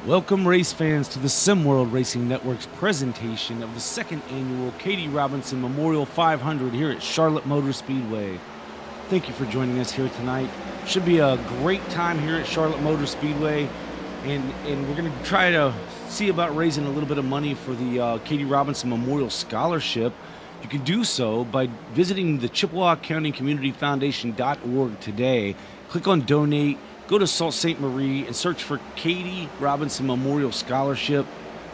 Welcome, race fans, to the SimWorld Racing Network's presentation of the second annual Katie Robinson Memorial 500 here at Charlotte Motor Speedway. Thank you for joining us here tonight. Should be a great time here at Charlotte Motor Speedway, and we're going to try to see about raising a little bit of money for the Katie Robinson Memorial Scholarship. You can do so by visiting the Chippewa County Community Foundation.org today. Click on Donate. Go to Sault Ste. Marie and search for Katie Robinson Memorial Scholarship.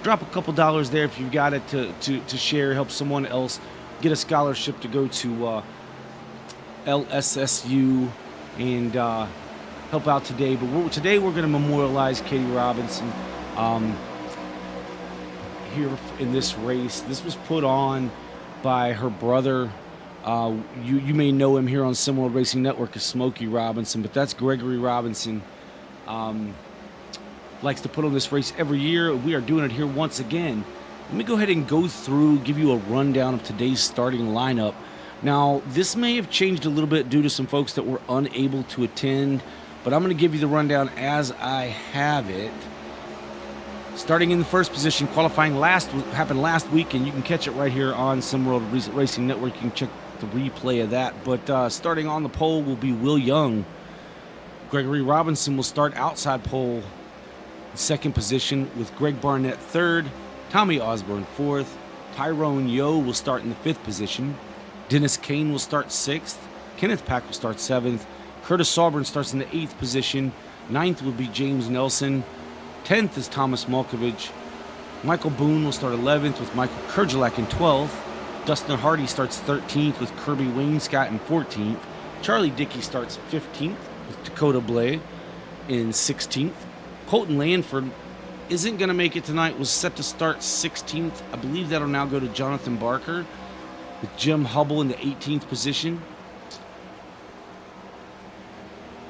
Drop a couple dollars there if you've got it to share, help someone else get a scholarship to go to LSSU and help out today. But today we're going to memorialize Katie Robinson here in this race. This was put on by her brother. You may know him here on SimWorld Racing Network as Smokey Robinson, but that's Gregory Robinson. Likes to put on this race every year. We are doing it here once again. Let me go ahead and go through, give you a rundown of today's starting lineup. Now, this may have changed a little bit due to some folks that were unable to attend, but I'm going to give you the rundown as I have it. Starting in the first position, qualifying happened last week, and you can catch it right here on SimWorld Racing Network. You can check the replay of that. But starting on the pole will be Will Young. Gregory Robinson will start outside pole, second position, with Greg Barnett third, Tommy Osborne fourth, Tyrone Yo will start in the fifth position, Dennis Kane will start sixth, Kenneth Pack will start seventh, Curtis Sauburn starts in the eighth position, ninth will be James Nelson, 10th is Thomas Malkovich. Michael Boone will start 11th with Michael Kerjelak in 12th. Dustin Hardy starts 13th with Kirby Wainscott in 14th. Charlie Dickey starts 15th with Dakota Blay in 16th. Colton Lanford isn't going to make it tonight, was set to start 16th. I believe that'll now go to Jonathan Barker with Jim Hubble in the 18th position.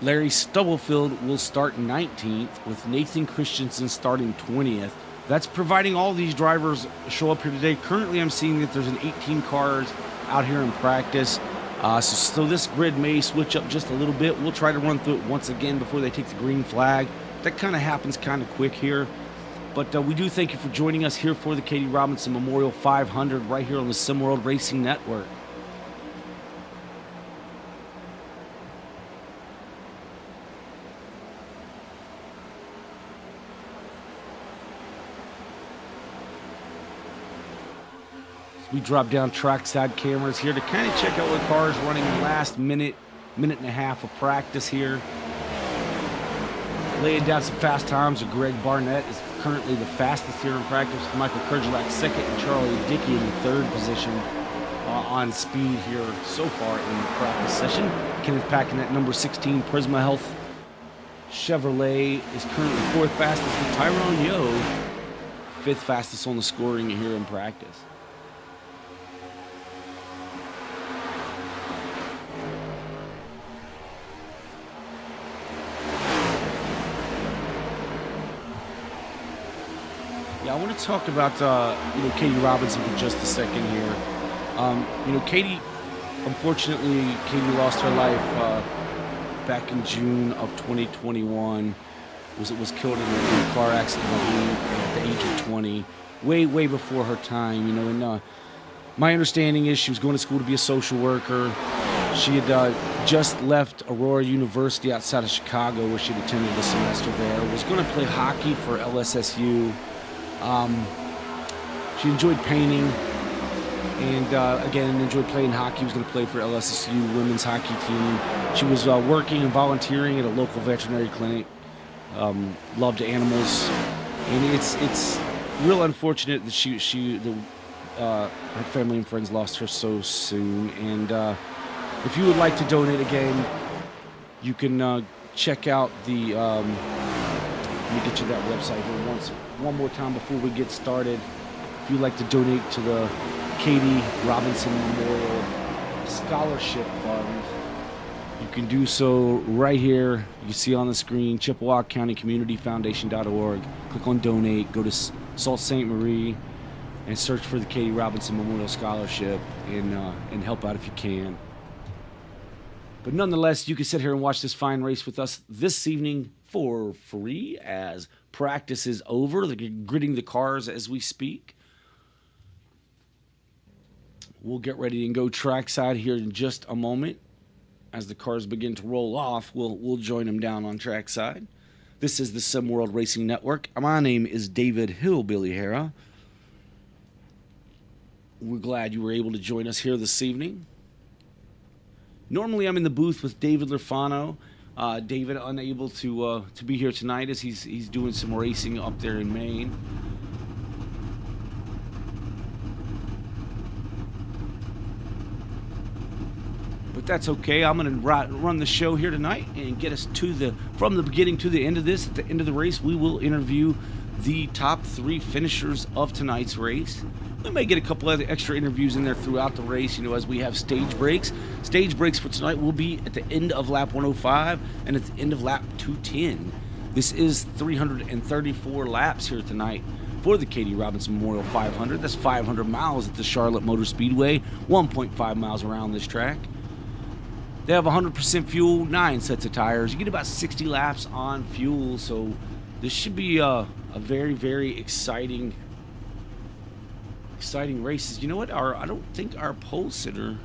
Larry Stubblefield will start 19th with Nathan Christensen starting 20th. That's providing all these drivers show up here today. Currently, I'm seeing that there's an 18 cars out here in practice. So this grid may switch up just a little bit. We'll try to run through it once again before they take the green flag. That kind of happens kind of quick here. But we do thank you for joining us here for the Katie Robinson Memorial 500 right here on the SimWorld Racing Network. We drop down trackside cameras here to kind of check out what cars running the last minute and a half of practice here. Laying down some fast times. Greg Barnett is currently the fastest here in practice, with Michael Kerjelak second and Charlie Dickey in the third position on speed here so far in the practice session. Kenneth Pack in that number 16 Prisma Health Chevrolet is currently fourth fastest, with Tyrone Yo fifth fastest on the scoring here in practice. I want to talk about Katie Robinson for just a second here. Katie, unfortunately, Katie lost her life back in June of 2021. Was killed in a car accident at the age of 20, way before her time. And my understanding is she was going to school to be a social worker. She had just left Aurora University outside of Chicago, where she'd attended a semester there. Was going to play hockey for LSSU. She enjoyed painting and, again, enjoyed playing hockey. Was going to play for LSSU Women's hockey team. She was working and volunteering at a local veterinary clinic. Loved animals. And it's real unfortunate that her family and friends lost her so soon. And if you would like to donate again, you can check out the... let me get you that website here one more time before we get started. If you'd like to donate to the Katie Robinson Memorial Scholarship Fund, you can do so right here. You can see on the screen, Chippewa County Community Foundation.org. Click on Donate, go to Sault Ste. Marie, and search for the Katie Robinson Memorial Scholarship and help out if you can. But nonetheless, you can sit here and watch this fine race with us this evening for free, as practice is over. They're gridding the cars as we speak. We'll get ready and go trackside here in just a moment. As the cars begin to roll off, we'll join them down on trackside. This is the Sim World Racing Network. My name is David Hillbilly Hara. We're glad you were able to join us here this evening. Normally, I'm in the booth with David Lurfano. David unable to be here tonight as he's doing some racing up there in Maine. But that's okay. I'm going to run the show here tonight and get us from the beginning to the end of this. At the end of the race, we will interview the top 3 finishers of tonight's race. We may get a couple other extra interviews in there throughout the race, as we have stage breaks. Stage breaks for tonight will be at the end of lap 105 and at the end of lap 210. This is 334 laps here tonight for the Katie Robinson Memorial 500. That's 500 miles at the Charlotte Motor Speedway, 1.5 miles around this track. They have 100% fuel, 9 sets of tires. You get about 60 laps on fuel, so this should be a very, very exciting races. You know what? I don't think our pole sitter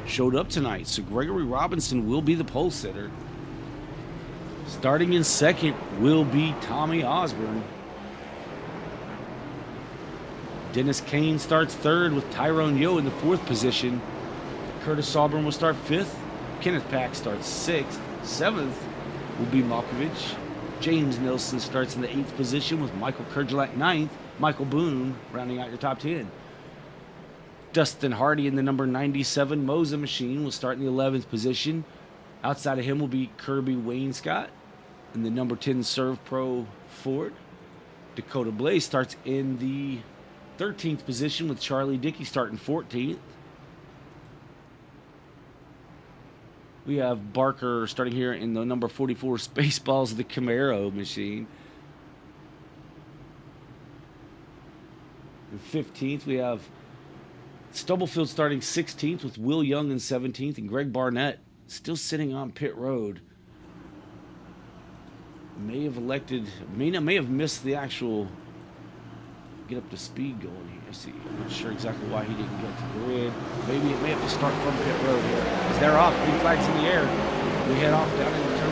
showed up tonight, so Gregory Robinson will be the pole sitter. Starting in second will be Tommy Osborne. Dennis Kane starts third with Tyrone Yo in the 4th position. Curtis Auburn will start 5th. Kenneth Pack starts 6th. 7th will be Malkovich. James Nilsson starts in the 8th position with Michael Kurgelak 9th. Michael Boone rounding out your top 10. Dustin Hardy in the number 97 Moza machine will start in the 11th position. Outside of him will be Kirby Wainscott in the number 10 Serve Pro Ford. Dakota Blaze starts in the 13th position with Charlie Dickey starting 14th. We have Barker starting here in the number 44 Spaceballs of the Camaro machine. In 15th, we have Stubblefield starting 16th with Will Young in 17th, and Greg Barnett still sitting on pit road. May have missed the actual get up to speed going here. See, I'm not sure exactly why he didn't get to the grid. Maybe it may have to start from pit road here. As they're off, green flags in the air. We head off down into turn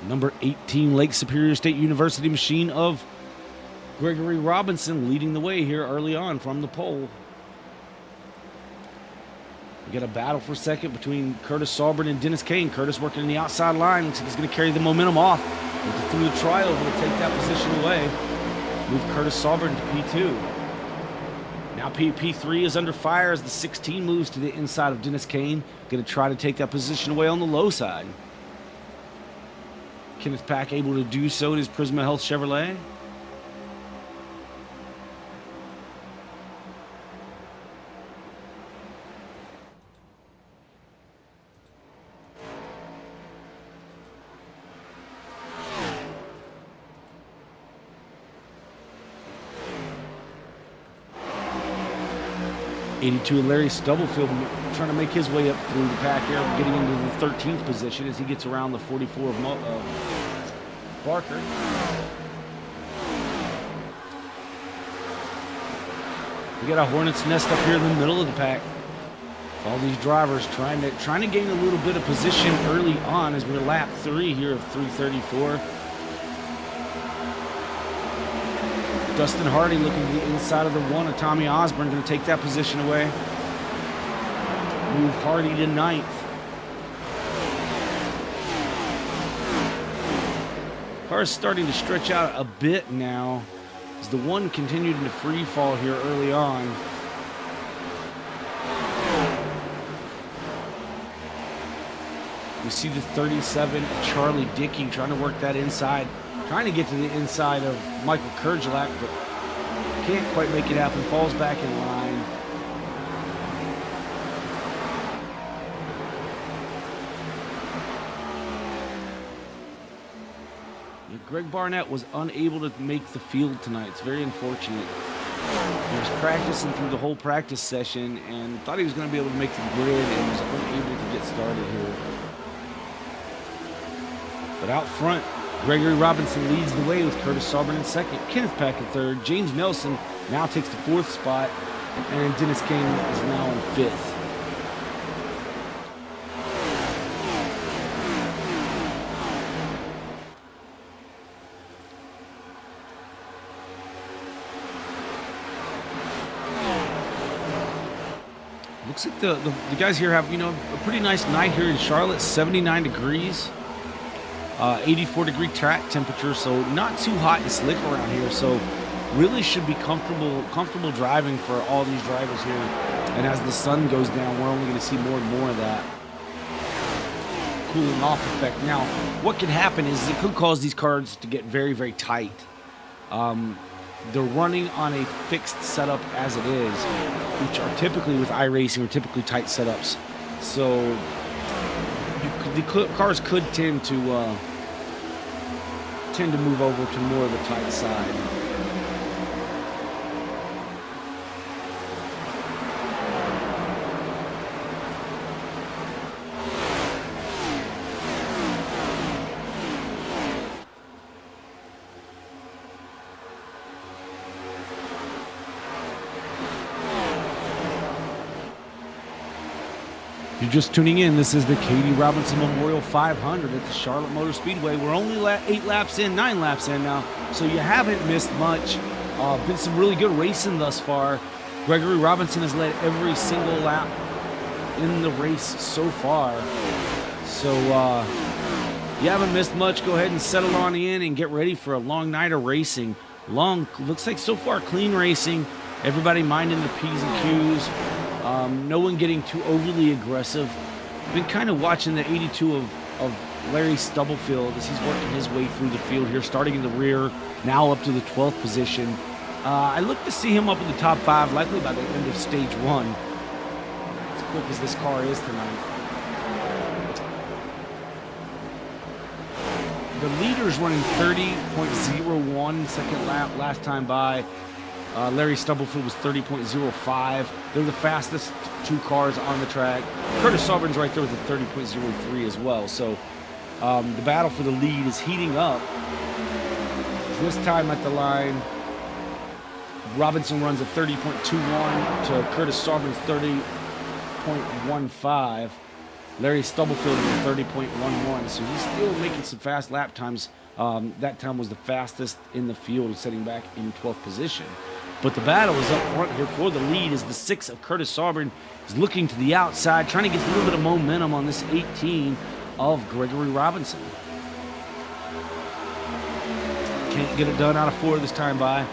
1. Number 18, Lake Superior State University machine of Gregory Robinson leading the way here early on from the pole. We got a battle for second between Curtis Auburn and Dennis Kane. Curtis working in the outside line. Looks like he's going to carry the momentum off. Through the trials, will take that position away. Move Curtis Auburn to P2. Now P3 is under fire as the 16 moves to the inside of Dennis Kane. Going to try to take that position away on the low side. Kenneth Pack able to do so in his Prisma Health Chevrolet. '82 Larry Stubblefield trying to make his way up through the pack here, getting into the 13th position as he gets around the 44 of Barker. We got a hornet's nest up here in the middle of the pack. All these drivers trying to gain a little bit of position early on as we're lap 3 here of 334. Dustin Hardy looking to the inside of the 1 of Tommy Osborne, going to take that position away. Move Hardy to 9th. Car's starting to stretch out a bit now as the 1 continued into free fall here early on. We see the 37 Charlie Dickey trying to work that inside. Trying to get to the inside of Michael Kurgelak, but can't quite make it happen. Falls back in line. Greg Barnett was unable to make the field tonight. It's very unfortunate. He was practicing through the whole practice session and thought he was going to be able to make the grid and was unable to get started here. But out front, Gregory Robinson leads the way with Curtis Saubern in second, Kenneth Pack in third, James Nelson now takes the fourth spot, and Dennis King is now in fifth. Looks like the guys here have, a pretty nice night here in Charlotte, 79 degrees, 84-degree track temperature, so not too hot and slick around here, so really should be comfortable driving for all these drivers here. And as the sun goes down, we're only going to see more and more of that cooling off effect. Now, what can happen is it could cause these cars to get very, very tight. They're running on a fixed setup as it is, which are typically with iRacing are typically tight setups. So the cars could tend to move over to more of the tight side. You're just tuning in. This is the Katie Robinson Memorial 500 at the Charlotte Motor Speedway. We're only 9 laps in now, so you haven't missed much. Been some really good racing thus far. Gregory Robinson has led every single lap in the race so far. So you haven't missed much. Go ahead and settle on in and get ready for a long night of racing. Looks like so far clean racing. Everybody minding the P's and Q's. No one getting too overly aggressive. Been kind of watching the 82 of Larry Stubblefield as he's working his way through the field here, starting in the rear, now up to the 12th position. I look to see him up in the top 5, likely by the end of stage 1. As quick as this car is tonight. The leader's running 30.01 second lap last time by. Larry Stubblefield was 30.05. They're the fastest 2 cars on the track. Curtis Saubern's right there with a 30.03 as well. So the battle for the lead is heating up. This time at the line, Robinson runs a 30.21 to Curtis Saubern's 30.15. Larry Stubblefield is a 30.11. So he's still making some fast lap times. That time was the fastest in the field, sitting back in 12th position. But the battle is up front here for the lead as the 6 of Curtis Saubern is looking to the outside, trying to get a little bit of momentum on this 18 of Gregory Robinson. Can't get it done out of 4 this time by.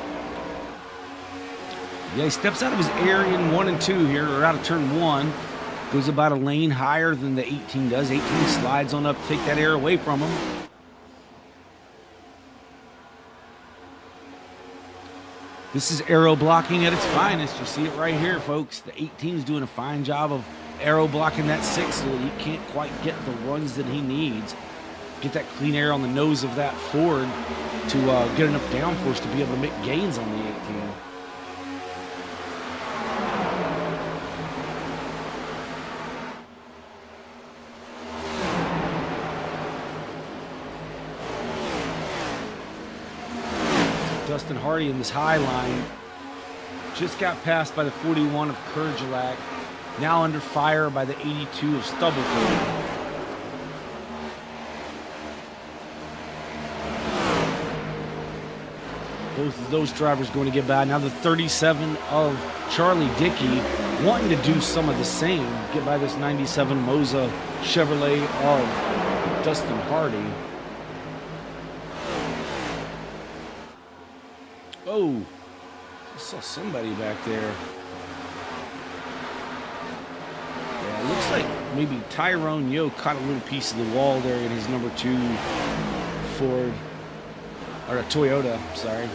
Yeah, he steps out of his area in 1 and 2 here, or out of turn 1. Goes about a lane higher than the 18 does. 18 slides on up to take that air away from him. This is aero blocking at its finest. You see it right here, folks. The 18 is doing a fine job of aero blocking that 6 so that he can't quite get the runs that he needs. Get that clean air on the nose of that Ford to get enough downforce to be able to make gains on the 18. Dustin Hardy in this high line just got passed by the 41 of Kurjalak, now under fire by the 82 of Stubblefield. Both of those drivers going to get by. Now the 37 of Charlie Dickey wanting to do some of the same, get by this 97 Moza Chevrolet of Dustin Hardy. Oh, I saw somebody back there. Yeah, it looks like maybe Tyrone Yo caught a little piece of the wall there in his number 2 Ford, or a Toyota, sorry.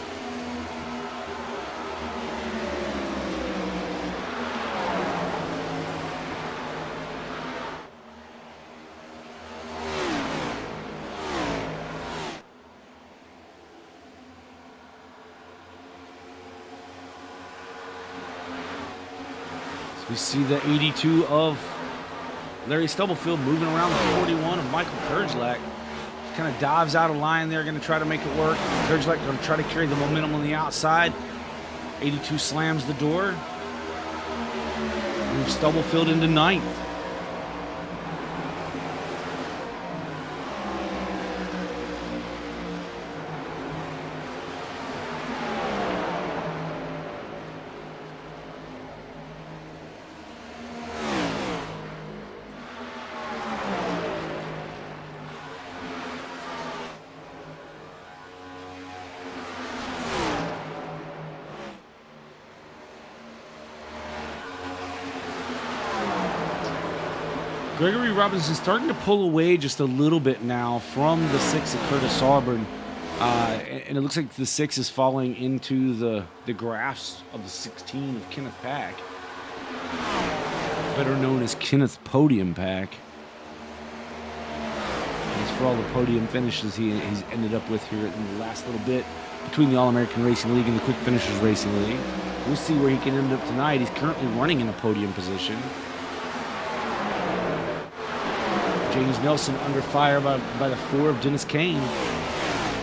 We see the 82 of Larry Stubblefield moving around the 41 of Michael Kerjlak. Kind of dives out of line there, going to try to make it work. Kerjlak going to try to carry the momentum on the outside. 82 slams the door. Moves Stubblefield into ninth. Gregory Robinson starting to pull away just a little bit now from the 6 of Curtis Auburn. And it looks like the 6 is falling into the grasp of the 16 of Kenneth Pack, better known as Kenneth Podium Pack. As for all the podium finishes he's ended up with here in the last little bit between the All-American Racing League and the Quick Finishers Racing League. We'll see where he can end up tonight. He's currently running in a podium position. James Nelson under fire by the 4 of Dennis Kane.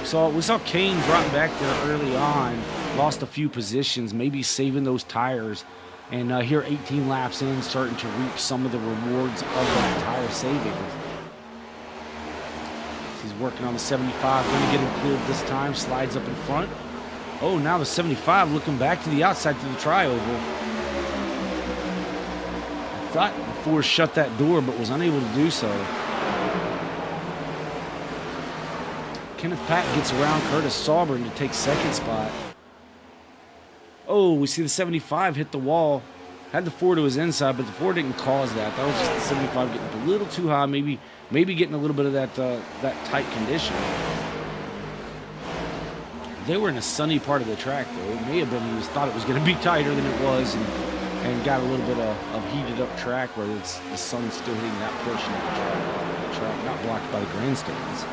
We saw Kane dropping back there early on, lost a few positions, maybe saving those tires, and here 18 laps in, starting to reap some of the rewards of that tire savings. He's working on the 75, going to get him cleared this time, slides up in front. Oh, now the 75 looking back to the outside to the tri-oval. I thought the 4 shut that door, but was unable to do so. Kenneth Pack gets around Curtis Auburn to take second spot. Oh, we see the 75 hit the wall. Had the 4 to his inside, but the 4 didn't cause that. That was just the 75 getting up a little too high, maybe getting a little bit of that tight condition. They were in a sunny part of the track, though. It may have been he thought it was going to be tighter than it was, and got a little bit of heated up track where the sun's still hitting that portion of the track, not blocked by the grandstands.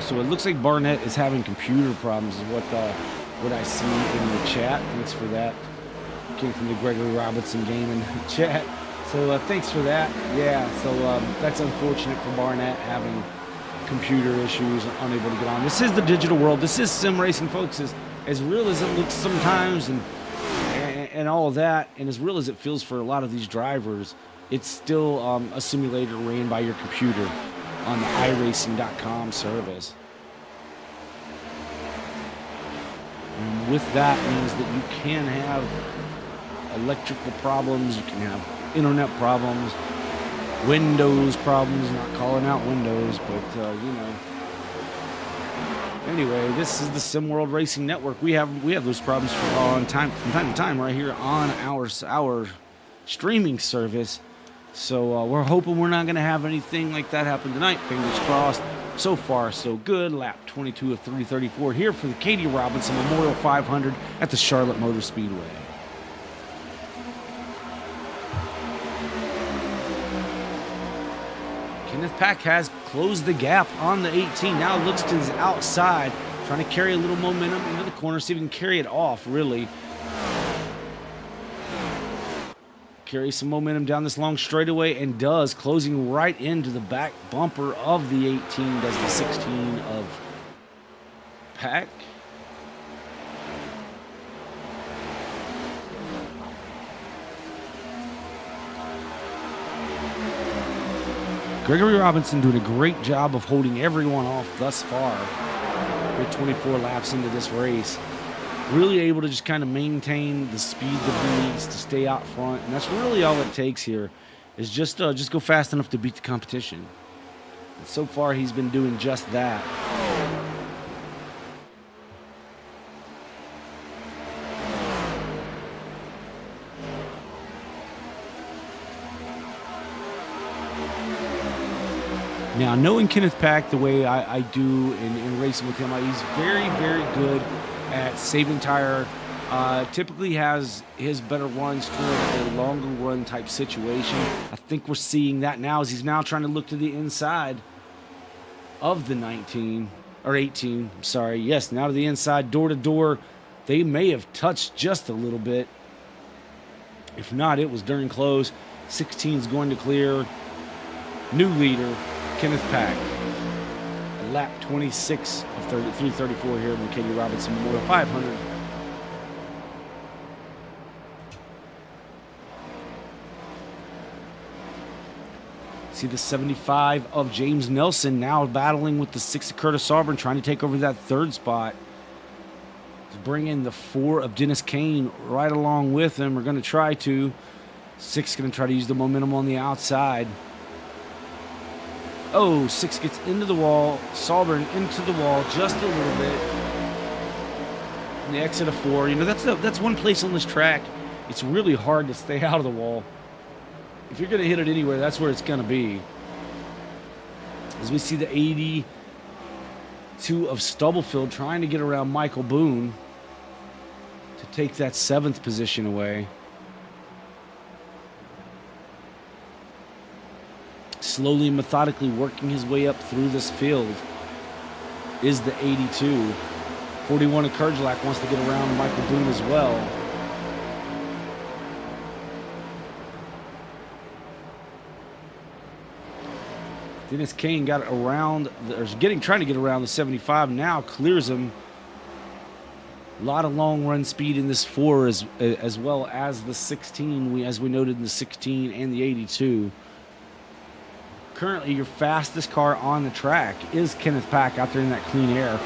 So it looks like Barnett is having computer problems is what I see in the chat. Thanks for that. Came from the Gregory Robinson Gaming chat. So thanks for that. Yeah, so that's unfortunate for Barnett having computer issues, unable to get on. This is the digital world. This is sim racing, folks. As real as it looks sometimes and all of that, and as real as it feels for a lot of these drivers, it's still a simulator ran by your computer on the iRacing.com service. And with that means that you can have electrical problems, you can have internet problems, Windows problems, not calling out Windows, but you know. Anyway, this is the Sim World Racing Network. We have those problems from time to time right here on our streaming service. So we're hoping we're not going to have anything like that happen tonight. Fingers crossed. So far, so good. Lap 22 of 334 here for the Katie Robinson Memorial 500 at the Charlotte Motor Speedway. Kenneth Pack has closed the gap on the 18. Now looks to his outside, trying to carry a little momentum into the corner, see if he can carry it off, really. Carry some momentum down this long straightaway, and does, closing right into the back bumper of the 18, does the 16 of Pack. Gregory Robinson doing a great job of holding everyone off thus far. We're 24 laps into this race. Really able to just kind of maintain the speed that he needs to stay out front, and that's really all it takes here, is just go fast enough to beat the competition. And so far, he's been doing just that. Now, knowing Kenneth Pack the way I do in racing with him, he's very, very good at saving tire Typically has his better runs toward a longer run type situation. I think we're seeing that now as he's now trying to look to the inside of the 19 or 18. I'm sorry. Yes, now to the inside, door to door. They may have touched just a little bit. If not, it was during close. 16 is going to clear. New leader, Kenneth Pack. Lap 26 of 334 here at McKinney Robinson Memorial 500. See the 75 of James Nelson now battling with the 6 of Curtis Auburn, trying to take over that third spot. He's bringing the 4 of Dennis Kane right along with him. We're going to try to. 6 going to try to use the momentum on the outside. Oh, 6 gets into the wall. Sauburn into the wall just a little bit. And the exit of 4. You know, that's one place on this track. It's really hard to stay out of the wall. If you're going to hit it anywhere, that's where it's going to be. As we see the 82 of Stubblefield trying to get around Michael Boone to take that 7th position away. Slowly and methodically working his way up through this field is the 82. 41 of Kerjlak wants to get around Michael Boone as well. Dennis Kane got around, trying to get around the 75. Now clears him. A lot of long run speed in this 4 as well as the 16. As we noted in the 16 and the 82. Currently, your fastest car on the track is Kenneth Pack out there in that clean air.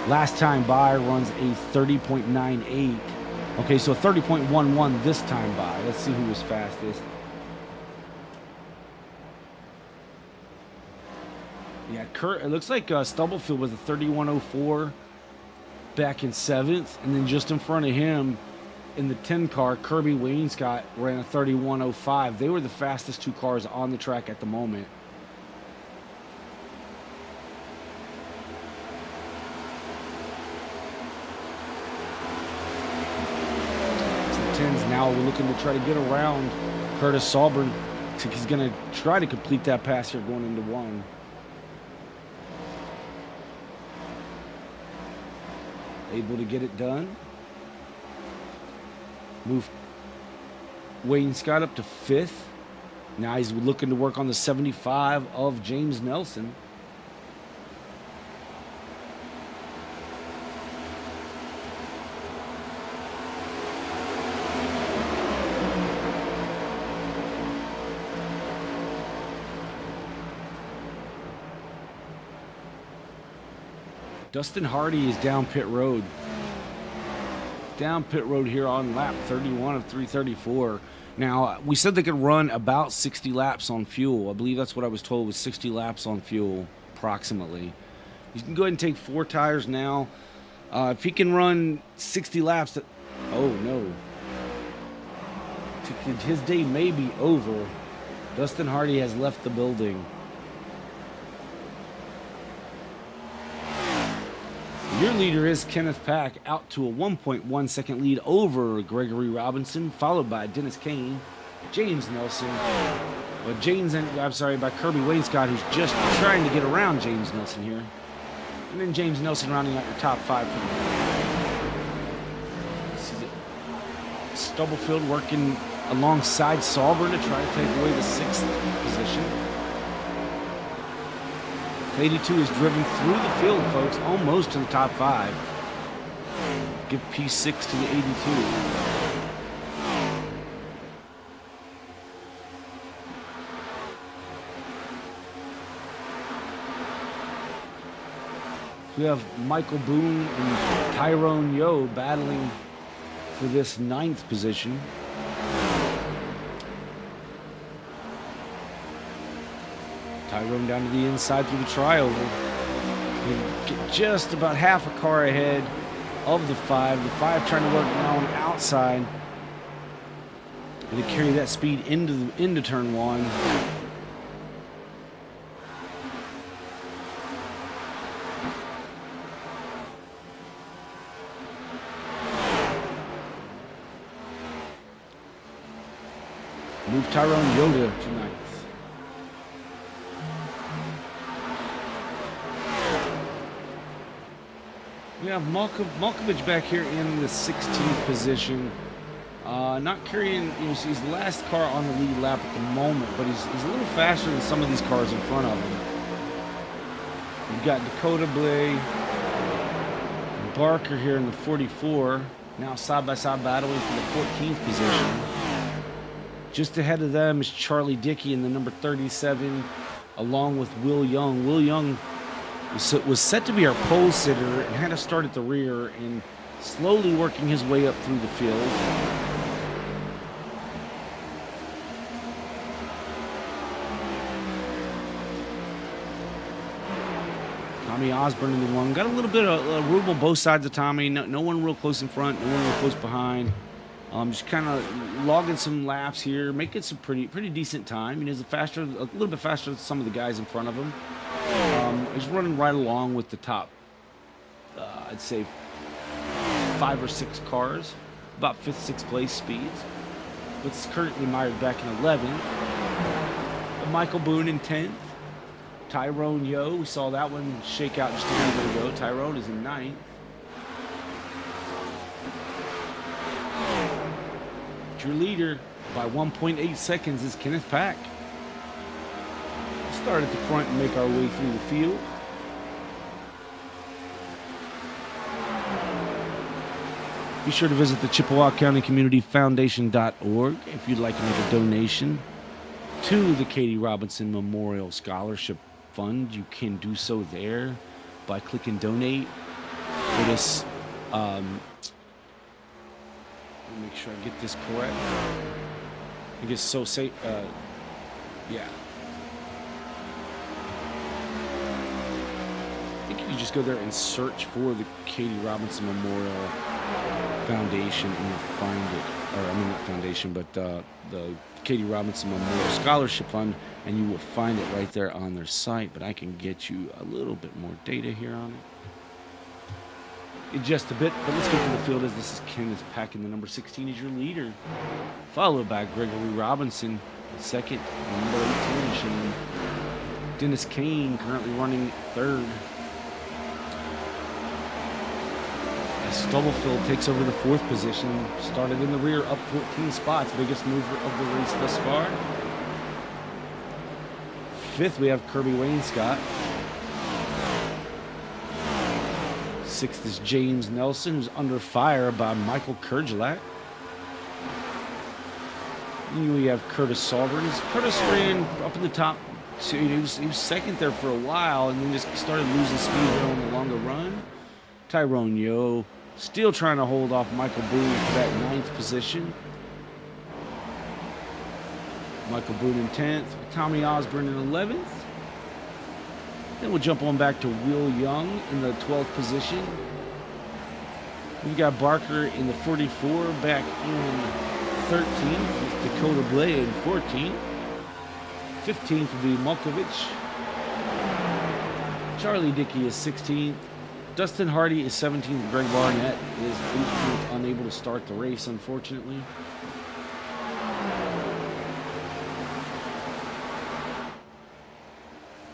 Last time by runs a 30.98. Okay, so a 30.11 this time by. Let's see who was fastest. Yeah, it looks like Stubblefield was a 31.04 back in 7th. And then just in front of him in the 10 car, Kirby Wainscott ran a 31.05. They were the fastest 2 cars on the track at the moment. Now we're looking to try to get around Curtis Sauburn. He's going to try to complete that pass here going into 1. Able to get it done. Move Wainscott up to 5th. Now he's looking to work on the 75 of James Nelson. Dustin Hardy is down pit road. Down pit road here on lap 31 of 334. Now, we said they could run about 60 laps on fuel. I believe that's what I was told was 60 laps on fuel, approximately. You can go ahead and take 4 tires now. If he can run 60 laps, oh no. His day may be over. Dustin Hardy has left the building. Your leader is Kenneth Pack, out to a 1.1 second lead over Gregory Robinson, followed by Dennis Kane, James Nelson, by Kirby Wainscott, who's just trying to get around James Nelson here. And then James Nelson rounding out your top 5 for the day. This is it. Stubblefield working alongside Sauber to try to take away the 6th position. 82 is driven through the field, folks, almost to the top 5. Give P6 to the 82. We have Michael Boone and Tyrone Yo battling for this 9th position. Tyrone down to the inside through the trioval. Get just about half a car ahead of the 5. The 5 trying to work now on the outside. And to carry that speed into turn 1. Move Tyrone Yoda to ninth. We have Malkovich back here in the 16th position. Not carrying, he's the last car on the lead lap at the moment, but he's a little faster than some of these cars in front of him. You've got Dakota Blay and Barker here in the 44, now side-by-side battling for the 14th position. Just ahead of them is Charlie Dickey in the number 37, along with Will Young. Will Young was set to be our pole sitter and had to start at the rear and slowly working his way up through the field. Tommy Osborne in the one. Got a little bit of room on both sides of Tommy. No one real close in front, no one real close behind. Just kind of logging some laps here, making some pretty decent time. He's a little bit faster than some of the guys in front of him. He's running right along with the top, I'd say 5 or 6 cars, about 5th, 6th place speeds. What's currently mired back in 11th. Michael Boone in 10th. Tyrone Yo, we saw that one shake out just a little bit ago. Tyrone is in 9th. Your leader by 1.8 seconds is Kenneth Pack. Start at the front and make our way through the field. Be sure to visit the Chippewa County Community Foundation.org if you'd like to make a donation to the Katie Robinson Memorial Scholarship Fund. You can do so there by clicking donate for this. Let me make sure I get this correct. I guess so. Say, yeah. I think you can just go there and search for the Katie Robinson Memorial Foundation and you'll find it. Or I mean, not foundation, but the Katie Robinson Memorial Scholarship Fund, and you will find it right there on their site. But I can get you a little bit more data here on it in just a bit. But let's go to the field as this is Kenneth Pack in the number 16 is your leader, followed by Gregory Robinson, second, number 18, Shane. Dennis Kane currently running third. As Stubblefield takes over the 4th position, started in the rear, up 14 spots, biggest mover of the race thus far. 5th, we have Kirby Wainscott. 6th is James Nelson, who's under fire by Michael Kurgelak. We have Curtis Sovereigns. Curtis ran up in the top two. He was second there for a while, and then just started losing speed there on the longer run. Tyrone Yo still trying to hold off Michael Boone for that 9th position. Michael Boone in 10th. Tommy Osborne in 11th. Then we'll jump on back to Will Young in the 12th position. We've got Barker in the 44, back in 13th. Dakota Blay in 14th. 15th will be Malkovich. Charlie Dickey is 16th. Dustin Hardy is 17th. Greg Barnett is 18th, unable to start the race, unfortunately.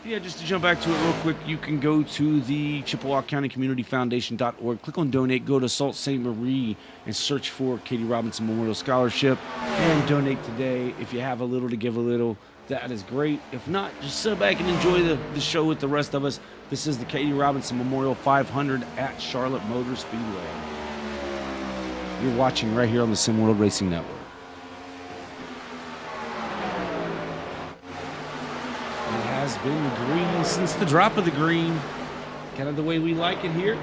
Yeah, just to jump back to it real quick, you can go to the Chippewa County Community Foundation.org, click on donate, go to Sault Ste. Marie, and search for Katie Robinson Memorial Scholarship, and donate today. If you have a little to give a little, that is great. If not, just sit back and enjoy the show with the rest of us. This is the Katie Robinson Memorial 500 at Charlotte Motor Speedway. You're watching right here on the Sim World Racing Network. It has been green since the drop of the green. Kind of the way we like it here.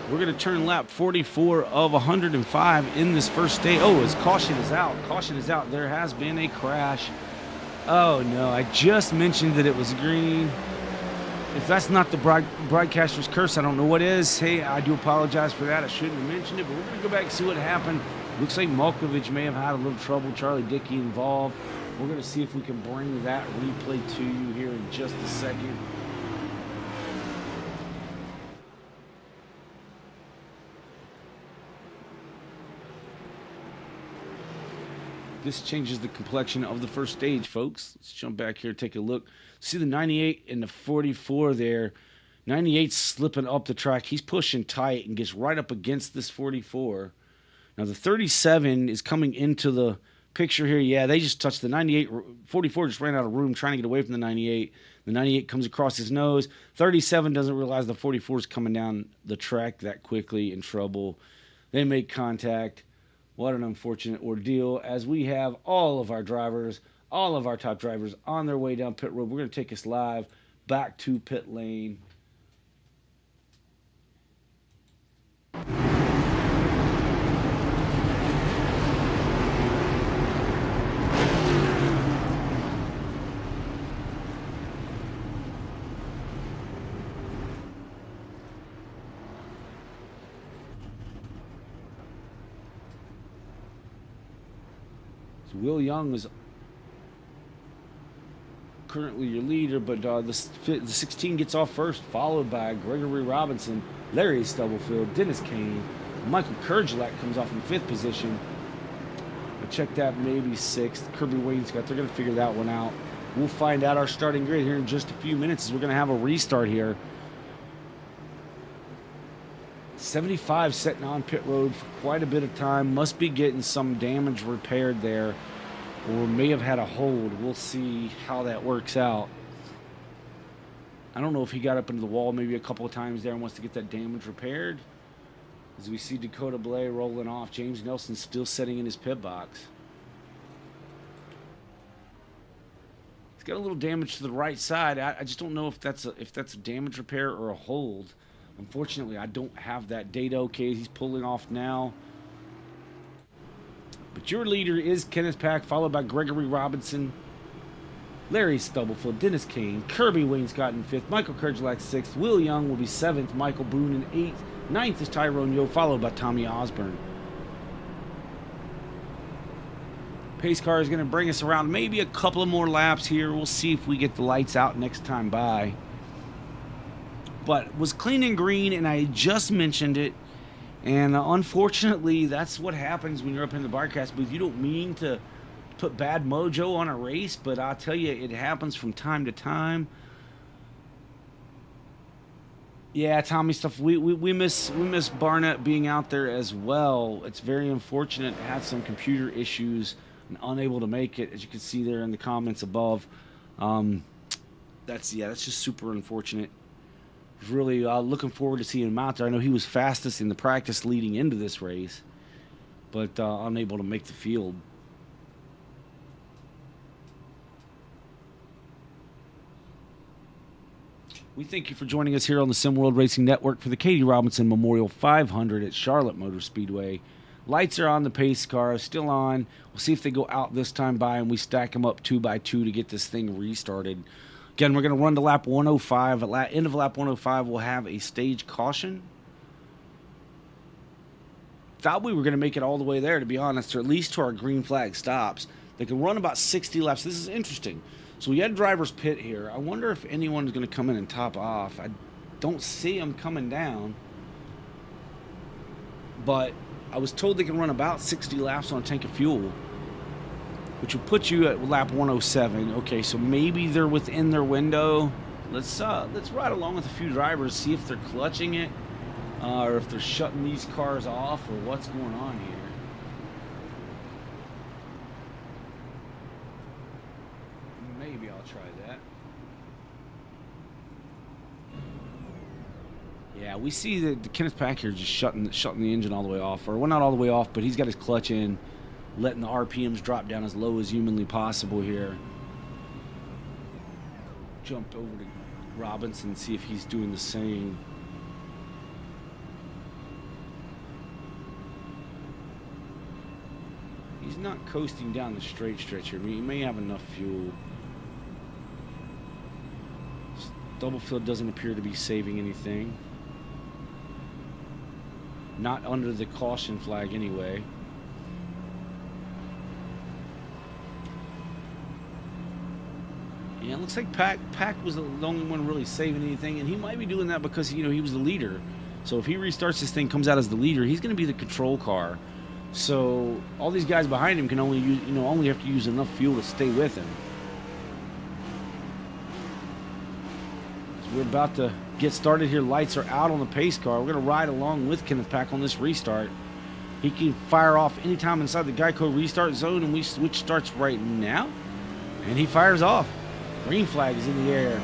We're going to turn lap 44 of 105 in this first day. Oh, as caution is out. Caution is out. There has been a crash. Oh, no. I just mentioned that it was green. If that's not the broadcaster's curse, I don't know what is. Hey, I do apologize for that. I shouldn't have mentioned it, but we're going to go back and see what happened. Looks like Malkovich may have had a little trouble. Charlie Dickey involved. We're going to see if we can bring that replay to you here in just a second. This changes the complexion of the first stage, folks. Let's jump back here, take a look. See the 98 and the 44 there. 98's slipping up the track. He's pushing tight and gets right up against this 44. Now the 37 is coming into the picture here. Yeah, they just touched the 98. 44 just ran out of room trying to get away from the 98. The 98 comes across his nose. 37 doesn't realize the 44 is coming down the track that quickly, in trouble. They make contact. What an unfortunate ordeal, as we have all of our drivers, all of our top drivers on their way down pit road. We're going to take us live back to pit lane. So Will Young is currently your leader, but the 16 gets off first, followed by Gregory Robinson, Larry Stubblefield, Dennis Kane, Michael Kurgelak comes off in 5th position. I checked that, maybe 6th. Kirby Wainscott, they're going to figure that one out. We'll find out our starting grid here in just a few minutes, as we're going to have a restart here. 75 sitting on pit road for quite a bit of time. Must be getting some damage repaired there, or may have had a hold. We'll see how that works out. I don't know if he got up into the wall maybe a couple of times there and wants to get that damage repaired. As we see Dakota Blay rolling off, James Nelson still sitting in his pit box. He's got a little damage to the right side. I just don't know if that's a damage repair or a hold. Unfortunately, I don't have that data. Okay, he's pulling off now. But your leader is Kenneth Pack, followed by Gregory Robinson, Larry Stubblefield, Dennis Kane, Kirby Wainscott in 5th, Michael Kurgelak 6th, Will Young will be 7th, Michael Boone in 8th, 9th is Tyrone Yo, followed by Tommy Osborne. Pace car is going to bring us around maybe a couple of more laps here. We'll see if we get the lights out next time by. But was clean and green, and I just mentioned it. And unfortunately, that's what happens when you're up in the broadcast booth. You don't mean to put bad mojo on a race, but I'll tell you, it happens from time to time. Yeah, Tommy stuff. We miss Barnett being out there as well. It's very unfortunate. Had some computer issues and unable to make it, as you can see there in the comments above. That's just super unfortunate. Really looking forward to seeing him out there. I know he was fastest in the practice leading into this race, but unable to make the field. We thank you for joining us here on the SimWorld Racing Network for the Katie Robinson Memorial 500 at Charlotte Motor Speedway. Lights are on the pace car, still on. We'll see if they go out this time by, and we stack them up 2 by 2 to get this thing restarted. Again, we're going to run to lap 105. At end of lap 105, we'll have a stage caution. Thought we were going to make it all the way there, to be honest, or at least to our green flag stops. They can run about 60 laps. This is interesting. So we had driver's pit here. I wonder if anyone is going to come in and top off. I don't see them coming down. But I was told they can run about 60 laps on a tank of fuel, which will put you at lap 107. Okay, so maybe they're within their window. Let's ride along with a few drivers, see if they're clutching it, or if they're shutting these cars off, or what's going on here. Maybe I'll try that. Yeah, we see that Kenneth Pack here just shutting the engine all the way off, or well, not all the way off, but he's got his clutch in, letting the RPMs drop down as low as humanly possible here. Jumped over to Robinson, see if he's doing the same. He's not coasting down the straight stretch here. He may have enough fuel. Stubblefield doesn't appear to be saving anything. Not under the caution flag anyway. Yeah, it looks like Pack was the only one really saving anything, and he might be doing that because he was the leader. So if he restarts this thing, comes out as the leader, he's going to be the control car. So all these guys behind him can only use, only have to use enough fuel to stay with him. So we're about to get started here. Lights are out on the pace car. We're going to ride along with Kenneth Pack on this restart. He can fire off anytime inside the Geico restart zone, and we switch starts right now. And he fires off. Green flag is in the air.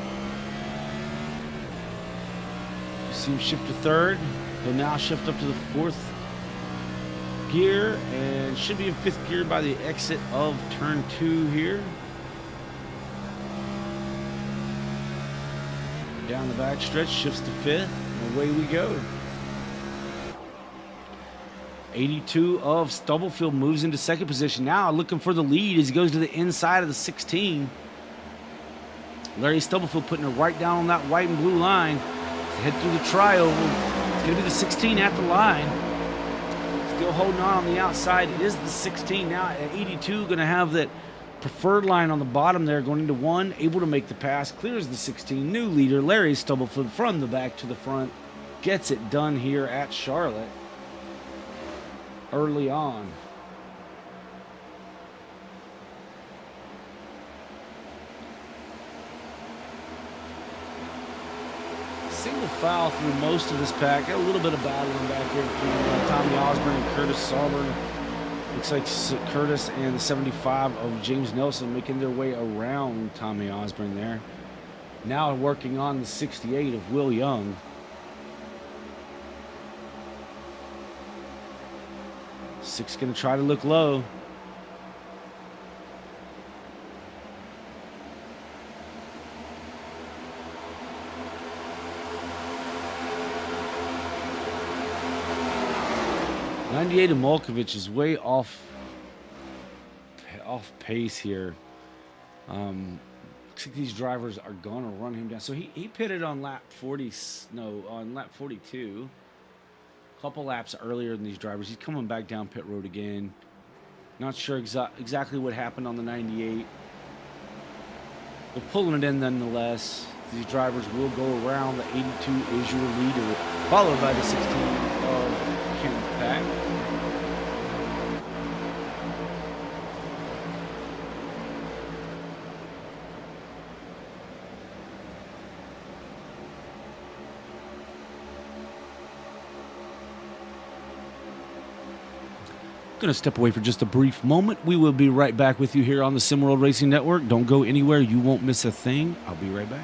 You see him shift to third. He'll now shift up to the fourth gear and should be in fifth gear by the exit of turn 2 here. Down the back stretch, shifts to fifth, and away we go. 82 of Stubblefield moves into second position. Now looking for the lead as he goes to the inside of the 16. Larry Stubblefield putting it right down on that white and blue line. Head through the trioval. It's going to be the 16 at the line. Still holding on the outside. It is the 16 now at 82. Going to have that preferred line on the bottom there going into 1. Able to make the pass. Clears the 16. New leader Larry Stubblefield from the back to the front. Gets it done here at Charlotte early on. Single foul through most of this pack. Got a little bit of battling back here between Tommy Osborne and Curtis Sauber. Looks like Curtis and the 75 of James Nelson making their way around Tommy Osborne there. Now working on the 68 of Will Young. Six going to try to look low. '98 of Molkovich is way off pace here. Looks like these drivers are gonna run him down. So he pitted on lap 42. A couple laps earlier than these drivers. He's coming back down pit road again. Not sure exactly what happened on the 98. They're pulling it in nonetheless. These drivers will go around. The 82 is your leader, followed by the 16 of Kenneth Pack. Going to step away for just a brief moment. We will be right back with you here on the SimWorld Racing Network. Don't go anywhere. You won't miss a thing. I'll be right back.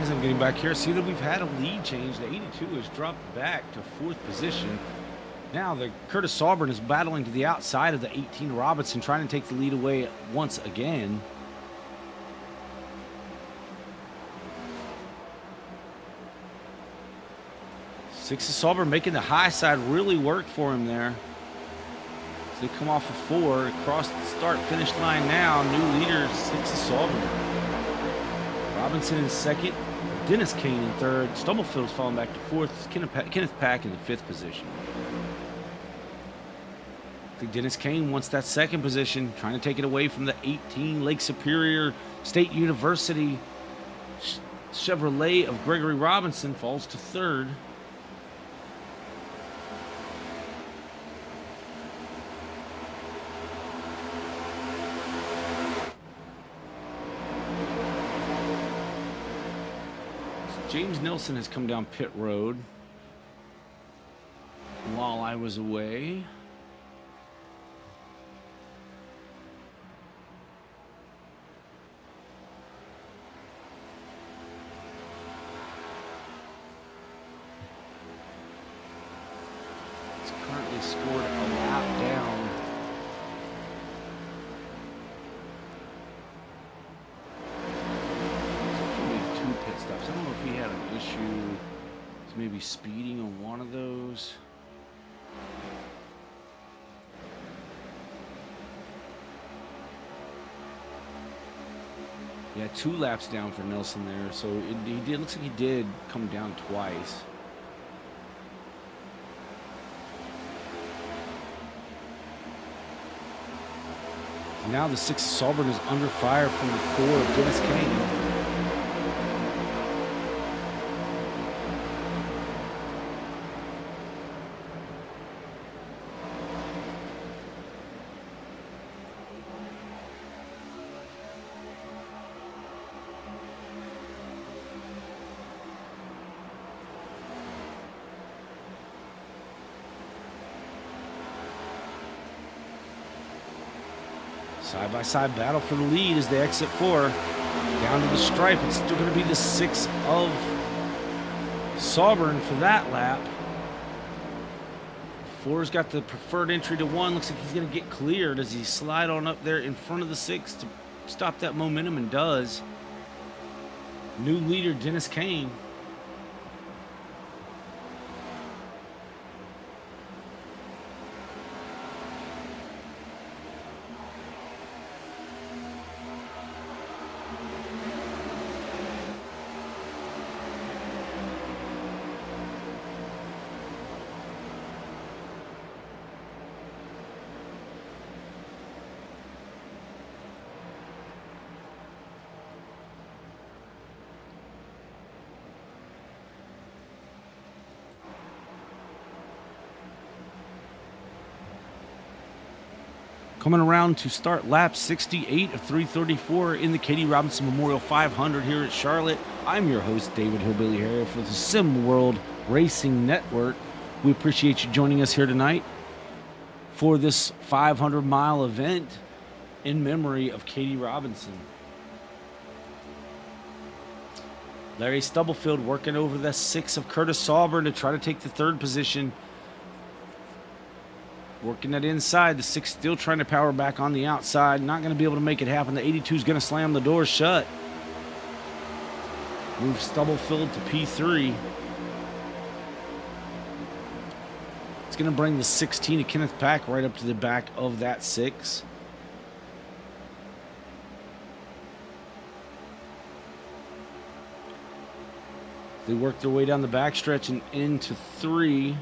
As I'm getting back here, see that we've had a lead change. The 82 has dropped back to 4th position. Now the Curtis Sauber is battling to the outside of the 18 Robinson, trying to take the lead away once again. Six of Sauber making the high side really work for him there. So they come off of 4, across the start-finish line now. New leader, 6 of Sauber. Robinson in 2nd. Dennis Kane in 3rd. Stubblefield's falling back to 4th. Kenneth Pack in the 5th position. I think Dennis Kane wants that 2nd position, trying to take it away from the 18 Lake Superior State University Chevrolet of Gregory Robinson. Falls to 3rd. James Nelson has come down pit road while I was away. It's currently scored a lap down. Pit stops. I don't know if he had an issue. It's maybe speeding on one of those. Yeah, 2 laps down for Nelson there. So he did. Looks like he did come down twice. Now the 6 Sauber is under fire from the 4 of Dennis Kane. Side-by-side battle for the lead as they exit 4. Down to the stripe. It's still going to be the 6 of Sauber for that lap. 4's got the preferred entry to 1. Looks like he's going to get cleared as he slide on up there in front of the 6 to stop that momentum, and does. New leader, Dennis Kane. Coming around to start lap 68 of 334 in the Katie Robinson Memorial 500 here at Charlotte. I'm your host, David Hillbilly Harris, for the Sim World Racing Network. We appreciate you joining us here tonight for this 500-mile event in memory of Katie Robinson. Larry Stubblefield working over the 6 of Curtis Sauber to try to take the 3rd position. Working that inside. The 6 still trying to power back on the outside. Not going to be able to make it happen. The 82 is going to slam the door shut. Move Stubblefield to P3. It's going to bring the 16 of Kenneth Pack right up to the back of that 6. They work their way down the backstretch and into 3.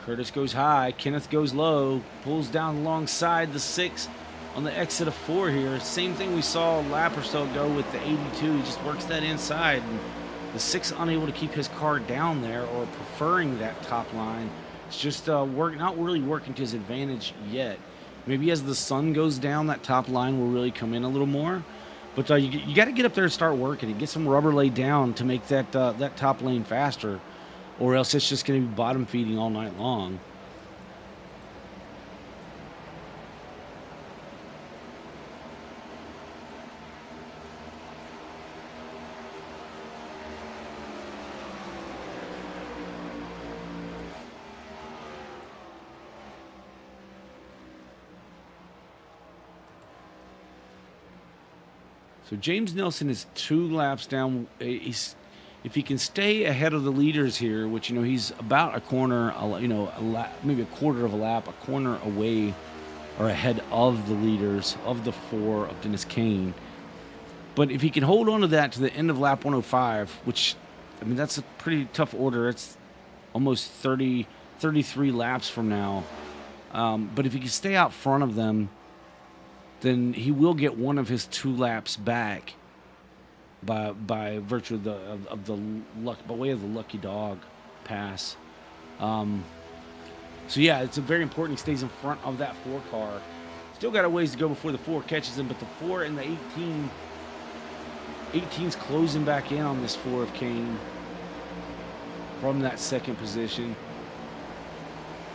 Curtis goes high, Kenneth goes low, pulls down alongside the 6 on the exit of 4 here. Same thing we saw a lap or so ago with the 82. He just works that inside, and the 6 unable to keep his car down there, or preferring that top line. It's just not really working to his advantage yet. Maybe as the sun goes down, that top line will really come in a little more. But you got to get up there and start working and get some rubber laid down to make that that top lane faster, or else it's just going to be bottom feeding all night long. So James Nelson is 2 laps down. If he can stay ahead of the leaders here, which he's about a corner, maybe a quarter of a lap, a corner away or ahead of the leaders of the 4 of Dennis Kane. But if he can hold on to that to the end of lap 105, which, that's a pretty tough order. It's almost 33 laps from now. But if he can stay out front of them, then he will get one of his 2 laps back by virtue of the luck, by way of the lucky dog pass. So yeah, it's very important he stays in front of that 4 car. Still got a ways to go before the 4 catches him, but the 4 and the 18's closing back in on this 4 of Kane from that second position.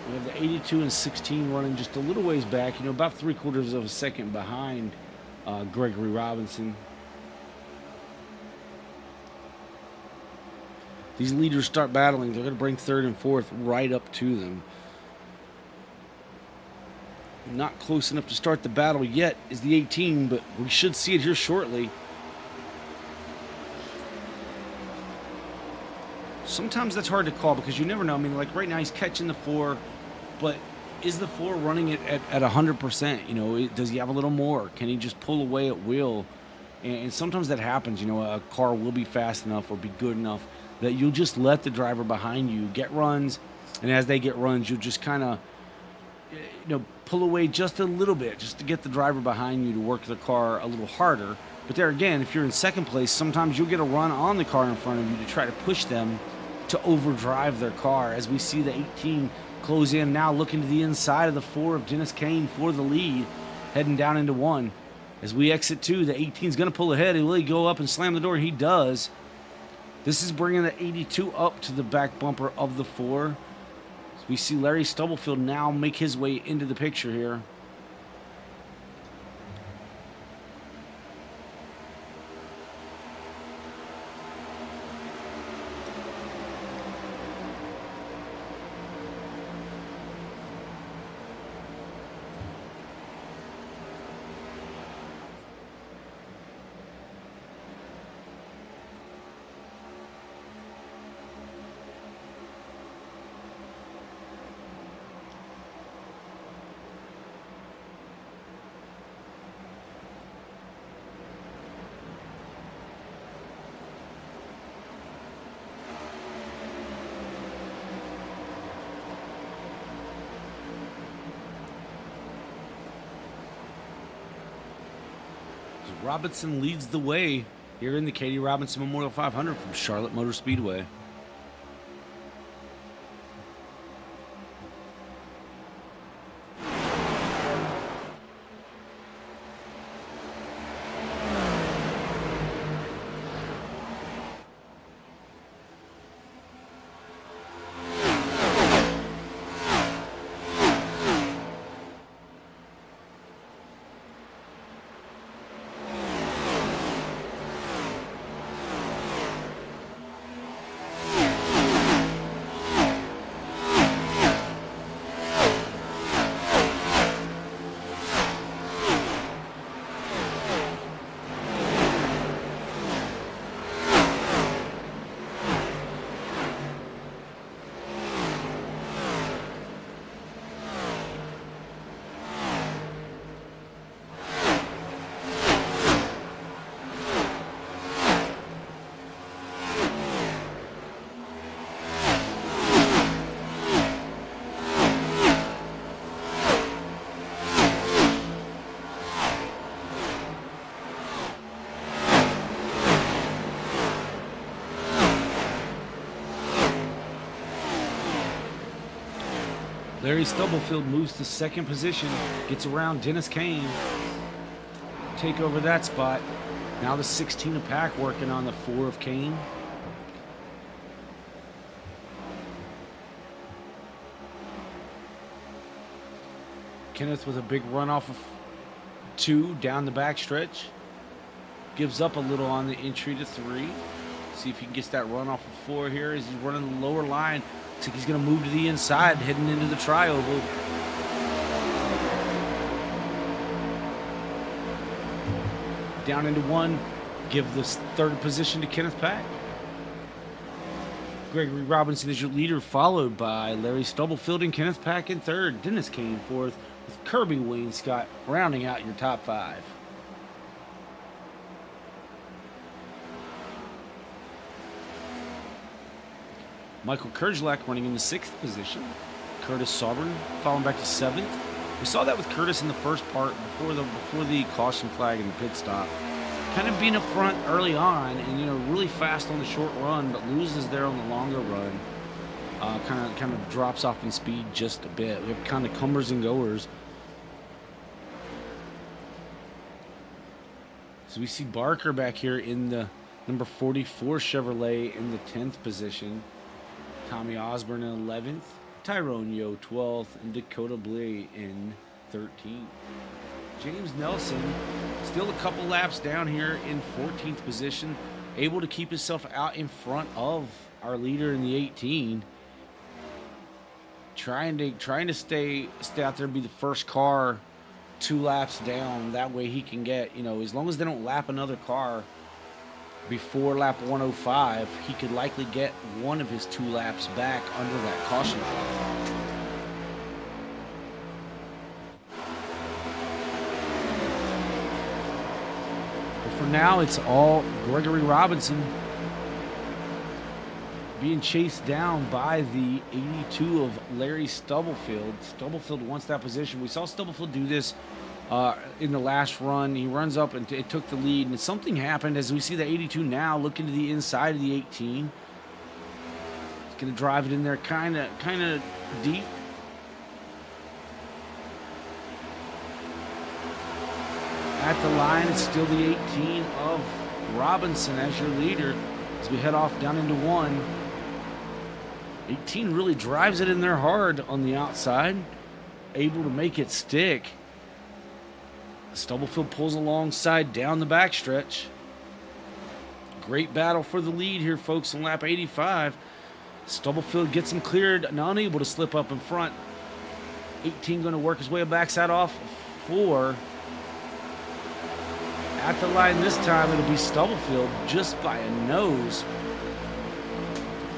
We have the 82 and 16 running just a little ways back, about 3/4 of a second behind Gregory Robinson. These leaders start battling. They're going to bring 3rd and 4th right up to them. Not close enough to start the battle yet is the 18, but we should see it here shortly. Sometimes that's hard to call because you never know. Like right now he's catching the 4, but is the 4 running it at 100%? Does he have a little more? Can he just pull away at will? And sometimes that happens. A car will be fast enough or be good enough that you'll just let the driver behind you get runs, and as they get runs, you'll just kind of, pull away just a little bit just to get the driver behind you to work the car a little harder. But there again, if you're in second place, sometimes you'll get a run on the car in front of you to try to push them to overdrive their car. As we see the 18 close in now, looking to the inside of the 4 of Dennis Kane for the lead, heading down into 1. As we exit 2, the 18's going to pull ahead. Will he go up and slam the door? He does. This is bringing the 82 up to the back bumper of the 4. So we see Larry Stubblefield now make his way into the picture here. Robinson leads the way here in the Katie Robinson Memorial 500 from Charlotte Motor Speedway. Larry Stubblefield moves to second position, gets around Dennis Kane, take over that spot. Now the 16 of Pack working on the 4 of Kane. Kenneth with a big run off of 2 down the backstretch. Gives up a little on the entry to 3. See if he gets that run off of 4 here as he's running the lower line. Looks like he's going to move to the inside, heading into the tri-oval. down into one. Give the third position to Kenneth Pack. Gregory Robinson is your leader, followed by Larry Stubblefield and Kenneth Pack in third. Dennis Kane fourth, with Kirby Wainscott rounding out your top five. Michael Kerjlak running in the sixth position. Curtis Saubern falling back to seventh. We saw that with Curtis in the first part before the caution flag and the pit stop. Kind of being up front early on and, really fast on the short run, but loses there on the longer run. Kind of drops off in speed just a bit. We have kind of comers and goers. So we see Barker back here in the number 44 Chevrolet in the 10th position. Tommy Osborne in 11th. Tyrone Yo 12th. And Dakota Blee in 13th. James Nelson still a couple laps down here in 14th position. Able to keep himself out in front of our leader in the 18. Trying to stay out there and be the first car 2 laps down. That way he can get, as long as they don't lap another car before lap 105, he could likely get one of his 2 laps back under that caution flag. But for now, it's all Gregory Robinson being chased down by the 82 of Larry Stubblefield. Stubblefield wants that position. We saw Stubblefield do this in the last run. He runs up and it took the lead, and something happened as we see the 82 now looking to the inside of the 18. He's going to drive it in there kind of deep. At the line, it's still the 18 of Robinson as your leader as we head off down into one. 18 really drives it in there hard on the outside, able to make it stick. Stubblefield pulls alongside down the backstretch. Great battle for the lead here, folks, on lap 85. Stubblefield gets him cleared, unable to slip up in front. 18 going to work his way backside off 4. At the line this time, it'll be Stubblefield just by a nose.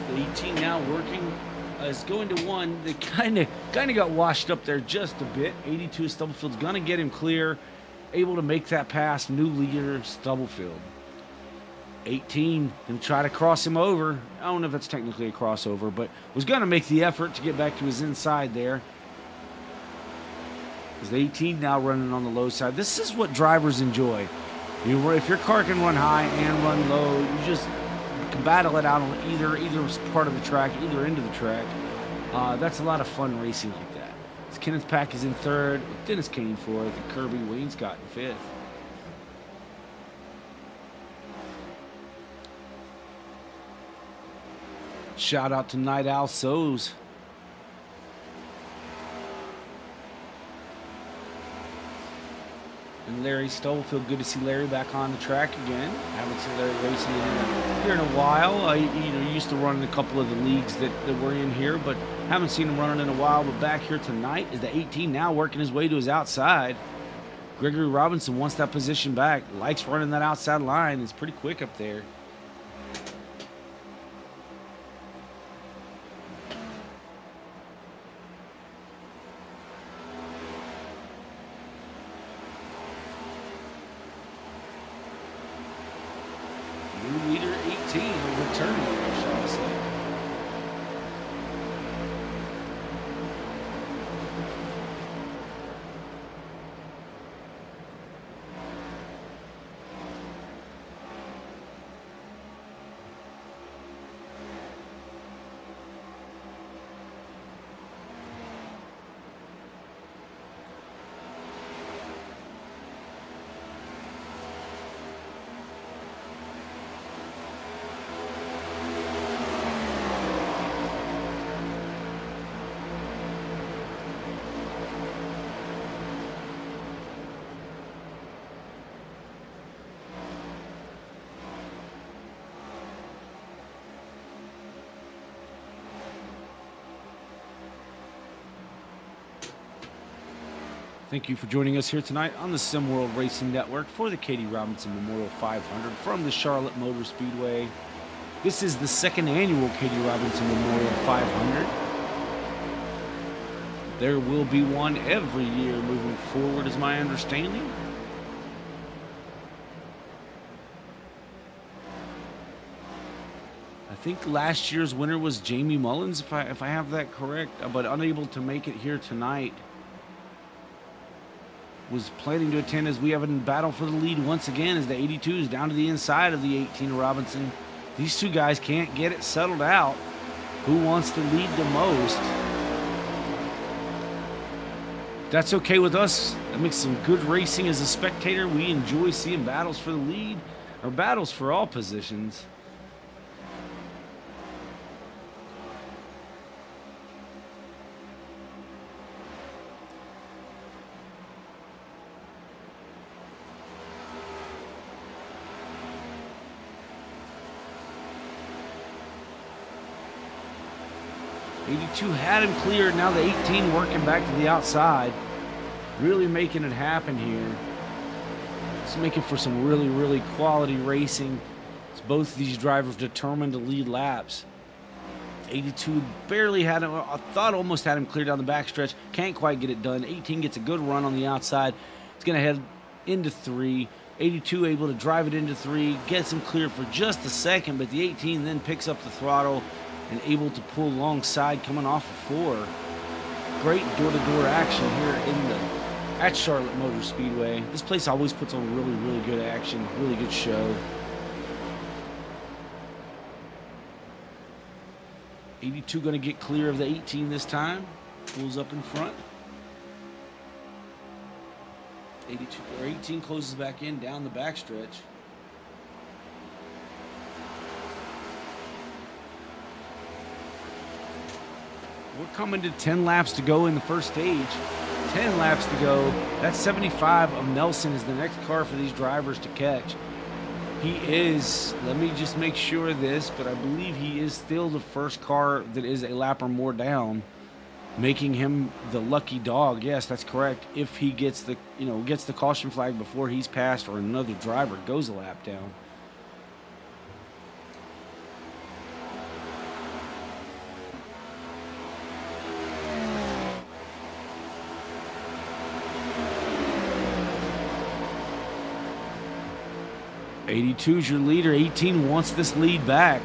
The 18 now working is going to 1. They kind of got washed up there just a bit. 82 Stubblefield's going to get him clear. Able to make that pass, new leader Stubblefield. 18 and try to cross him over. I don't know if that's technically a crossover, but was going to make the effort to get back to his inside there. Is the 18 now running on the low side. This is what drivers enjoy. If your car can run high and run low, you just can battle it out on either part of the track, either end of the track. That's a lot of fun racing like that. Kenneth Pack is in third, with Dennis Kane fourth, and Kirby Wainscott in fifth. Shout out to Night Owl Sows. And Larry Stubblefield, good to see Larry back on the track again. Haven't seen Larry racing here in a while. He used to run in a couple of the leagues that we're in here, but haven't seen him running in a while. But back here tonight is the 18 now working his way to his outside. Gregory Robinson wants that position back. Likes running that outside line. It's pretty quick up there. New leader 18 returning, shall I say. Thank you for joining us here tonight on the SimWorld Racing Network for the Katie Robinson Memorial 500 from the Charlotte Motor Speedway. This is the second annual Katie Robinson Memorial 500. There will be one every year moving forward, is my understanding. I think last year's winner was Jamie Mullins, if I have that correct, but unable to make it here tonight. Was planning to attend as we have a battle for the lead once again as the 82 is down to the inside of the 18 Robinson. These two guys can't get it settled out. Who wants to lead the most? That's okay with us. That makes some good racing as a spectator. We enjoy seeing battles for the lead or battles for all positions. '82 had him cleared. Now the 18 working back to the outside. Really making it happen here. It's making for some really quality racing. It's both these drivers determined to lead laps. 82 barely had him, I thought almost had him clear down the backstretch. Can't quite get it done. 18 gets a good run on the outside. It's going to head into 3. 82 able to drive it into 3. Gets him clear for just a second, but the 18 then picks up the throttle and able to pull alongside coming off of 4. Great door-to-door action here at Charlotte Motor Speedway. This place always puts on really good action, really good show. 82 going to get clear of the 18 this time. Pulls up in front. 18 closes back in down the backstretch. We're coming to 10 laps to go in the first stage. 10 laps to go. That's 75 of Nelson is the next car for these drivers to catch. He is, let me just make sure of this, but I believe he is still the first car that is a lap or more down, making him the lucky dog. Yes, that's correct. If he gets the, gets the caution flag before he's passed or another driver goes a lap down. '82's your leader. 18 wants this lead back.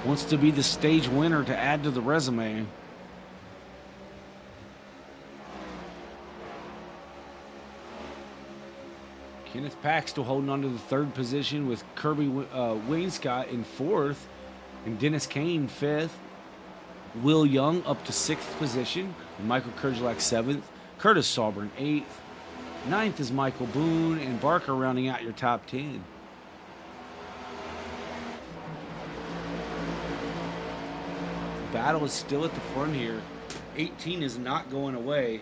Wants to be the stage winner to add to the resume. Kenneth Pack still holding on to the 3rd position with Kirby Wainscott in 4th and Dennis Kane 5th. Will Young up to 6th position and Michael Kerjelak 7th. Curtis Sauber 8th. 9th is Michael Boone and Barker rounding out your top 10. Battle is still at the front here. 18 is not going away.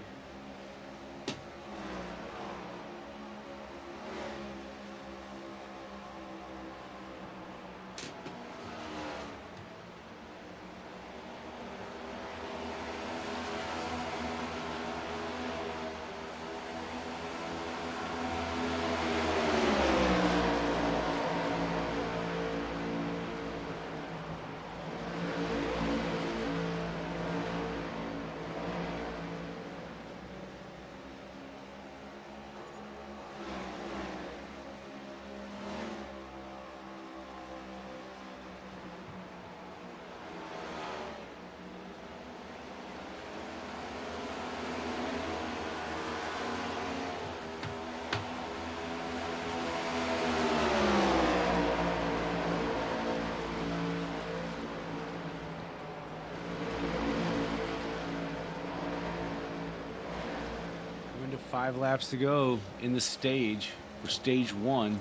Coming to 5 laps to go in the stage for stage 1.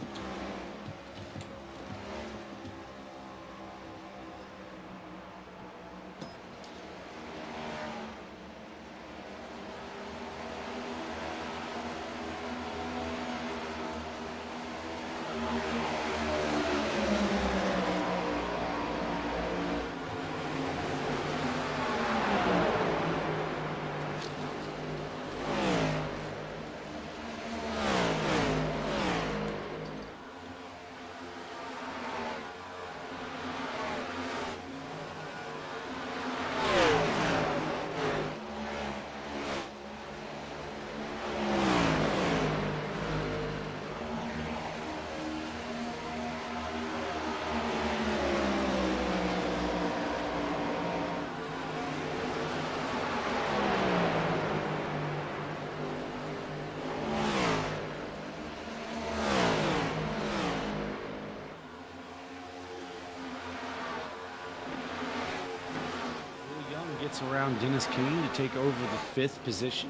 laps around Dennis Kane to take over the 5th position.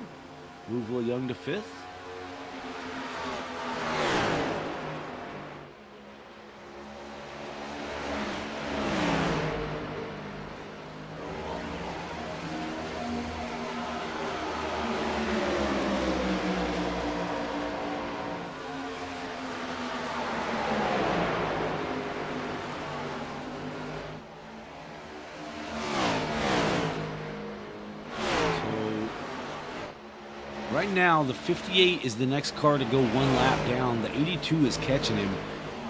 Move Will Young to 5th. Right now, the 58 is the next car to go 1 lap down. The 82 is catching him.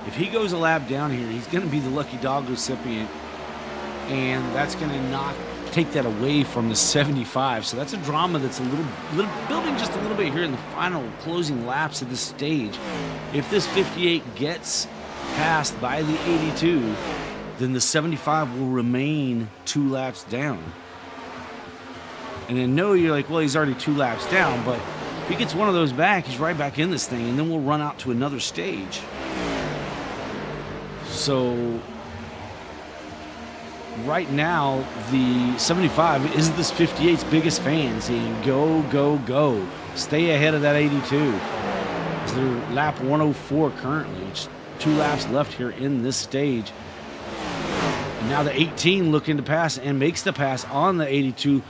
If he goes a lap down here, he's going to be the lucky dog recipient, and that's going to take that away from the 75. So that's a drama that's a little building just a little bit here in the final closing laps of this stage. If this 58 gets passed by the 82, then the 75 will remain 2 laps down. And then you're like, well, he's already 2 laps down, but if he gets one of those back, he's right back in this thing, and then we'll run out to another stage. So right now, the 75 is this 58's biggest fan, saying go, go, go. Stay ahead of that 82. It's their lap 104 currently. It's 2 laps left here in this stage. And now the 18 looking to pass and makes the pass on the 82.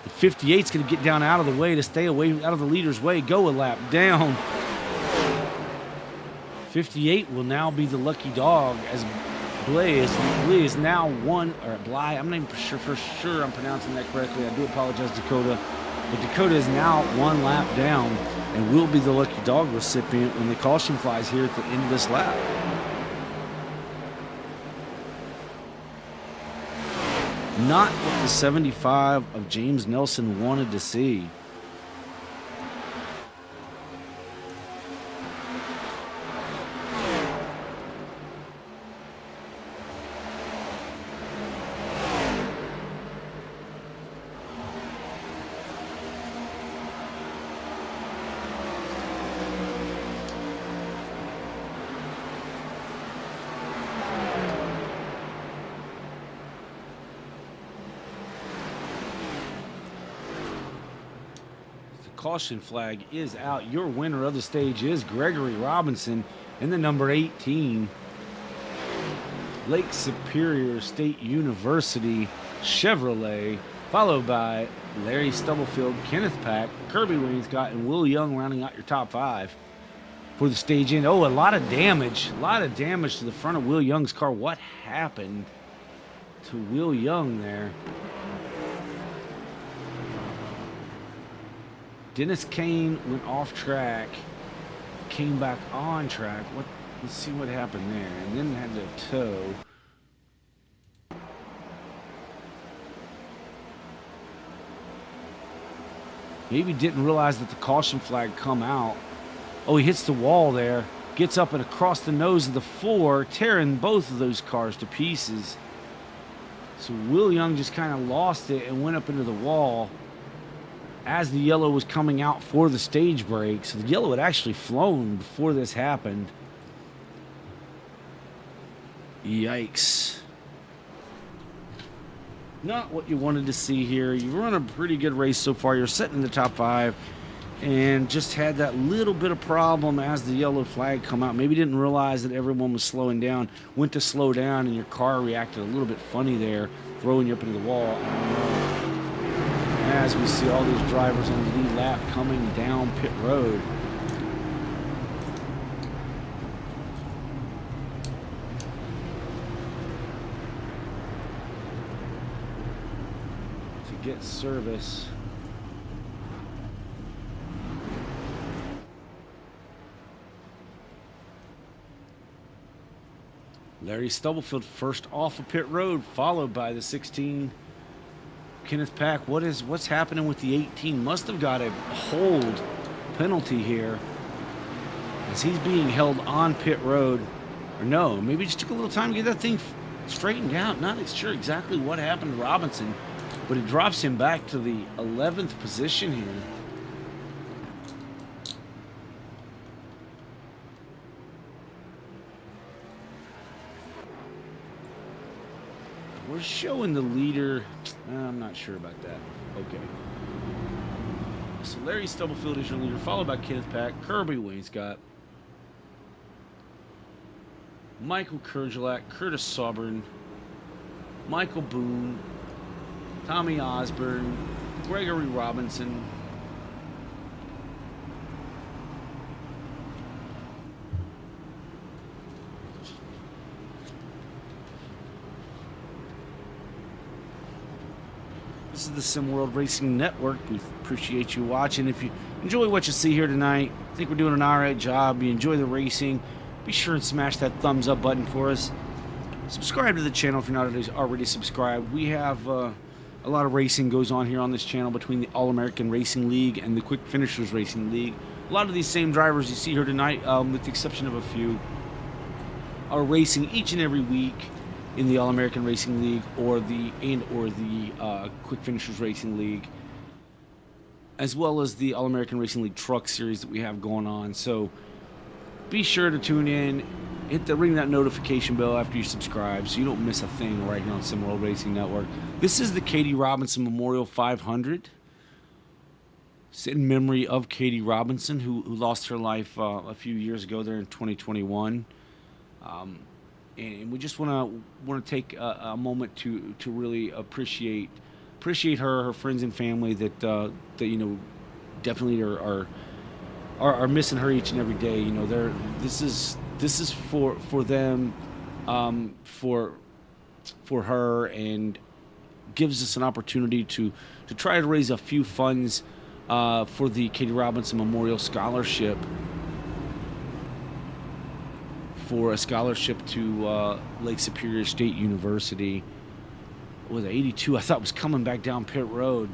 The 58's going to get down out of the way to stay away out of the leader's way. Go a lap down. 58 will now be the lucky dog as Bly is now Bly. I'm not even for sure I'm pronouncing that correctly. I do apologize, Dakota. But Dakota is now 1 lap down and will be the lucky dog recipient when the caution flies here at the end of this lap. Not what the 75 of James Nelson wanted to see. Caution flag is out. Your winner of the stage is Gregory Robinson in the number 18 Lake Superior State University Chevrolet, followed by Larry Stubblefield, Kenneth Pack, Kirby Wainscott, and Will Young rounding out your top 5 for the stage end. Oh, a lot of damage to the front of Will Young's car. What happened to Will Young there? Dennis Kane went off track, came back on track. Let's see what happened there. And then had to tow. Maybe didn't realize that the caution flag come out. Oh, he hits the wall there. Gets up and across the nose of the 4, tearing both of those cars to pieces. So Will Young just kind of lost it and went up into the wall as the yellow was coming out for the stage break. So the yellow had actually flown before this happened. Yikes. Not what you wanted to see here. You run a pretty good race so far. You're sitting in the top 5 and just had that little bit of problem as the yellow flag come out. Maybe didn't realize that everyone was slowing down. Went to slow down and your car reacted a little bit funny there, throwing you up into the wall. I don't know. As we see all these drivers on the lead lap coming down pit road. To get service. Larry Stubblefield first off of pit road, followed by the 16 Kenneth Pack. What's happening with the 18? Must have got a hold penalty here as he's being held on pit road. Or no, maybe just took a little time to get that thing straightened out. Not sure exactly what happened to Robinson, but it drops him back to the 11th position here. We're showing the leader. I'm not sure about that. Okay. So Larry Stubblefield is your leader, followed by Kenneth Pack, Kirby Wainscott, Michael Kurgelak, Curtis Sauburn, Michael Boone, Tommy Osborne, Gregory Robinson, This is the Sim World Racing Network. We appreciate you watching. If you enjoy what you see here tonight, think we're doing an alright job, you enjoy the racing, be sure and smash that thumbs up button for us. Subscribe to the channel if you're not already subscribed. We have a lot of racing goes on here on this channel between the All-American Racing League and the Quick Finishers Racing League. A lot of these same drivers you see here tonight, with the exception of a few, are racing each and every week in the All-American Racing League or the Quick Finishers Racing League, as well as the All-American Racing League Truck Series that we have going on. So be sure to tune in, ring that notification bell after you subscribe so you don't miss a thing right here on Sim World Racing Network. This is the Katie Robinson Memorial 500. It's in memory of Katie Robinson, who lost her life a few years ago there in 2021. And we just want to take a moment to really appreciate her friends and family that definitely are missing her each and every day. This is for them, for her, and gives us an opportunity to try to raise a few funds for the Katie Robinson Memorial Scholarship, for a scholarship to Lake Superior State University. With 82, I thought was coming back down pit road.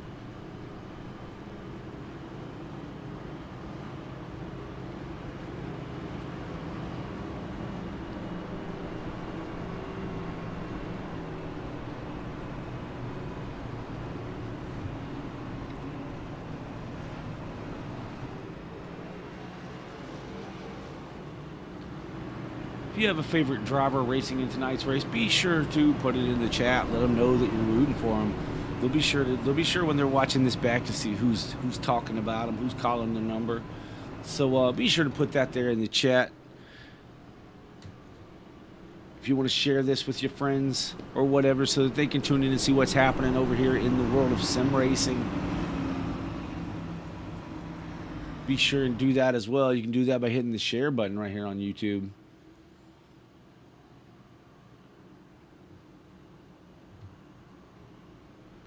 If you have a favorite driver racing in tonight's race, be sure to put it in the chat. Let them know that you're rooting for them. They'll be sure when they're watching this back to see who's talking about them, who's calling the number. So be sure to put that there in the chat. If you want to share this with your friends or whatever, so that they can tune in and see what's happening over here in the world of sim racing, be sure and do that as well. You can do that by hitting the share button right here on YouTube.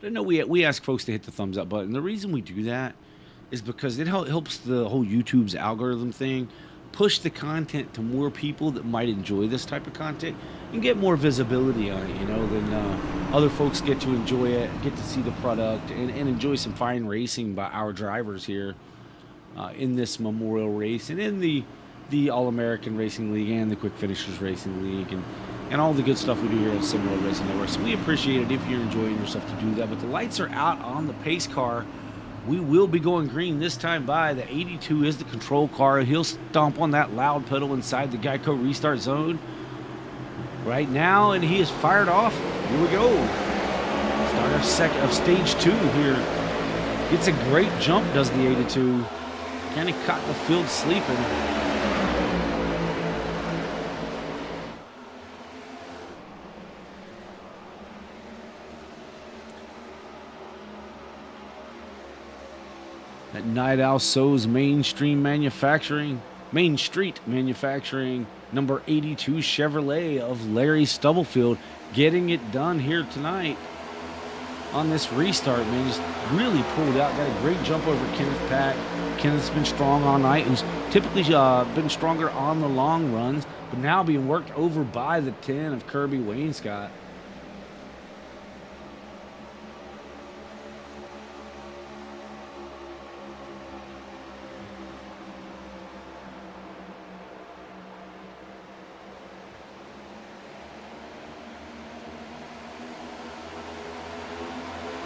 I know we ask folks to hit the thumbs up button. The reason we do that is because it helps the whole YouTube's algorithm thing push the content to more people that might enjoy this type of content and get more visibility on it, than other folks get to enjoy it, get to see the product, and enjoy some fine racing by our drivers here in this memorial race and in the All-American Racing League and the Quick Finishers Racing League and all the good stuff we do here at Sim World Racing Network. So we appreciate it if you're enjoying yourself to do that. But the lights are out on the pace car. We will be going green this time by. The 82 is the control car. He'll stomp on that loud pedal inside the Geico restart zone right now, and he is fired off. Here we go. Start of stage 2 here. Gets a great jump, does the 82. Kind of caught the field sleeping. At Night Owl So's Main Street Manufacturing, number 82 Chevrolet of Larry Stubblefield, getting it done here tonight on this restart, man. Just really pulled out, got a great jump over Kenneth Pack. Kenneth's been strong all night and typically been stronger on the long runs, but now being worked over by the 10 of Kirby Wainscott.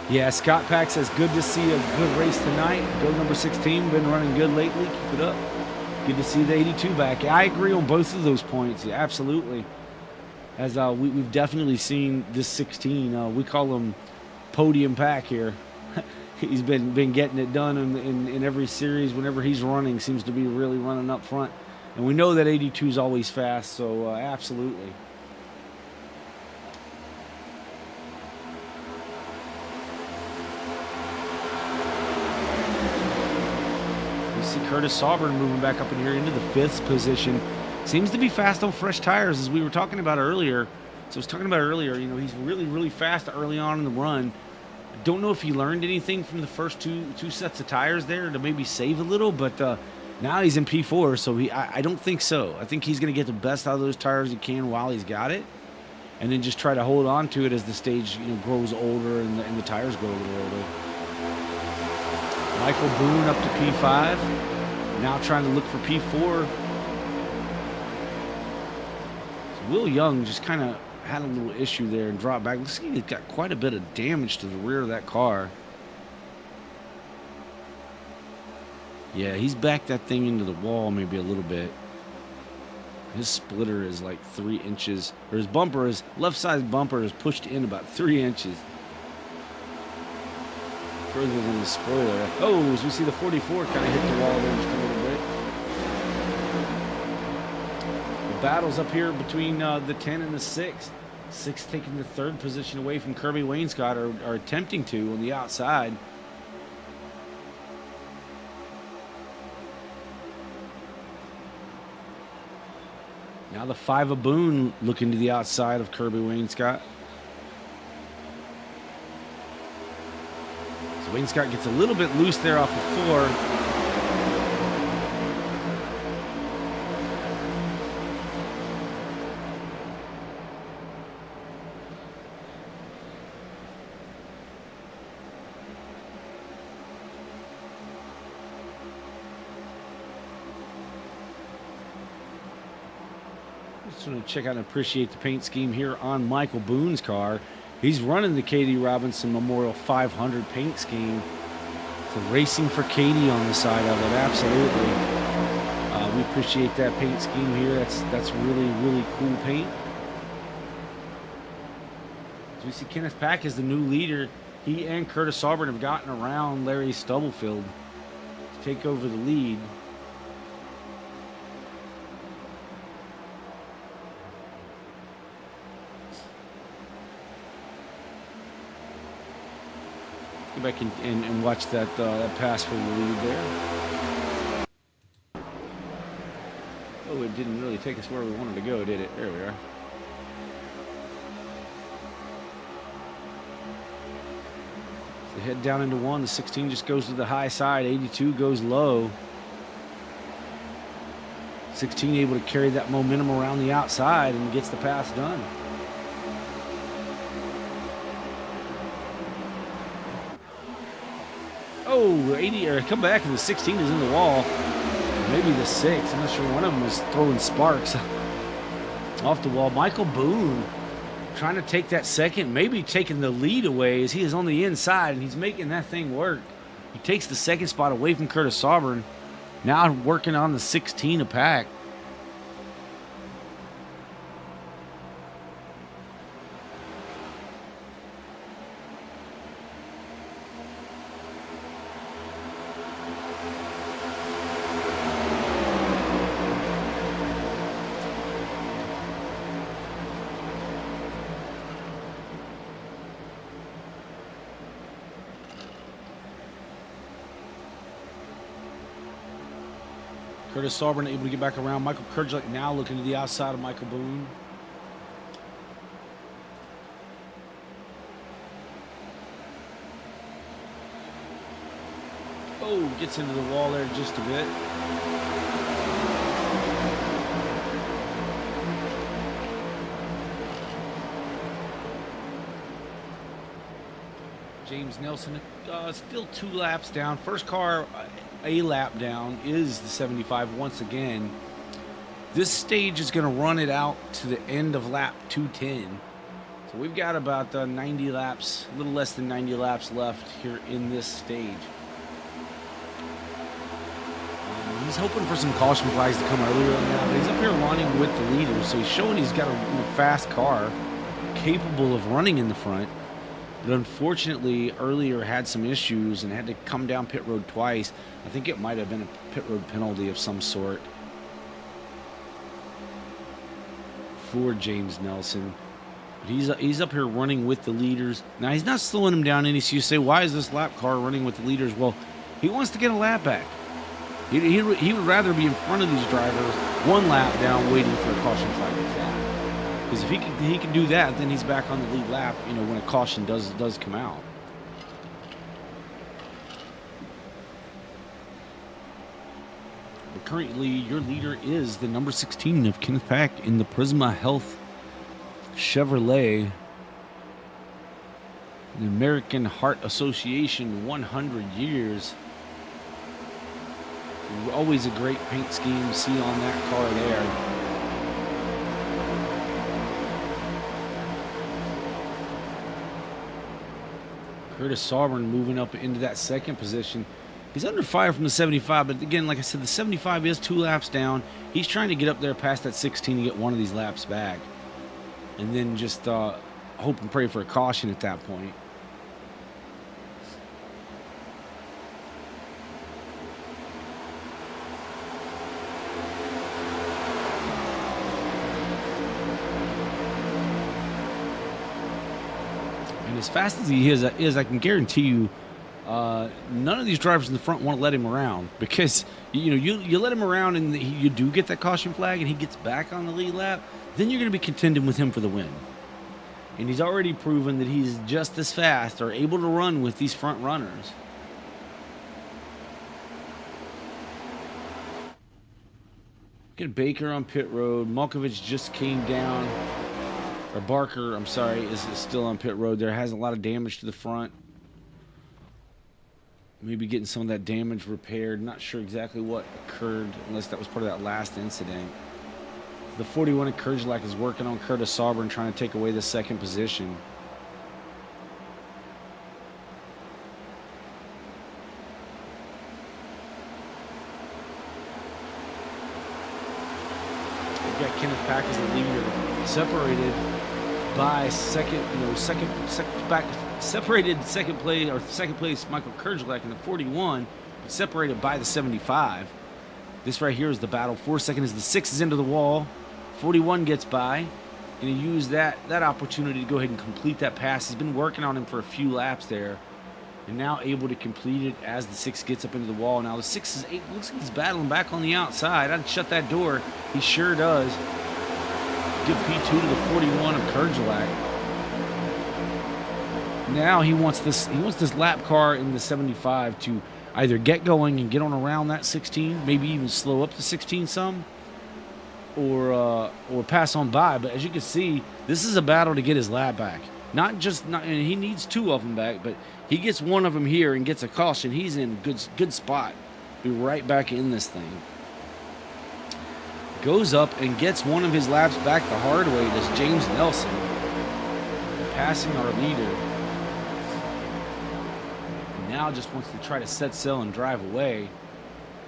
Yeah, Scott Pack says, good to see a good race tonight. Go number 16, been running good lately. Keep it up. Good to see the 82 back. Yeah, I agree on both of those points. Yeah, absolutely. as we've definitely seen this 16. We call him Podium Pack here. He's been getting it done in every series. Whenever he's running, seems to be really running up front. And we know that 82 is always fast, so absolutely. You see Curtis Sauber moving back up in here into the 5th position. Seems to be fast on fresh tires, as we were talking about earlier. So I was talking about earlier, you know, he's really, really fast early on in the run. I don't know if he learned anything from the first two sets of tires there to maybe save a little, but now he's in P4, so I don't think so. I think he's going to get the best out of those tires he can while he's got it, and then just try to hold on to it as the stage, you know, grows older and the tires grow a little older. Michael Boone up to P5, now trying to look for P4. So Will Young just kind of had a little issue there and dropped back. Looks like he's got quite a bit of damage to the rear of that car. Yeah, he's backed that thing into the wall maybe a little bit. His splitter is like 3 inches, or his bumper is, left side bumper is pushed in about 3 inches. Further than the spoiler. Oh, as we see the 44 kind of hit the wall there just a little bit. The battle's up here between the 10 and the 6. 6 taking the 3rd position away from Kirby Wainscott, or attempting to on the outside. Now the 5 of Boone looking to the outside of Kirby Wainscott. So Wainscott gets a little bit loose there off the 4. Just want to check out and appreciate the paint scheme here on Michael Boone's car. He's running the Katie Robinson Memorial 500 paint scheme. So racing for Katie on the side of it, absolutely. We appreciate that paint scheme here. That's really, really cool paint. So we see Kenneth Pack is the new leader. He and Curtis Sauber have gotten around Larry Stubblefield to take over the lead. Go back and watch that pass for the lead there. Oh, it didn't really take us where we wanted to go, did it? There we are. So head down into 1. The 16 just goes to the high side. 82 goes low. 16 able to carry that momentum around the outside and gets the pass done. Oh, 80, or come back, and the 16 is in the wall. Maybe the 6. I'm not sure. One of them was throwing sparks off the wall. Michael Boone trying to take that second, maybe taking the lead away as he is on the inside, and he's making that thing work. He takes the 2nd spot away from Curtis Sauber. Now working on the 16 of Pack. Curtis Sauber able to get back around. Michael Kurdziak now looking to the outside of Michael Boone. Oh, gets into the wall there just a bit. James Nelson still 2 laps down. First car a lap down is the 75 once again. This stage is going to run it out to the end of lap 210. So we've got about 90 laps, a little less than 90 laps left here in this stage. He's He's hoping for some caution flags to come earlier on that, but he's up here running with the leaders, so he's showing he's got a fast car capable of running in the front. But unfortunately, earlier had some issues and had to come down pit road twice. I think it might have been a pit road penalty of some sort for James Nelson. But he's up here running with the leaders. Now, he's not slowing him down any, so you say, why is this lap car running with the leaders? Well, he wants to get a lap back. He would rather be in front of these drivers one lap down waiting for a caution flag to fly. Because if he can do that, then he's back on the lead lap, when a caution does come out. But currently, your leader is the number 16 of Kenneth Pack in the Prisma Health Chevrolet. The American Heart Association 100 years. Always a great paint scheme. See on that car there. Curtis Sauber moving up into that second position. He's under fire from the 75, but again, like I said, the 75 is 2 laps down. He's trying to get up there past that 16 to get one of these laps back. And then just hope and pray for a caution at that point. As fast as he is, I can guarantee you, none of these drivers in the front want to let him around, because you let him around and you do get that caution flag and he gets back on the lead lap, then you're going to be contending with him for the win. And he's already proven that he's just as fast or able to run with these front runners. Get Baker on pit road. Malkovich just came down. Or Barker, I'm sorry, is still on pit road there. Has a lot of damage to the front. Maybe getting some of that damage repaired. Not sure exactly what occurred, unless that was part of that last incident. The 41 at Kerjlak is working on Curtis Sauber and trying to take away the second position. We've got Kenneth Pack as the leader, separated by second place Michael Kerjlak in the 41, but separated by the 75. This right here is the battle. 4 seconds as the 6 is into the wall. 41 gets by, and he used that opportunity to go ahead and complete that pass. He's been working on him for a few laps there, and now able to complete it as the 6 gets up into the wall. Now the 6 is looks like he's battling back on the outside. I'd shut that door. He sure does. Give P2 to the 41 of Kerjlak. Now he wants this lap car in the 75 to either get going and get on around that 16, maybe even slow up the 16 some, or pass on by. But as you can see, this is a battle to get his lap back. And he needs 2 of them back, but he gets 1 of them here and gets a caution. He's in good spot. Be right back in this thing. Goes up and gets 1 of his laps back the hard way. Does James Nelson, passing our leader. And now just wants to try to set sail and drive away.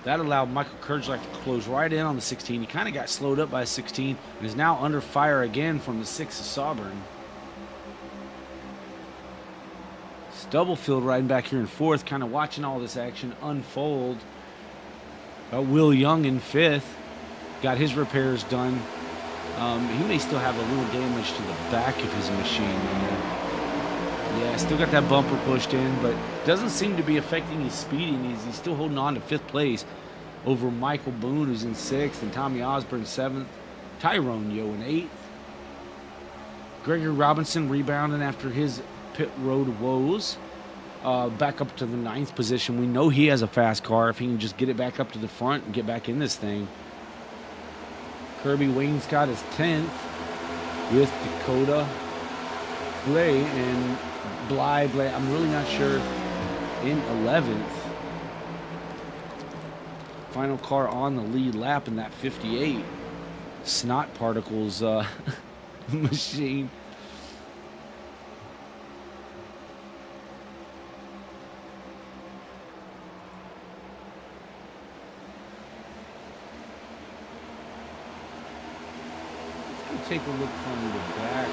That allowed Michael Kerjlak to close right in on the 16. He kind of got slowed up by 16 and is now under fire again from the 6 of Sauburn. Stubblefield riding back here in 4th, kind of watching all this action unfold. Will Young in 5th. Got his repairs done. He may still have a little damage to the back of his machine there. Yeah, still got that bumper pushed in, but doesn't seem to be affecting his speeding. He's still holding on to 5th place over Michael Boone, who's in 6th, and Tommy Osborne 7th. Tyrone Yo in 8th. Gregory Robinson rebounding after his pit road woes. Back up to the 9th position. We know he has a fast car if he can just get it back up to the front and get back in this thing. Kirby Wainscott is 10th with Dakota Blay and Bly. I'm really not sure, in 11th. Final car on the lead lap in that 58 snot particles machine. Take a look from the back.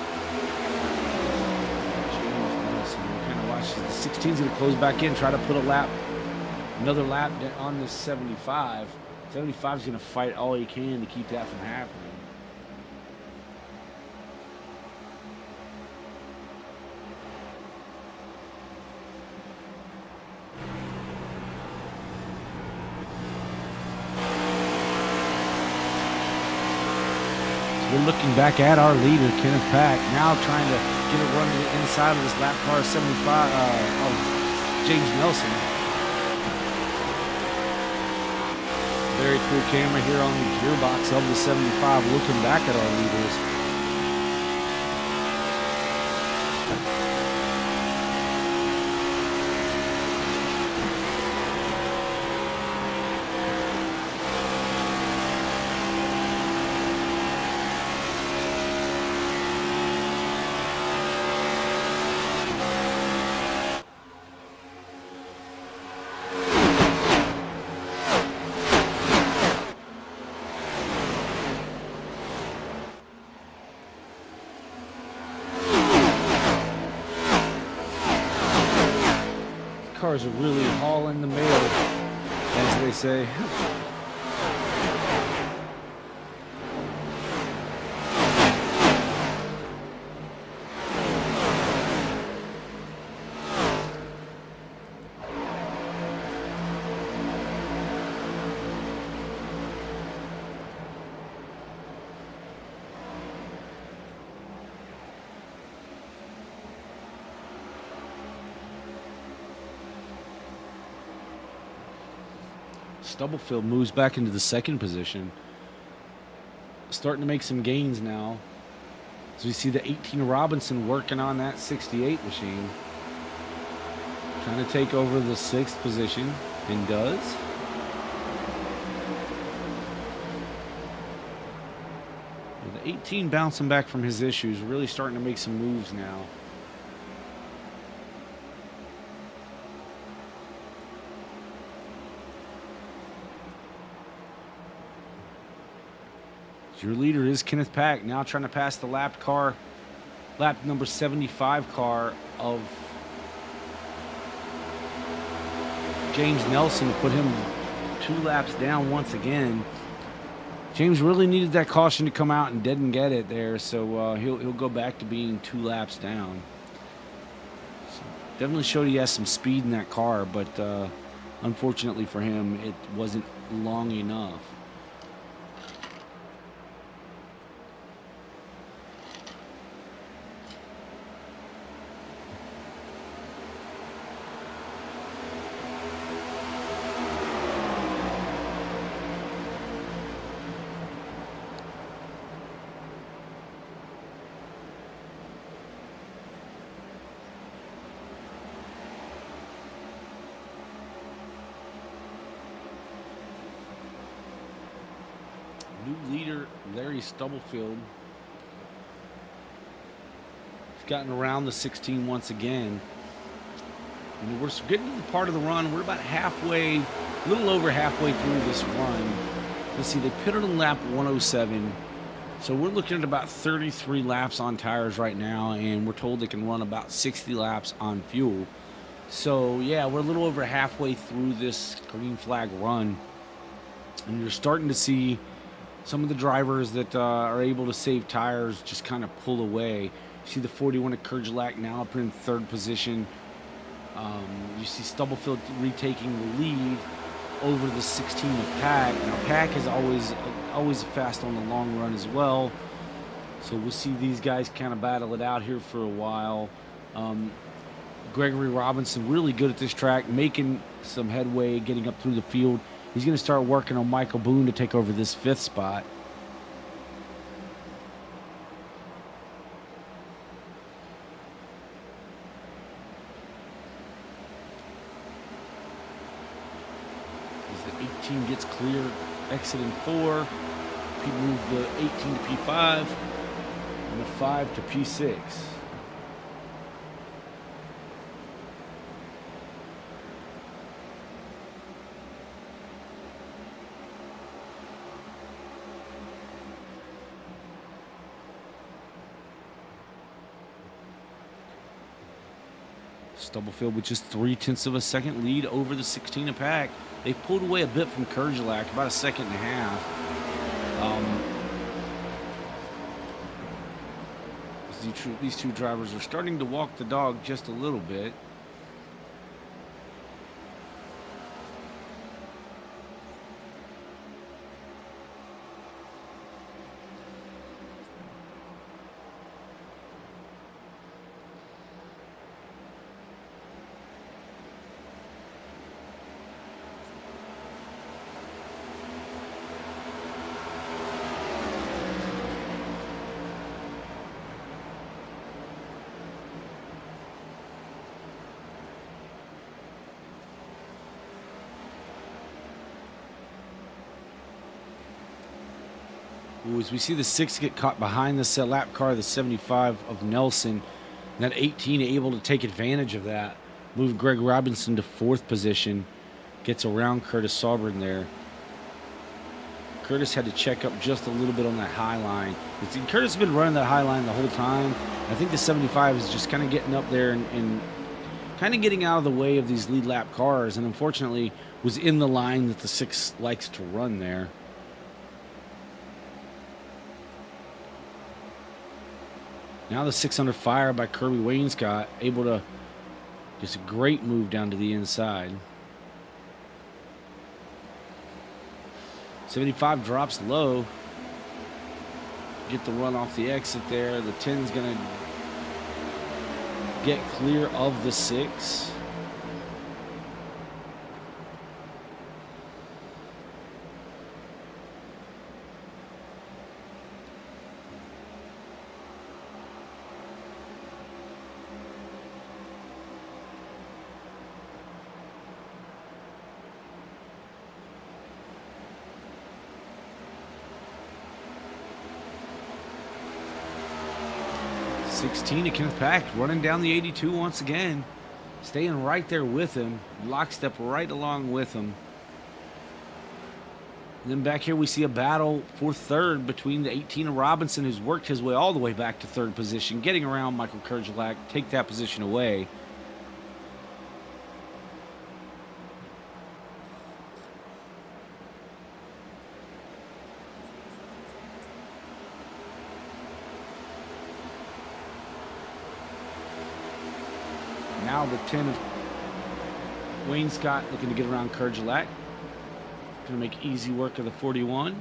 James Nelson. We kind of watch the 16's going to close back in, try to put another lap on this 75. 75 is going to fight all he can to keep that from happening. We're looking back at our leader, Kenneth Pack, now trying to get a run to the inside of this lap car 75 of James Nelson. Very cool camera here on the gearbox of the 75, looking back at our leaders. Cars are really hauling the mail, as they say. Stubblefield moves back into the second position. Starting to make some gains now. As we see the 18 Robinson working on that 68 machine. Trying to take over the sixth position, and does. The 18 bouncing back from his issues, really starting to make some moves now. Your leader is Kenneth Pack, now trying to pass the lap number 75 car of James Nelson, to put him 2 laps down once again. James really needed that caution to come out and didn't get it there, so he'll go back to being 2 laps down. So definitely showed he has some speed in that car, but unfortunately for him, it wasn't long enough. New leader, Larry Stubblefield. He's gotten around the 16 once again. And we're getting to the part of the run. We're about halfway, a little over halfway through this run. Let's see, they pitted on lap 107. So we're looking at about 33 laps on tires right now, and we're told they can run about 60 laps on fuel. So yeah, we're a little over halfway through this green flag run. And you're starting to see some of the drivers that are able to save tires just kind of pull away. You see the 41 at Kerjalac now up in third position. You see Stubblefield retaking the lead over the 16 of Pack. Now Pack is always fast on the long run as well. So we'll see these guys kind of battle it out here for a while. Gregory Robinson really good at this track, making some headway, getting up through the field. He's going to start working on Michael Boone to take over this 5th spot. As the 18 gets clear, exiting 4, he moved the 18 to P5 and the 5 to P6. Stubblefield with just 0.3 of a second lead over the 16 of Pack. They've pulled away a bit from Kerjelak, about a second and a half. These two drivers are starting to walk the dog just a little bit. Ooh, as we see the 6 get caught behind the lap car, the 75 of Nelson, and that 18 able to take advantage of that. Move Greg Robinson to 4th position. Gets around Curtis Saubrin there. Curtis had to check up just a little bit on that high line. Curtis has been running that high line the whole time. I think the 75 is just kind of getting up there and kind of getting out of the way of these lead lap cars, and unfortunately was in the line that the 6 likes to run there. Now the 6 under fire by Kirby Wainscott, able to just a great move down to the inside. 75 drops low. Get the run off the exit there. The 10's going to get clear of the 6. To Kenneth Pack, running down the 82 once again, staying right there with him, lockstep right along with him. And then back here we see a battle for 3rd between the 18 of Robinson, who's worked his way all the way back to 3rd position, getting around Michael Kerjelak, take that position away. Now the 10 of Wainscott looking to get around Kerjelak. Going to make easy work of the 41.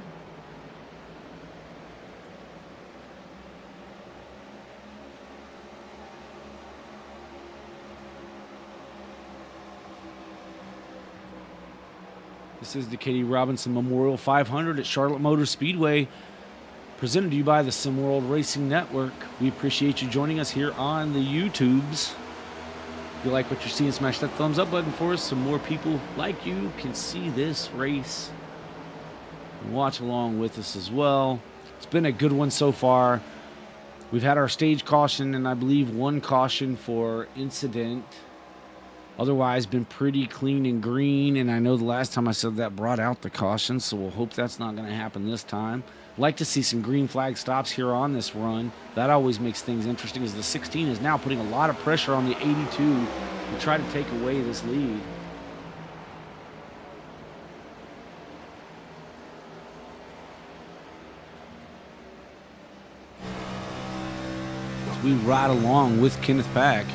This is the Katie Robinson Memorial 500 at Charlotte Motor Speedway, presented to you by the SimWorld Racing Network. We appreciate you joining us here on the YouTubes. If you like what you're seeing, smash that thumbs up button for us so more people like you can see this race and watch along with us as well. It's been a good one so far. We've had our stage caution and I believe 1 caution for incident. Otherwise, been pretty clean and green, and I know the last time I said that brought out the caution, so we'll hope that's not going to happen this time. Like to see some green flag stops here on this run. That always makes things interesting, as the 16 is now putting a lot of pressure on the 82 to try to take away this lead. As we ride along with Kenneth Pack.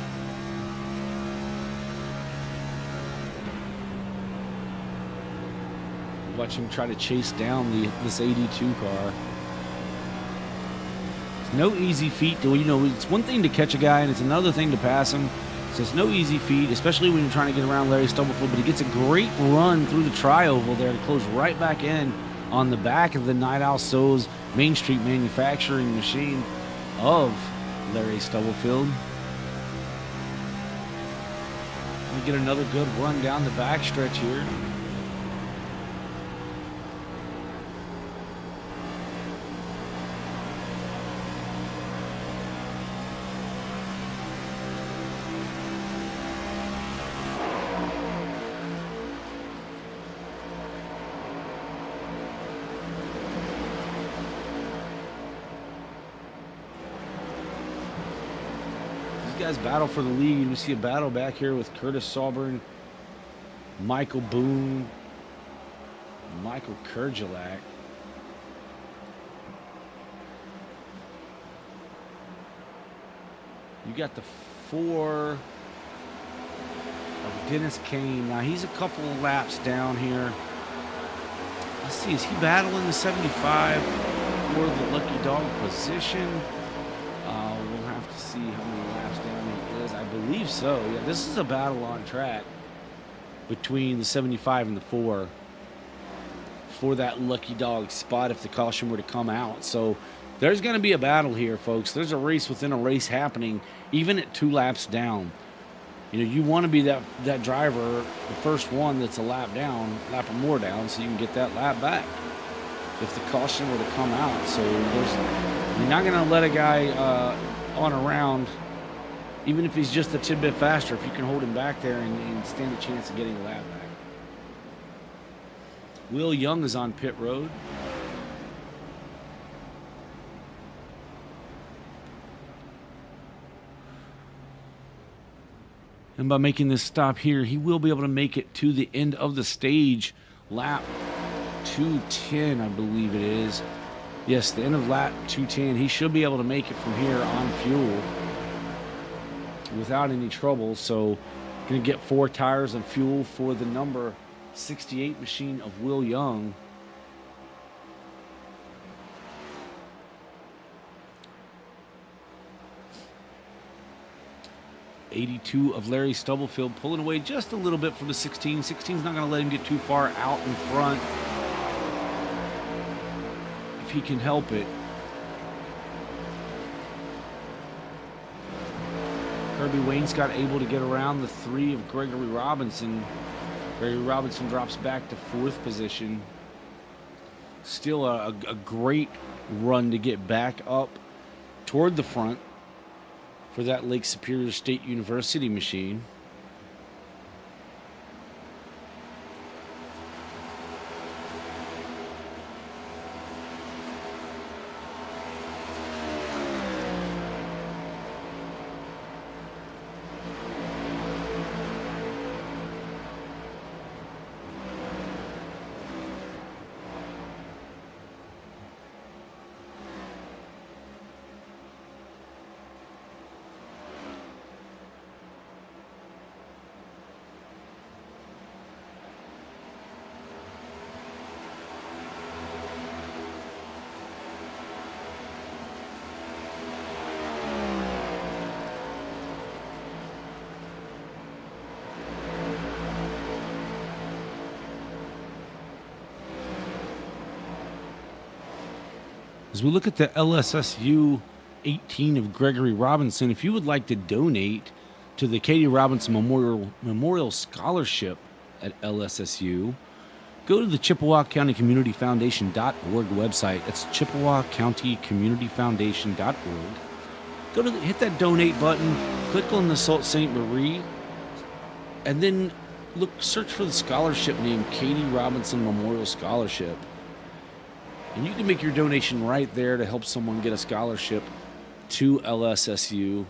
Watch him try to chase down this 82 car. It's no easy feat to, it's one thing to catch a guy and it's another thing to pass him. So it's no easy feat, especially when you're trying to get around Larry Stubblefield, but he gets a great run through the tri-oval there to close right back in on the back of the Night Owl So's Main Street manufacturing machine of Larry Stubblefield. We get another good run down the backstretch here. guys battle for the lead. We see a battle back here with Curtis Sauber, Michael Boone, Michael Kurgelak. You got the 4 of Dennis Kane. Now he's a couple of laps down here. Let's see, is he battling the 75 for the lucky dog position? We'll have to see how many laps down he is. I believe so. Yeah, this is a battle on track between the 75 and the 4 for that lucky dog spot if the caution were to come out. So there's going to be a battle here, folks. There's a race within a race happening, even at 2 laps down. You know, you want to be that driver, the first one that's a lap down, lap or more down, so you can get that lap back if the caution were to come out. So you're not going to let a guy on a round, even if he's just a tidbit faster, if you can hold him back there and stand a chance of getting a lap back. Will Young is on pit road. And by making this stop here, he will be able to make it to the end of the stage. Lap 210, I believe it is. Yes, the end of lap 210. He should be able to make it from here on fuel without any trouble. So going to get 4 tires and fuel for the number 68 machine of Will Young. '82 of Larry Stubblefield pulling away just a little bit from the 16. 16's not going to let him get too far out in front if he can help it. Kirby Wainscott able to get around the 3 of Gregory Robinson. Gregory Robinson drops back to 4th position. Still a great run to get back up toward the front for that Lake Superior State University machine. As we look at the LSSU 18 of Gregory Robinson, if you would like to donate to the Katie Robinson Memorial Scholarship at LSSU, go to the Chippewa County Community Foundation.org website. That's Chippewa County Community Foundation.org. Hit that donate button, click on the Sault Ste. Marie, and then search for the scholarship name, Katie Robinson Memorial Scholarship. And you can make your donation right there to help someone get a scholarship to LSSU.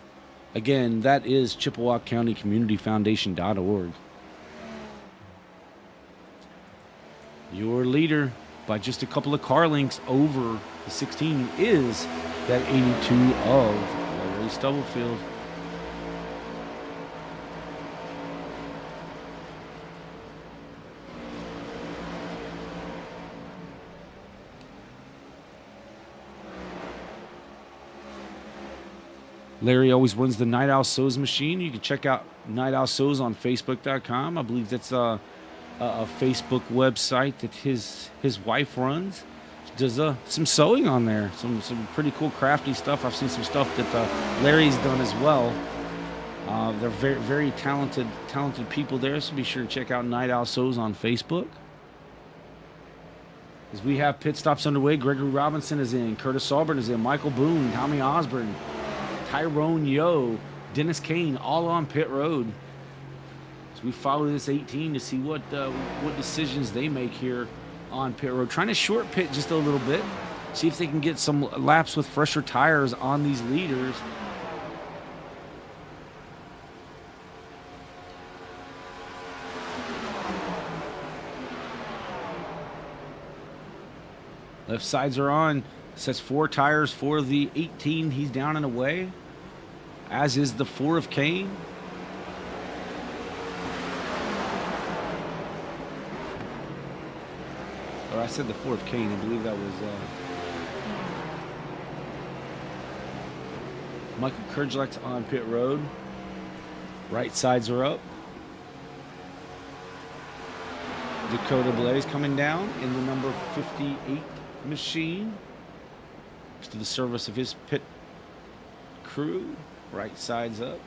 Again, that is Chippewa County Community Foundation.org. Your leader by just a couple of car lengths over the 16 is that 82 of Larry Stubblefield. Larry always runs the Night Owl Sews machine. You can check out Night Owl Sews on Facebook.com. I believe that's a Facebook website that his wife runs. She does some sewing on there, some pretty cool crafty stuff. I've seen some stuff that Larry's done as well. They're very, very talented people there, so be sure to check out Night Owl Sews on Facebook. As we have pit stops underway, Gregory Robinson is in, Curtis Sauber is in, Michael Boone, Tommy Osborne, Tyrone Yo, Dennis Kane, all on pit road. So we follow this 18 to see what decisions they make here on pit road. Trying to short pit just a little bit, see if they can get some laps with fresher tires on these leaders. Left sides are on. Sets 4 tires for the 18. He's down and away, as is the 4 of Kane. Or I said the 4 of Kane. I believe that was Michael Kerjelek's on pit road. Right sides are up. Dakota Blaze coming down in the number 58 machine. To the service of his pit crew. Right sides up.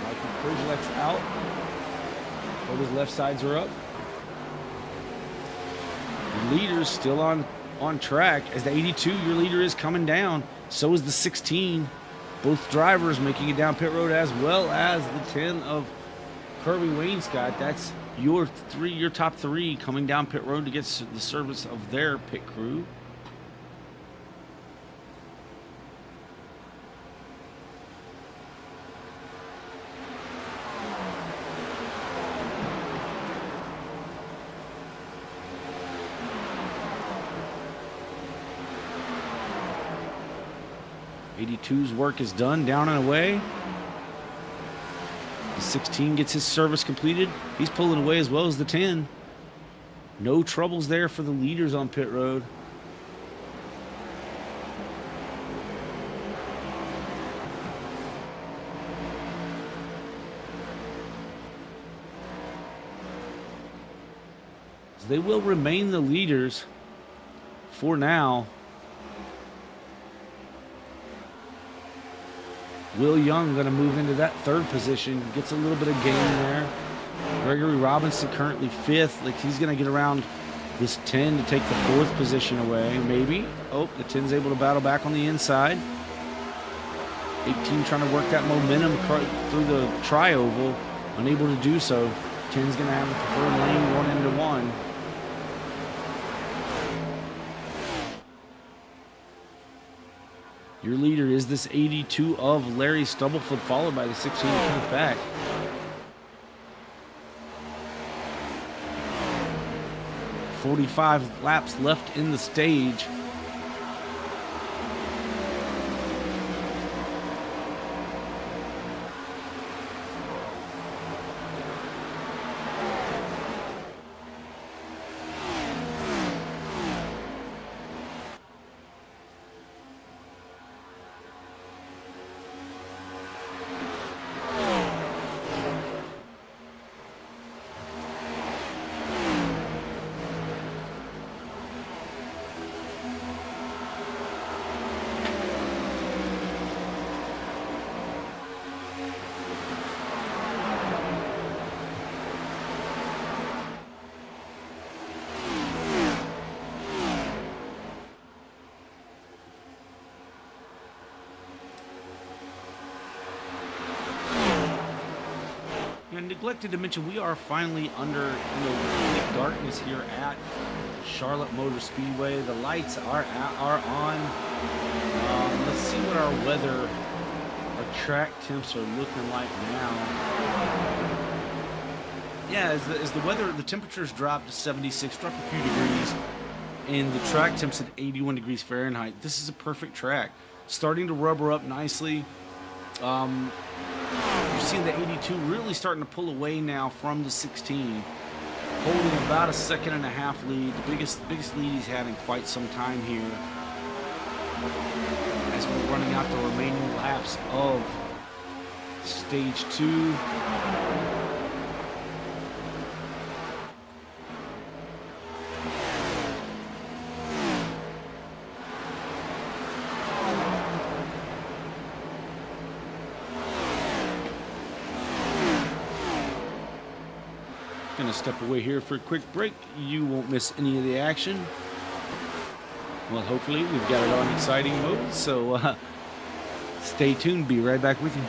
Michael Kerjelek's out. Both his left sides are up. The leader's still on track as the 82, your leader, is coming down. So is the 16. Both drivers making it down pit road, as well as the 10 of Kirby Wainscott. That's your top 3 coming down pit road to get the service of their pit crew. '82's work is done, down and away. The 16 gets his service completed. He's pulling away as well as the 10. No troubles there for the leaders on pit road. So they will remain the leaders for now. Will Young going to move into that 3rd position. Gets a little bit of gain there. Gregory Robinson currently 5th. Like, he's going to get around this 10 to take the 4th position away. Maybe. Oh, the 10's able to battle back on the inside. 18 trying to work that momentum through the tri-oval. Unable to do so. 10's going to have a preferred lane going into 1. Your leader is this 82 of Larry Stubblefoot, followed by the 16 Kenneth Back. .45 laps left in the stage. And neglected to mention, we are finally under thick darkness here at Charlotte Motor Speedway. The lights are on. Let's see what our weather, our track temps are looking like now. Yeah, as the weather, the temperatures dropped to 76, dropped a few degrees, and the track temps at 81 degrees Fahrenheit. This is a perfect track. Starting to rubber up nicely. You're seeing the 82 really starting to pull away now from the 16, holding about a 1.5-second lead, the biggest lead he's had in quite some time here, as we're running out the remaining laps of stage 2. Gonna step away here for a quick break. You won't miss any of the action. Well, hopefully we've got it on exciting mode, so stay tuned. Be right back with you.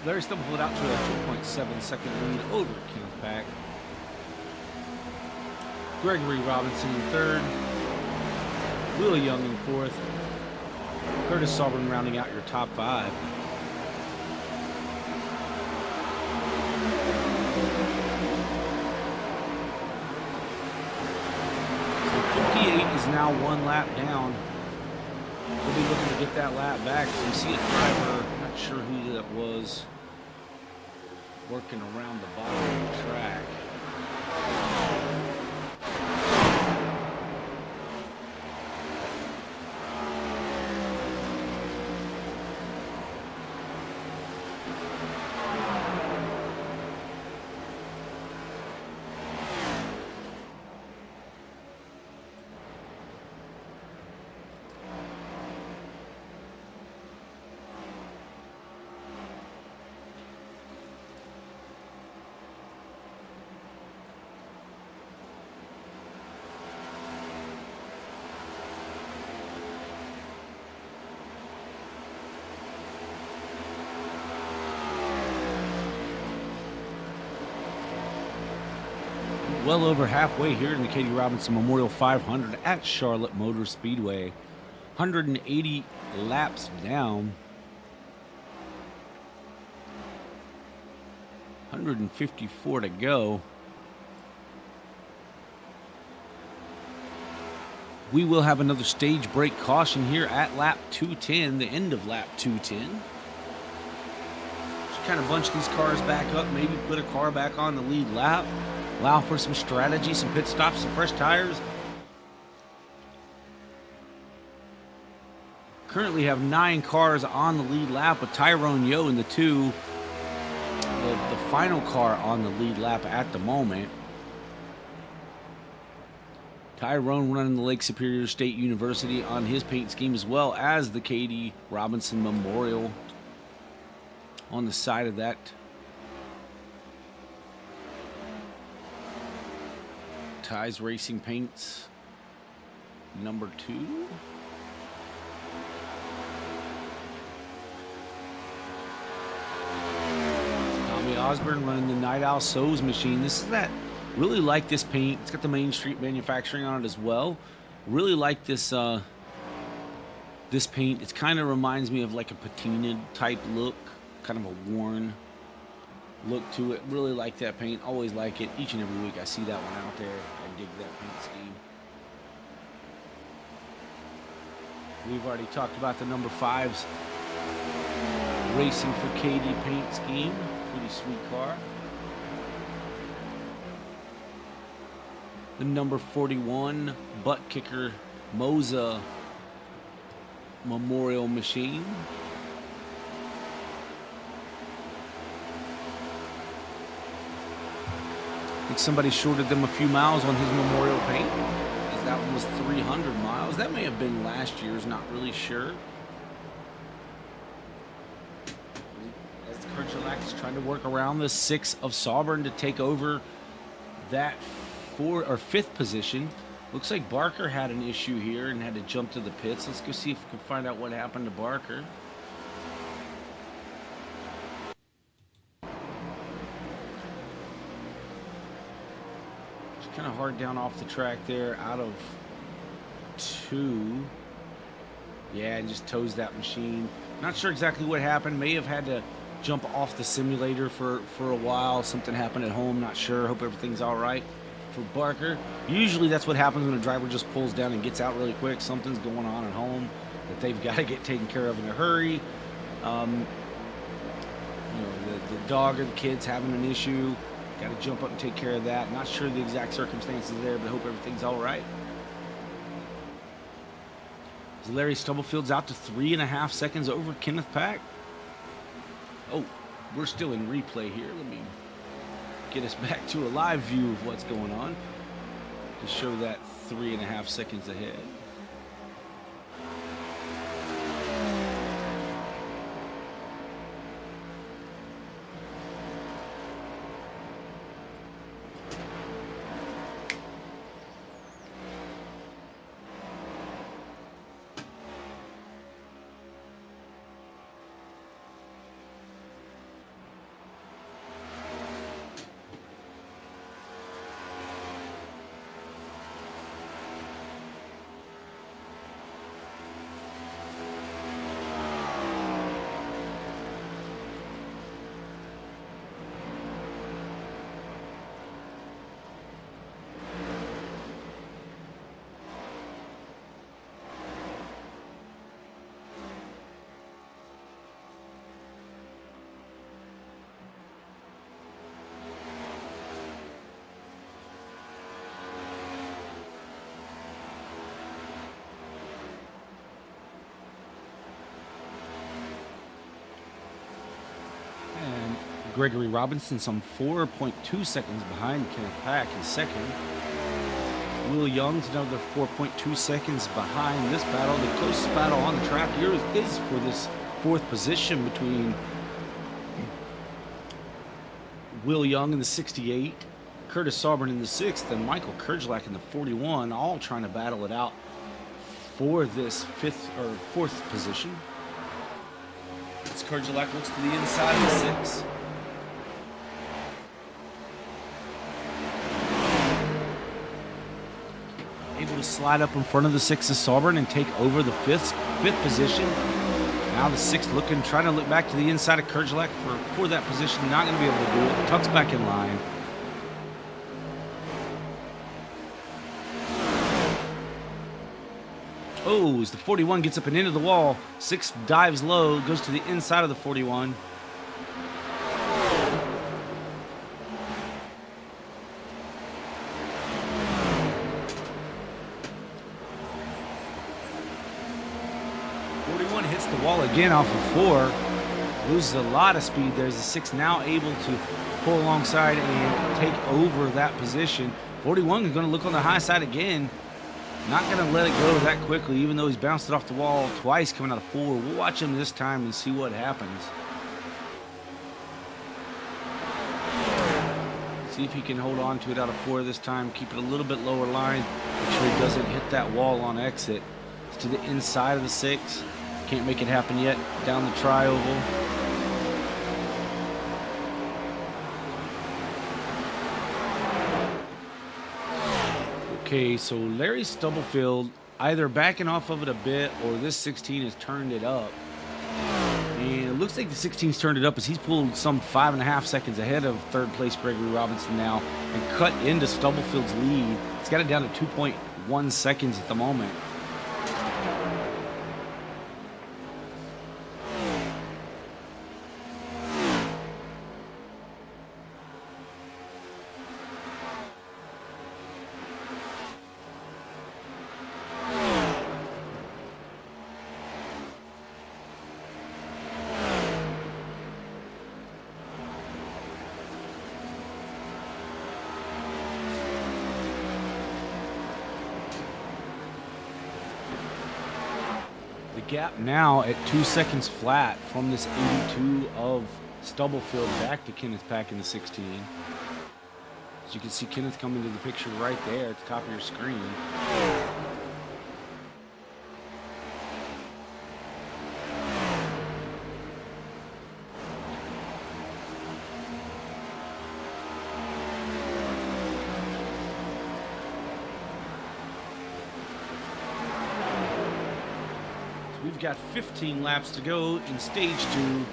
Larry Stubblefield out to a 2.7 second lead over Kenneth Pack. Gregory Robinson in third. Will Young in fourth. Curtis Sauberman rounding out your top five. So 58 is now one lap down. We'll be looking to get that lap back. We see a driver, not sure who that was, working around the bottom of the track. Well over halfway here in the Katie Robinson Memorial 500 at Charlotte Motor Speedway. 180 laps down. 154 to go. We will have another stage break caution here at lap 210, the end of lap 210. Just kind of bunch these cars back up, maybe put a car back on the lead lap. Allow for some strategy, some pit stops, some fresh tires. Currently have 9 cars on the lead lap with Tyrone Yo in the 2. The final car on the lead lap at the moment. Tyrone running the Lake Superior State University on his paint scheme, as well as the Katie Robinson Memorial on the side of that. Ty's Racing Paints number 2. Tommy Osborne running the Night Owl Sews machine. This is that. Really like this paint. It's got the Main Street manufacturing on it as well. Really like this this paint. It kind of reminds me of like a patina type look, kind of a worn look to it. Really like that paint. Always like it. Each and every week I see that one out there. I dig that paint scheme. We've already talked about the number 5's Racing for Katie paint scheme. Pretty sweet car. The number 41 Butt Kicker Moza Memorial machine. I think somebody shorted them a few miles on his Memorial paint, as that one was 300 miles. That may have been last year's, not really sure. As Kerchalak is trying to work around the 6 of Sauberman to take over that 4th or 5th position. Looks like Barker had an issue here and had to jump to the pits. Let's go see if we can find out what happened to Barker. It's kind of hard down off the track there, out of 2. Yeah, and just toes that machine. Not sure exactly what happened. May have had to jump off the simulator for a while. Something happened at home, not sure. Hope everything's all right for Barker. Usually that's what happens when a driver just pulls down and gets out really quick. Something's going on at home that they've got to get taken care of in a hurry. You know, the dog or the kid's having an issue. Got to jump up and take care of that. Not sure the exact circumstances there, but hope everything's all right. Larry Stubblefield's out to 3.5 seconds over Kenneth Pack. Oh, we're still in replay here. Let me get us back to a live view of what's going on to show that 3.5 seconds ahead. Gregory Robinson some 4.2 seconds behind Kenneth Pack in second. Will Young's another 4.2 seconds behind this battle. The closest battle on the track here is for this fourth position between Will Young in the 68, Curtis Sauber in the 6th, and Michael Kerjlak in the 41, all trying to battle it out for this fourth position. As Kerjlak looks to the inside of the 6. Able to slide up in front of the 6 of Sauber and take over the fifth position. Now the 6th trying to look back to the inside of Kerjlak for that position. Not going to be able to do it. Tucks back in line. Oh, as the 41 gets up and into the wall, 6 dives low, goes to the inside of the 41. Hits the wall again off of 4. Loses a lot of speed. There's a 6 now able to pull alongside and take over that position. 41 is going to look on the high side again. Not going to let it go that quickly, even though he's bounced it off the wall twice coming out of 4. We'll watch him this time and see what happens. See if he can hold on to it out of 4 this time. Keep it a little bit lower line. Make sure he doesn't hit that wall on exit. It's to the inside of the 6. Can't make it happen yet. Down the tri-oval. Okay, so Larry Stubblefield either backing off of it a bit or this 16 has turned it up. And it looks like the 16's turned it up as he's pulled some 5.5 seconds ahead of third place Gregory Robinson now and cut into Stubblefield's lead. It's got it down to 2.1 seconds at the moment. Gap now at 2 seconds flat from this 82 of Stubblefield back to Kenneth Pack in the 16. As you can see Kenneth come into the picture right there at the top of your screen. We've got 15 laps to go in stage 2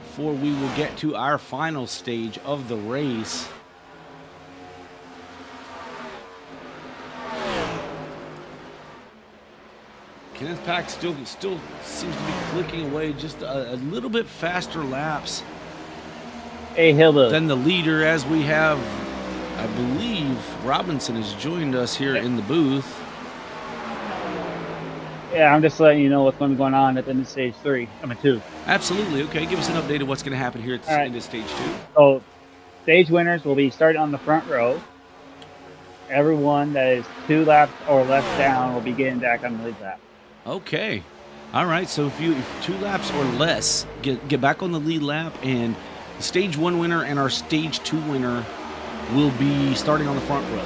before we will get to our final stage of the race. Kenneth Pack still seems to be clicking away just a little bit faster laps than the leader, as we have, I believe, Robinson has joined us here in the booth. Yeah, I'm just letting you know what's going to be going on at the end of stage 2. Absolutely. Okay, give us an update of what's going to happen here at the end of stage 2. So, stage winners will be starting on the front row. Everyone that is 2 laps or less down will be getting back on the lead lap. Okay. All right. So if 2 laps or less, get back on the lead lap, and the stage 1 winner and our stage 2 winner will be starting on the front row.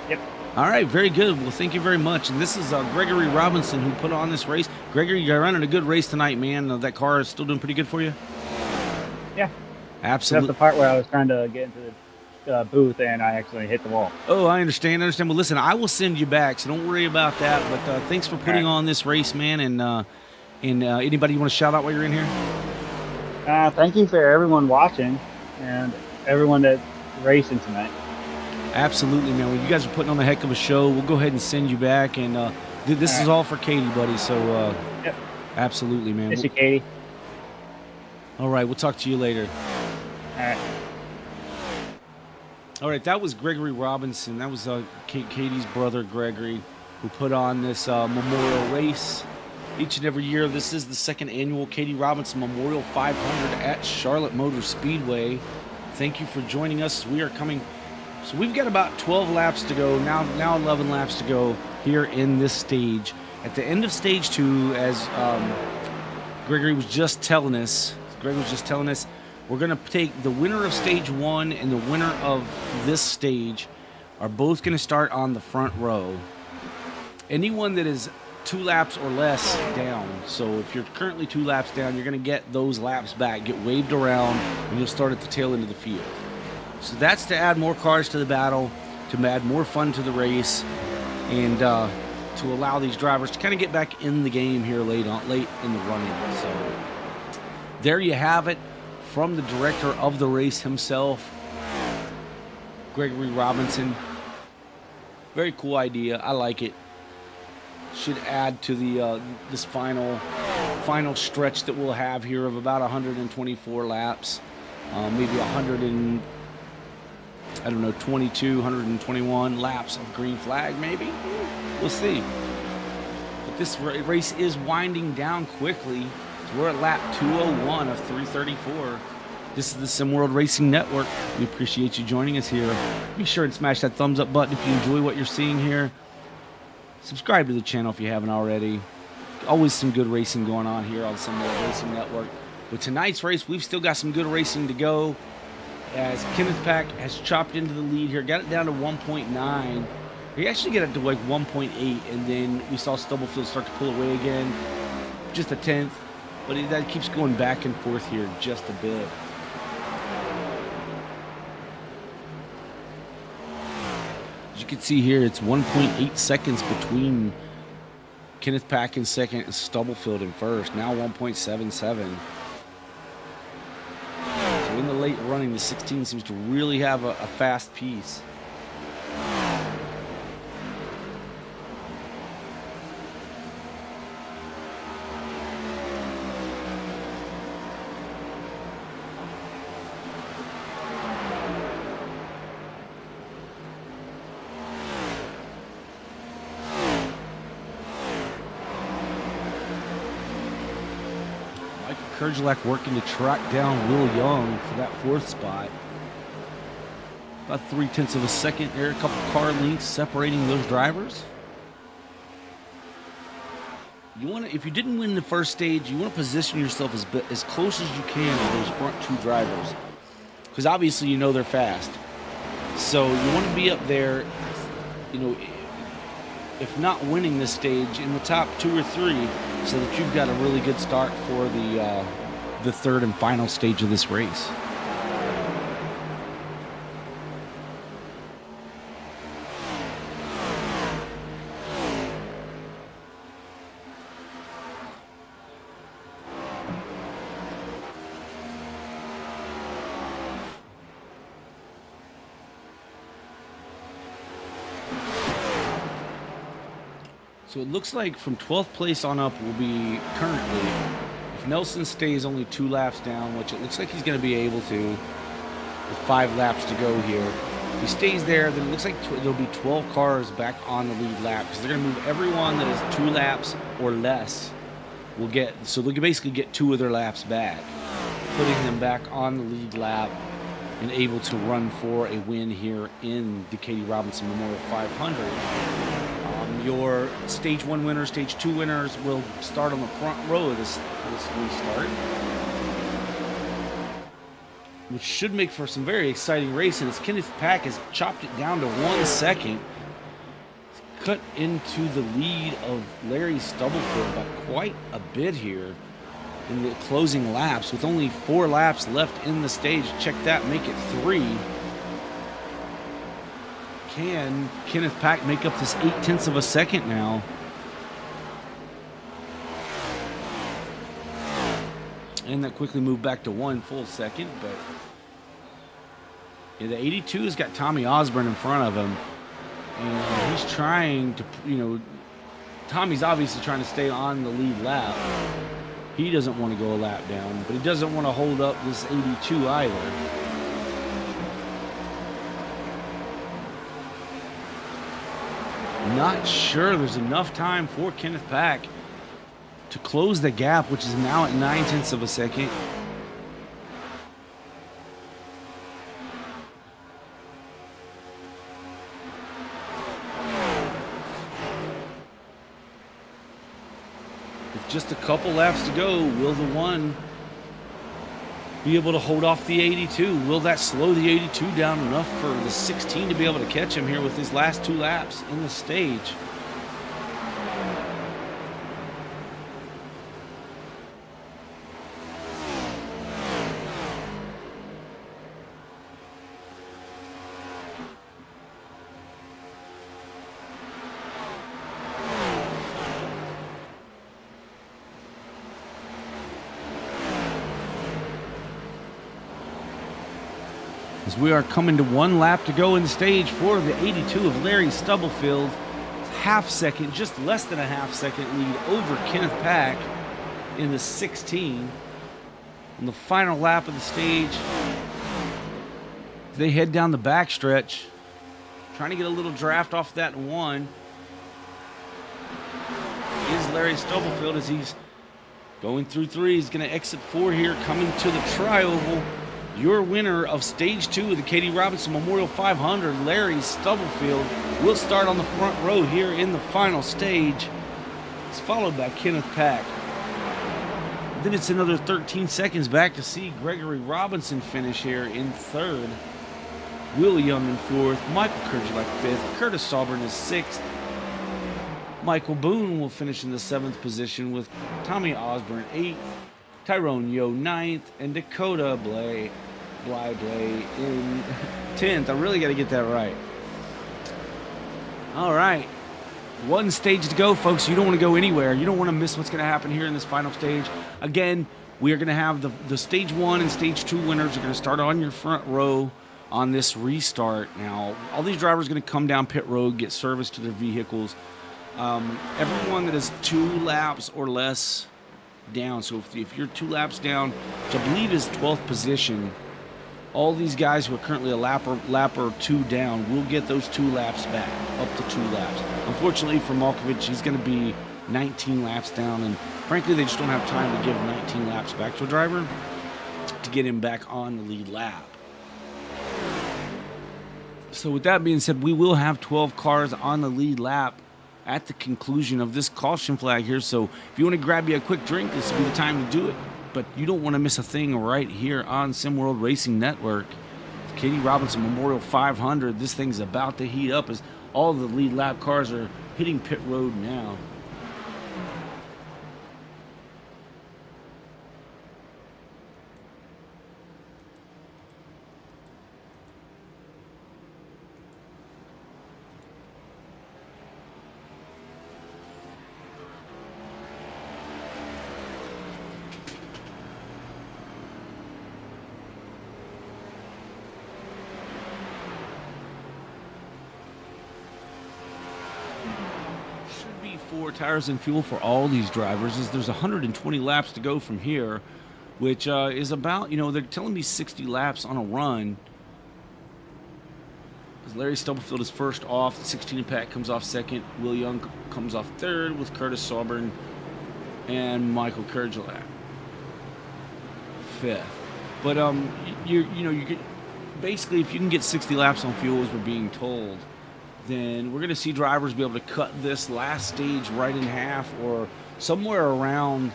Yep. All right, very good. Well, thank you very much. And this is Gregory Robinson who put on this race. Gregory, you're running a good race tonight, man. That car is still doing pretty good for you? Yeah. Absolutely. That's the part where I was trying to get into the booth and I actually hit the wall. Oh, I understand. Well, listen, I will send you back, so don't worry about that. But thanks for putting on this race, man. And anybody you want to shout out while you're in here? Thank you for everyone watching and everyone that's racing tonight. Absolutely, man. Well, you guys are putting on a heck of a show. We'll go ahead and send you back. And this is all for Katie, buddy. So, yep. Absolutely, man. Miss you, Katie. All right. We'll talk to you later. All right. All right. That was Gregory Robinson. That was Katie's brother, Gregory, who put on this memorial race Each and every year, this is the second annual Katie Robinson Memorial 500 at Charlotte Motor Speedway. Thank you for joining us. We are coming. So we've got about 12 laps to go, now 11 laps to go here in this stage. At the end of stage 2, as Greg was just telling us, we're going to take the winner of stage 1 and the winner of this stage are both going to start on the front row. Anyone that is 2 laps or less down, so if you're currently 2 laps down, you're going to get those laps back, get waved around, and you'll start at the tail end of the field. So that's to add more cars to the battle, to add more fun to the race, and to allow these drivers to kind of get back in the game here late in the running. So there you have it from the director of the race himself, Gregory Robinson. Very cool idea. I like it. Should add to the this final stretch that we'll have here of about 124 laps, maybe 121 laps of green flag, maybe. We'll see. But this race is winding down quickly. So we're at lap 201 of 334. This is the SimWorld Racing Network. We appreciate you joining us here. Be sure and smash that thumbs up button if you enjoy what you're seeing here. Subscribe to the channel if you haven't already. Always some good racing going on here on SimWorld Racing Network. With tonight's race, we've still got some good racing to go, as Kenneth Pack has chopped into the lead here, got it down to 1.9. He actually got it to like 1.8, and then we saw Stubblefield start to pull away again, just a tenth, but that keeps going back and forth here just a bit. As you can see here, it's 1.8 seconds between Kenneth Pack in second and Stubblefield in first. Now 1.77. So in the late running, the 16 seems to really have a fast piece. Kurgelak working to track down Will Young for that 4th spot. About 0.3 of a second there, a couple car lengths separating those drivers. You want to, if you didn't win the first stage, you want to position yourself as close as you can to those front 2 drivers, because obviously you know they're fast. So you want to be up there, you know, if not winning this stage, in the top 2 or 3, so that you've got a really good start for the third and final stage of this race. So it looks like from 12th place on up will be currently, if Nelson stays only 2 laps down, which it looks like he's going to be able to, with 5 laps to go here. If he stays there, then it looks like there'll be 12 cars back on the lead lap, because they're going to move everyone that is 2 laps or less. Will get, so they'll basically get 2 of their laps back, putting them back on the lead lap and able to run for a win here in the Katie Robinson Memorial 500. Your stage 1 winners, stage 2 winners will start on the front row of this restart, which should make for some very exciting racing, as Kenneth Pack has chopped it down to 1 second. He's cut into the lead of Larry Stubblefield by quite a bit here in the closing laps, with only 4 laps left in the stage. Check that, make it 3. Can Kenneth Pack make up this 0.8 of a second now? And that quickly moved back to 1 full second, but yeah, the 82 has got Tommy Osborne in front of him, and he's trying to, you know, Tommy's obviously trying to stay on the lead lap. He doesn't want to go a lap down, but he doesn't want to hold up this 82 either. Not sure there's enough time for Kenneth Pack to close the gap, which is now at 9/10 of a second. With just a couple laps to go, will the one be able to hold off the 82? Will that slow the 82 down enough for the 16 to be able to catch him here with his last 2 laps in the stage? As we are coming to 1 lap to go in the stage for the 82 of Larry Stubblefield. Half second, just less than a half second lead over Kenneth Pack in the 16. On the final lap of the stage, they head down the backstretch, trying to get a little draft off that 1. Is Larry Stubblefield as he's going through 3. He's going to exit 4 here, coming to the Tri-Oval. Your winner of Stage 2 of the Katie Robinson Memorial 500, Larry Stubblefield, will start on the front row here in the final stage. It's followed by Kenneth Pack. Then it's another 13 seconds back to see Gregory Robinson finish here in 3rd. Will Young in 4th. Michael Kurgelak 5th. Curtis Sauburn is 6th. Michael Boone will finish in the 7th position with Tommy Osborne 8th. Tyrone Yo 9th, and Dakota Bly in 10th. I really got to get that right. All right. 1 stage to go, folks. You don't want to go anywhere. You don't want to miss what's going to happen here in this final stage. Again, we are going to have the Stage 1 and Stage 2 winners are going to start on your front row on this restart. Now, all these drivers are going to come down pit road, get service to their vehicles. Everyone that is 2 laps or less down, so if you're 2 laps down, which I believe is 12th position, all these guys who are currently a lap or 2 down will get those 2 laps back, up to 2 laps. Unfortunately for Malkovich, he's going to be 19 laps down, and frankly they just don't have time to give 19 laps back to a driver to get him back on the lead lap. So with that being said, we will have 12 cars on the lead lap at the conclusion of this caution flag here. So if you want to grab you a quick drink, this will be the time to do it. But you don't want to miss a thing right here on SimWorld Racing Network. Katie Robinson Memorial 500. This thing's about to heat up as all the lead lap cars are hitting pit road now. Tires and fuel for all these drivers is there's 120 laps to go from here, which is about, they're telling me 60 laps on a run. Because Larry Stubblefield is first off, the 16 pack comes off second, Will Young comes off third with Curtis Sauburn and Michael Kurgelak fifth. But you get basically, if you can get 60 laps on fuel, as we're being told, then we're going to see drivers be able to cut this last stage right in half, or somewhere around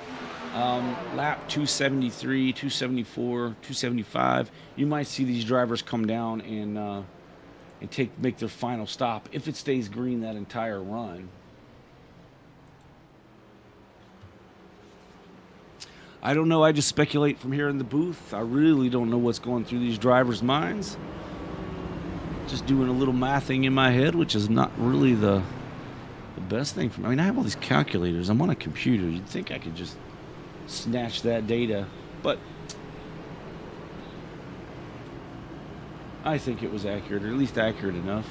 lap 273, 274, 275. You might see these drivers come down and make their final stop if it stays green that entire run. I don't know. I just speculate from here in the booth. I really don't know what's going through these drivers' minds. Just doing a little mathing in my head, which is not really the best thing for me. I mean, I have all these calculators. I'm on a computer. You'd think I could just snatch that data, but I think it was accurate, or at least accurate enough.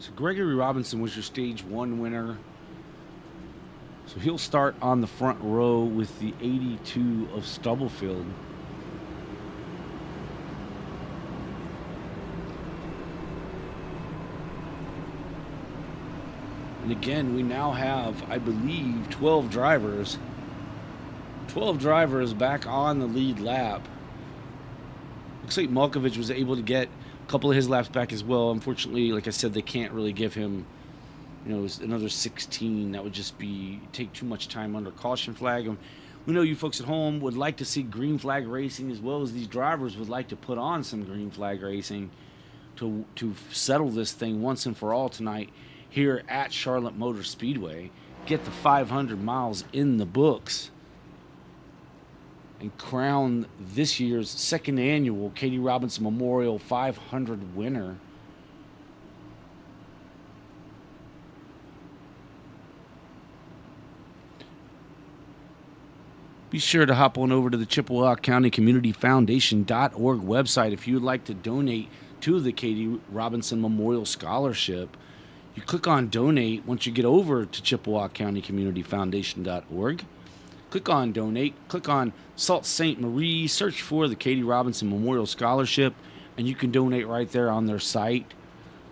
So Gregory Robinson was your stage 1 winner. So he'll start on the front row with the 82 of Stubblefield. And again, we now have, I believe, 12 drivers. 12 drivers back on the lead lap. Looks like Malkovich was able to get a couple of his laps back as well. Unfortunately, like I said, they can't really give him, another 16. That would just take too much time under caution flag. And we know you folks at home would like to see green flag racing, as well as these drivers would like to put on some green flag racing to settle this thing once and for all tonight here at Charlotte Motor Speedway. Get the 500 miles in the books and crown this year's second annual Katie Robinson Memorial 500 winner. Be sure to hop on over to the Chippewa County Community Foundation.org website if you would like to donate to the Katie Robinson Memorial Scholarship. You click on donate once you get over to Chippewa County Community Foundation.org. Click on donate, click on Sault Ste. Marie, search for the Katie Robinson Memorial Scholarship, and you can donate right there on their site.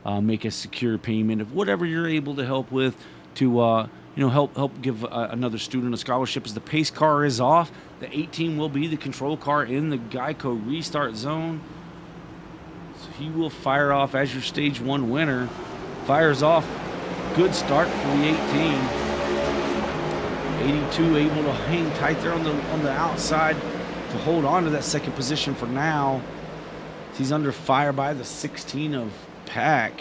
Make a secure payment of whatever you're able to help with to help give another student a scholarship. As the pace car is off, the 18 will be the control car in the Geico restart zone. So he will fire off as your stage 1 winner. Fires off. Good start for the 18. 82 able to hang tight there on the outside to hold on to that second position for now. He's under fire by the 16 of Pack.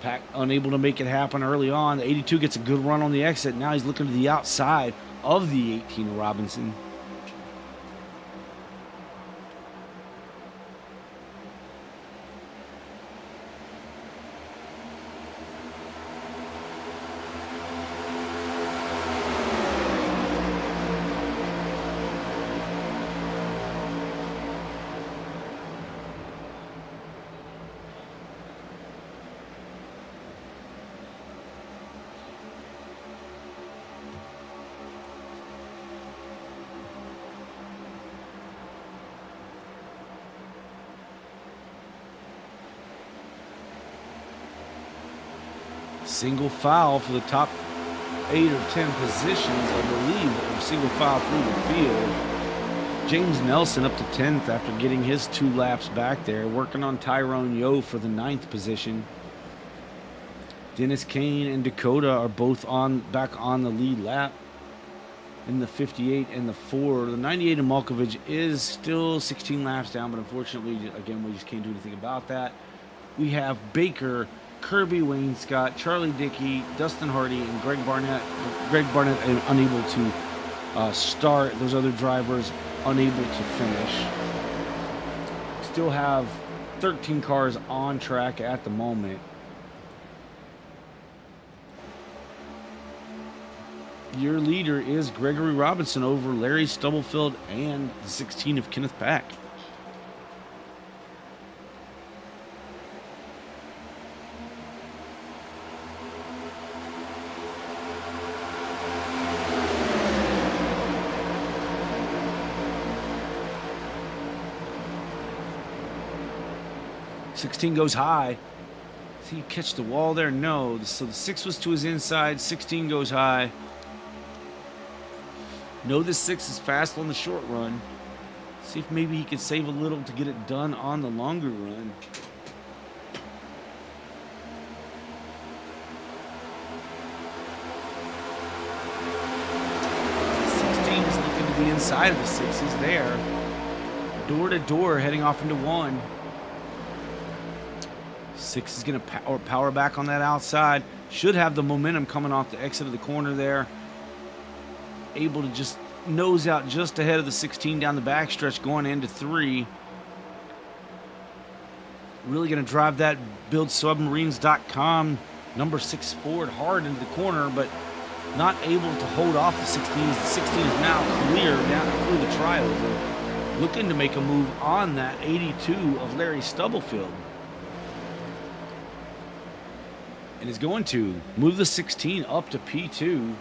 Pack unable to make it happen early on. The 82 gets a good run on the exit. Now he's looking to the outside of the 18 of Robinson. Single foul for the top 8 or 10 positions, I believe, single foul through the field. James Nelson up to 10th after getting his 2 laps back there, working on Tyrone Yo for the 9th position. Dennis Kane and Dakota are both back on the lead lap in the 58 and the 4. The 98 of Malkovich is still 16 laps down, but unfortunately, again, we just can't do anything about that. We have Baker, Kirby Wainscott, Charlie Dickey, Dustin Hardy, and Greg Barnett. Greg Barnett unable to start. Those other drivers unable to finish. Still have 13 cars on track at the moment. Your leader is Gregory Robinson over Larry Stubblefield and the 16 of Kenneth Pack. $16 goes high. Did he catch the wall there? No. So the 6 was to his inside. $16 goes high. No, the 6 is fast on the short run. See if maybe he can save a little to get it done on the longer run. The inside of the 6 is there. Door to door heading off into 1. 6 is going to power back on that outside. Should have the momentum coming off the exit of the corner there. Able to just nose out just ahead of the 16 down the backstretch going into 3. Really going to drive that buildsubmarines.com number 6 forward hard into the corner, but not able to hold off the 16 as the 16 is now clear down through the triover. Looking to make a move on that 82 of Larry Stubblefield. and is going to move the 16 up to P2.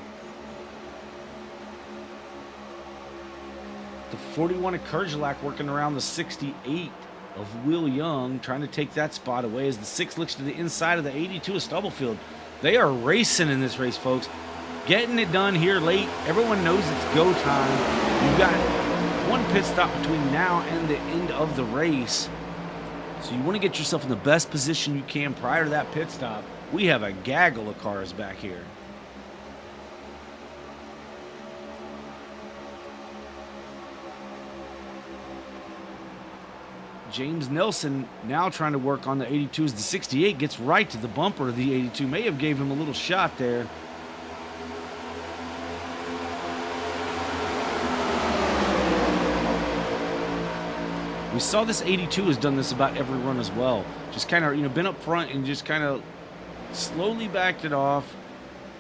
The 41 of Kerjelak working around the 68 of Will Young, trying to take that spot away as the 6 looks to the inside of the 82 of Stubblefield. They are racing in this race, folks. Getting it done here late. Everyone knows it's go time. You've got one pit stop between now and the end of the race. So you want to get yourself in the best position you can prior to that pit stop. We have a gaggle of cars back here. James Nelson now trying to work on the 82 as the 68 gets right to the bumper of the 82. May have gave him a little shot there. We saw this 82 has done this about every run as well. Just kind of, been up front and just kind of slowly backed it off.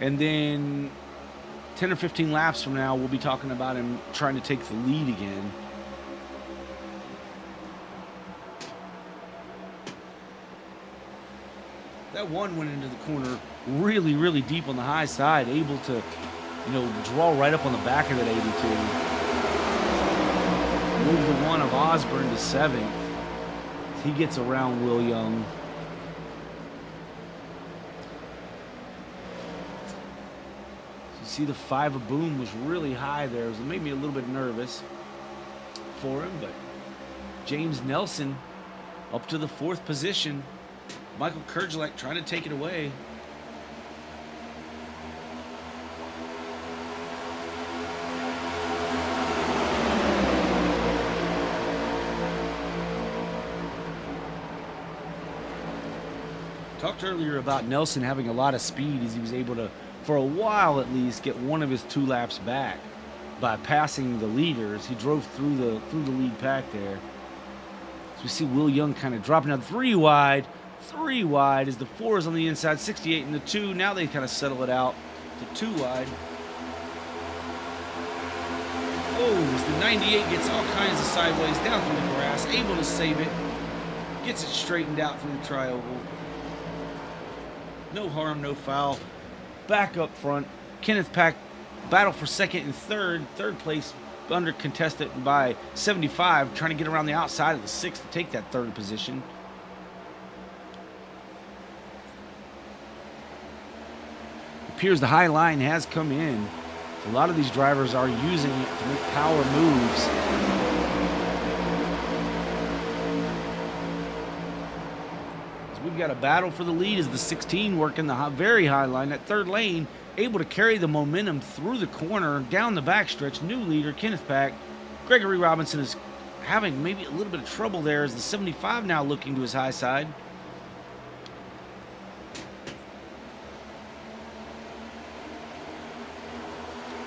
And then 10 or 15 laps from now, we'll be talking about him trying to take the lead again. That one went into the corner really, really deep on the high side, able to, draw right up on the back of that 82. Move the one of Osborne to 7th. He gets around Will Young. So you see the 5 of Boom was really high there. So it made me a little bit nervous for him, but James Nelson up to the 4th position. Michael Kerjelak trying to take it away. Talked earlier about Nelson having a lot of speed as he was able to, for a while at least, get one of his 2 laps back by passing the leaders. He drove through the lead pack there. So we see Will Young kind of dropping out 3 wide. 3 wide as the 4 is on the inside, 68 and the 2. Now they kind of settle it out to 2 wide. Oh, as the 98 gets all kinds of sideways down through the grass, able to save it. Gets it straightened out through the tri-oval. No harm, no foul. Back up front. Kenneth Pack battle for 2nd and 3rd. 3rd place under contested by 75, trying to get around the outside of the 6th to take that 3rd position. Appears the high line has come in. A lot of these drivers are using it to make power moves. So we've got a battle for the lead as the 16 working the very high line. That 3rd lane able to carry the momentum through the corner, down the backstretch. New leader, Kenneth Pack. Gregory Robinson is having maybe a little bit of trouble there as the 75 now looking to his high side.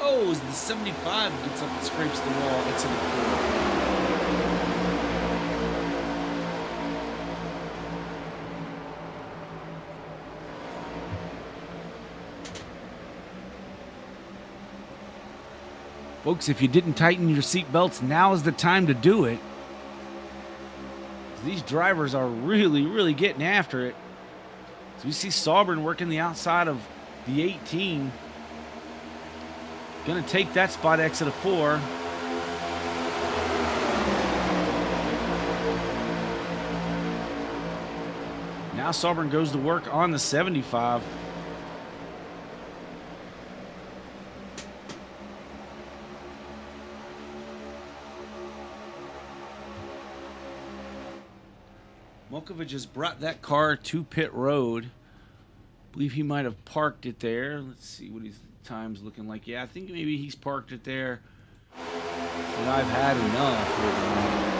Oh, as the 75 gets up and scrapes the wall, it's in the corner. Folks, if you didn't tighten your seat belts, now is the time to do it. These drivers are really, really getting after it. So we see Sauber working the outside of the 18. Going to take that spot exit of 4. Now Sauber goes to work on the 75. Molkovich has brought that car to pit road. I believe he might have parked it there. Let's see what his time's looking like. Yeah, I think maybe he's parked it there. But I've had enough.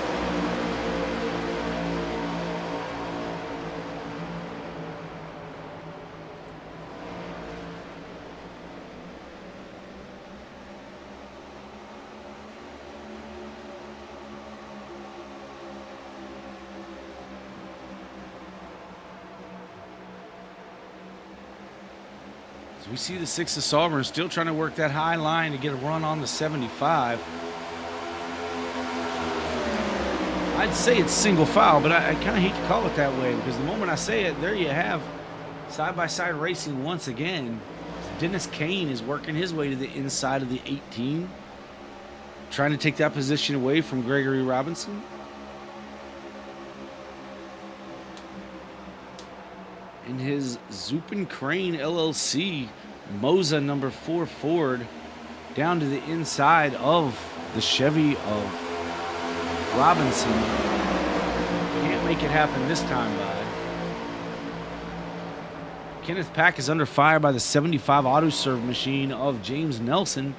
We see the 6 of Sauber still trying to work that high line to get a run on the 75. I'd say it's single foul, but I kind of hate to call it that way because the moment I say it, there you have Side-by-side racing once again. Dennis Kane is working his way to the inside of the 18, trying to take that position away from Gregory Robinson. In his Zupen Crane LLC Moza number 4 Ford down to the inside of the Chevy of Robinson. Can't make it happen this time by. Kenneth Pack is under fire by the 75 auto serve machine of James Nelson.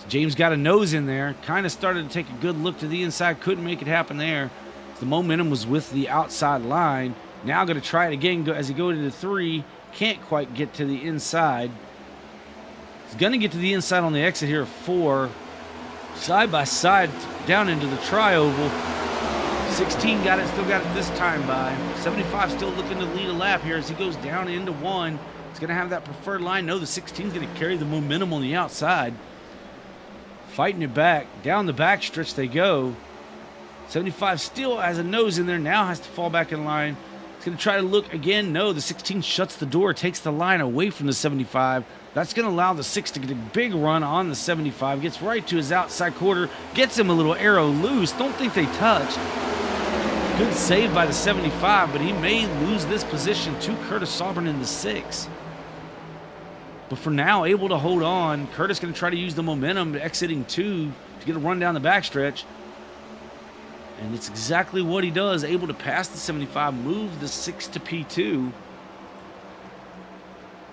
James got a nose in there, kind of started to take a good look to the inside, couldn't make it happen there. The momentum was with the outside line. Now going to try it again as he goes into 3. Can't quite get to the inside. He's going to get to the inside on the exit here of 4. Side by side down into the tri-oval. 16 got it, still got it this time by. 75 still looking to lead a lap here as he goes down into 1. He's going to have that preferred line. No, the 16 is going to carry the momentum on the outside. Fighting it back. Down the back stretch they go. 75 still has a nose in there. Now has to fall back in line. He's going to try to look again. No, the 16 shuts the door, takes the line away from the 75. That's going to allow the 6 to get a big run on the 75. Gets right to his outside quarter. Gets him a little arrow loose. Don't think they touched. Good save by the 75, but he may lose this position to Curtis Saubern in the 6. But for now, able to hold on. Curtis going to try to use the momentum exiting 2 to get a run down the backstretch. And it's exactly what he does. Able to pass the 75, move the 6 to P2.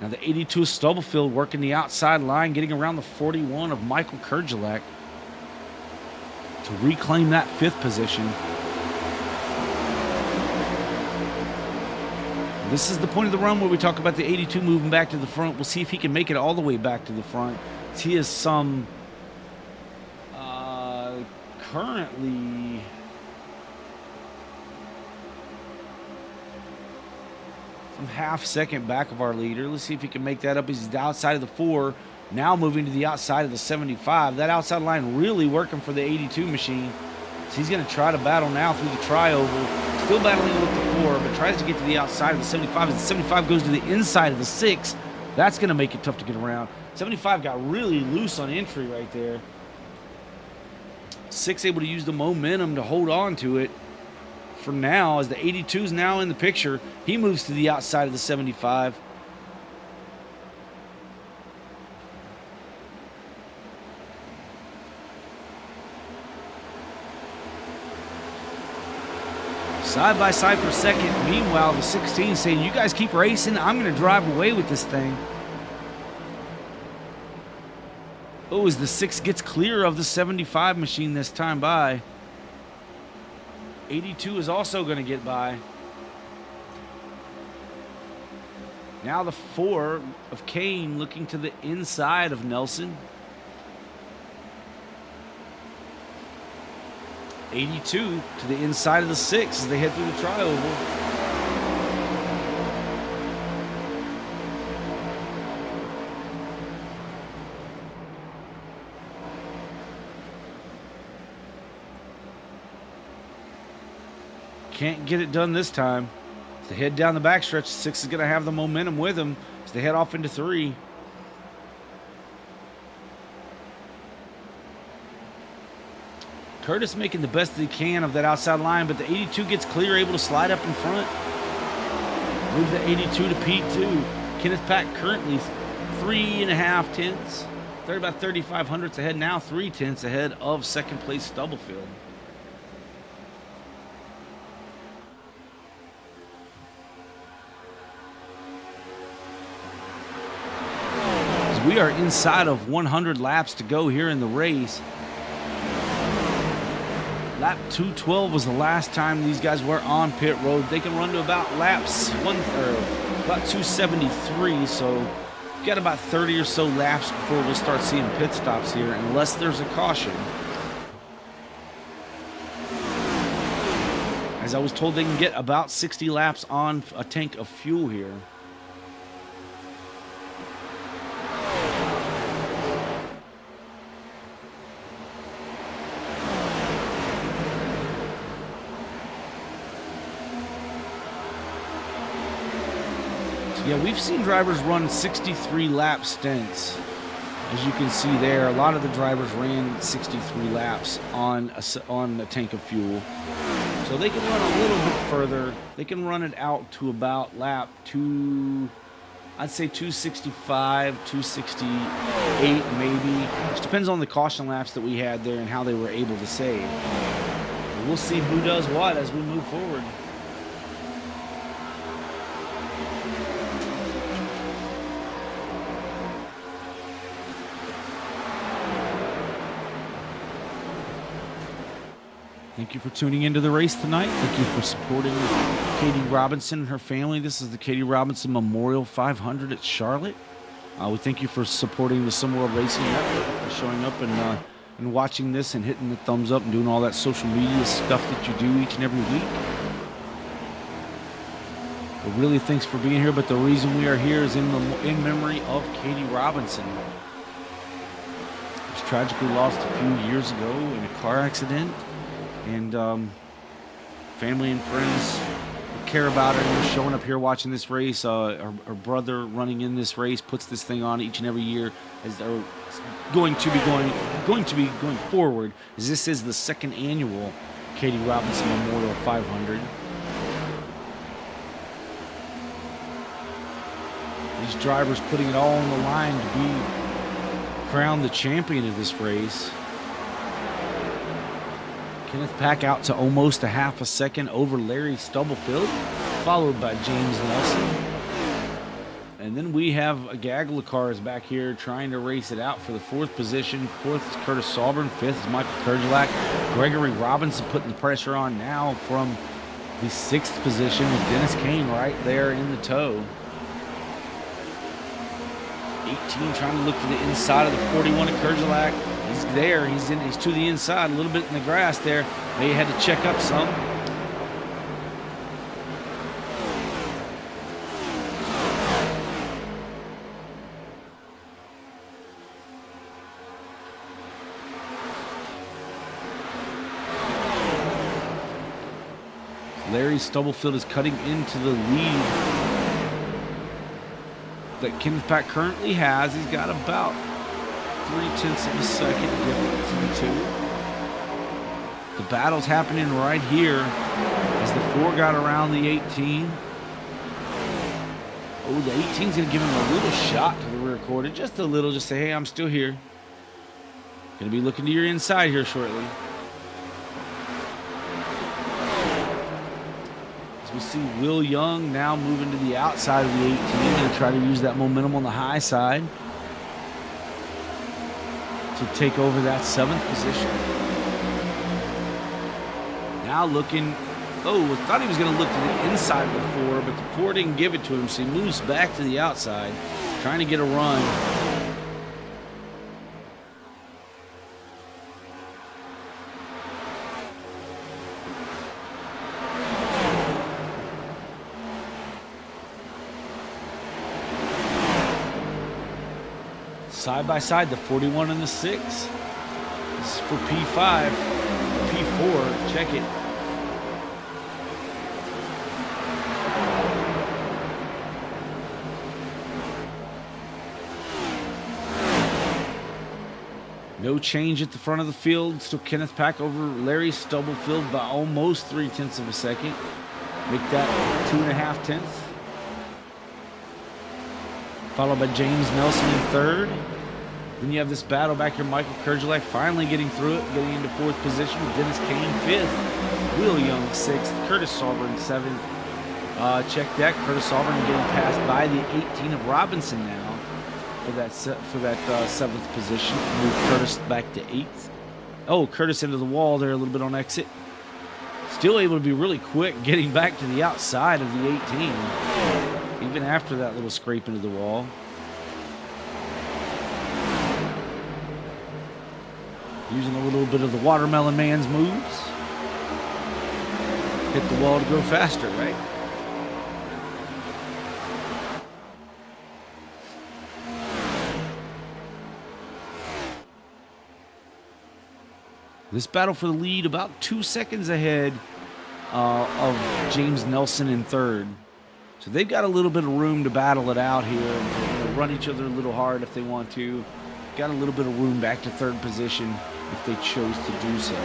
Now the 82 is Stubblefield working the outside line, getting around the 41 of Michael Kerjelak to reclaim that 5th position. This is the point of the run where we talk about the 82 moving back to the front. We'll see if he can make it all the way back to the front. He is currently some half second back of our leader. Let's see if he can make that up. He's outside of the 4, now moving to the outside of the 75. That outside line really working for the 82 machine. So he's going to try to battle now through the tri-oval. Still battling with the 4, but tries to get to the outside of the 75. As the 75 goes to the inside of the 6, that's going to make it tough to get around. 75 got really loose on entry right there. 6 able to use the momentum to hold on to it. For now, as the 82 is now in the picture, he moves to the outside of the 75. Side by side for second. Meanwhile, the 16 saying, you guys keep racing. I'm going to drive away with this thing. Oh, as the 6 gets clear of the 75 machine this time by. 82 is also going to get by. Now the 4 of Kane looking to the inside of Nelson. 82 to the inside of the 6 as they head through the tri-oval. Can't get it done this time. As they head down the backstretch, 6 is going to have the momentum with them as they head off into 3. Curtis making the best that he can of that outside line, but the 82 gets clear, able to slide up in front. Move the 82 to P2. Kenneth Pack currently 3.5 tenths. They're about 35 hundredths ahead now, 3 tenths ahead of second place Stubblefield. As we are inside of 100 laps to go here in the race. Lap 212 was the last time these guys were on pit road. They can run to about about 273, so got about 30 or so laps before we'll start seeing pit stops here, unless there's a caution. As I was told, they can get about 60 laps on a tank of fuel here. So yeah, we've seen drivers run 63 lap stints. As you can see there, a lot of the drivers ran 63 laps on a tank of fuel. So they can run a little bit further. They can run it out to about lap 2, I'd say 265, 268 maybe. It depends on the caution laps that we had there and how they were able to save. But we'll see who does what as we move forward. Thank you for tuning into the race tonight. Thank you for supporting Katie Robinson and her family. This is the Katie Robinson Memorial 500 at Charlotte. We thank you for supporting the Some World Racing Network, for showing up and watching this and hitting the thumbs up and doing all that social media stuff that you do each and every week. But really, thanks for being here. But the reason we are here is in memory of Katie Robinson. She was tragically lost a few years ago in a car accident. And family and friends who care about her, and showing up here watching this race. Her brother running in this race puts this thing on each and every year as they're going to be going forward. As this is the second annual Katie Robinson Memorial 500. These drivers putting it all on the line to be crowned the champion of this race. Kenneth Pack out to almost a half a second over Larry Stubblefield, followed by James Nelson. And then we have a gaggle of cars back here trying to race it out for the fourth position. Fourth is Curtis Sauber, fifth is Michael Kerjelak. Gregory Robinson putting the pressure on now from the sixth position with Dennis Kane right there in the tow. 18 trying to look to the inside of the 41 at Kerjelak. He's there. He's to the inside, a little bit in the grass there. They had to check up some. Larry Stubblefield is cutting into the lead that Kenneth Pack currently has. He's got about 0.3 of a second difference in the two. The battle's happening right here as the 4 got around the 18. Oh, the 18's going to give him a little shot to the rear quarter. Just a little. Just say, hey, I'm still here. Going to be looking to your inside here shortly. As we see Will Young now moving to the outside of the 18 and try to use that momentum on the high side to take over that 7th position. Now looking, thought he was going to look to the inside of the 4, but the 4 didn't give it to him, so he moves back to the outside, trying to get a run. Side by side, the 41 and the 6. This is for P5, P4, check it. No change at the front of the field. Still Kenneth Pack over Larry Stubblefield by almost 0.3 of a second. Make that 2.5 tenths. Followed by James Nelson in 3rd. Then you have this battle back here. Michael Kerjelak finally getting through it, getting into 4th position. Dennis Kane 5th. Will Young 6th. Curtis Sauber in 7th. Check that. Curtis Sauber getting passed by the 18 of Robinson now for that 7th position. Move Curtis back to 8th. Oh, Curtis into the wall there a little bit on exit. Still able to be really quick getting back to the outside of the 18. Even after that little scrape into the wall. Using a little bit of the Watermelon Man's moves. Hit the wall to go faster, right? This battle for the lead about 2 seconds ahead of James Nelson in 3rd. So they've got a little bit of room to battle it out here and run each other a little hard if they want to. Got a little bit of room back to third position if they chose to do so.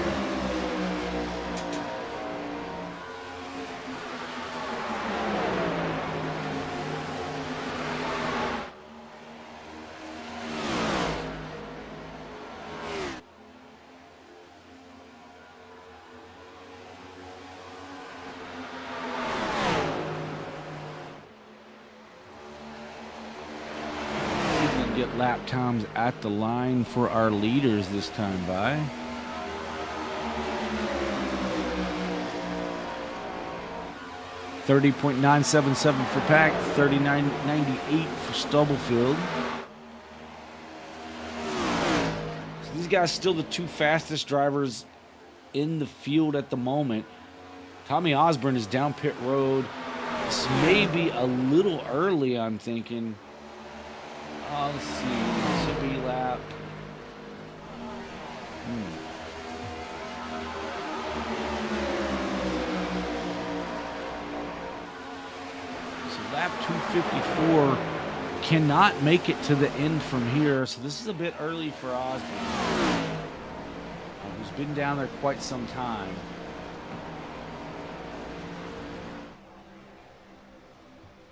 Get lap times at the line for our leaders this time by. $30.977 for Pack, $39.98 for Stubblefield. So these guys still the two fastest drivers in the field at the moment. Tommy Osborne is down pit road. This may be a little early, I'm thinking. Let's see. This will be lap. So lap 254 cannot make it to the end from here. So this is a bit early for Osborne, who's been down there quite some time.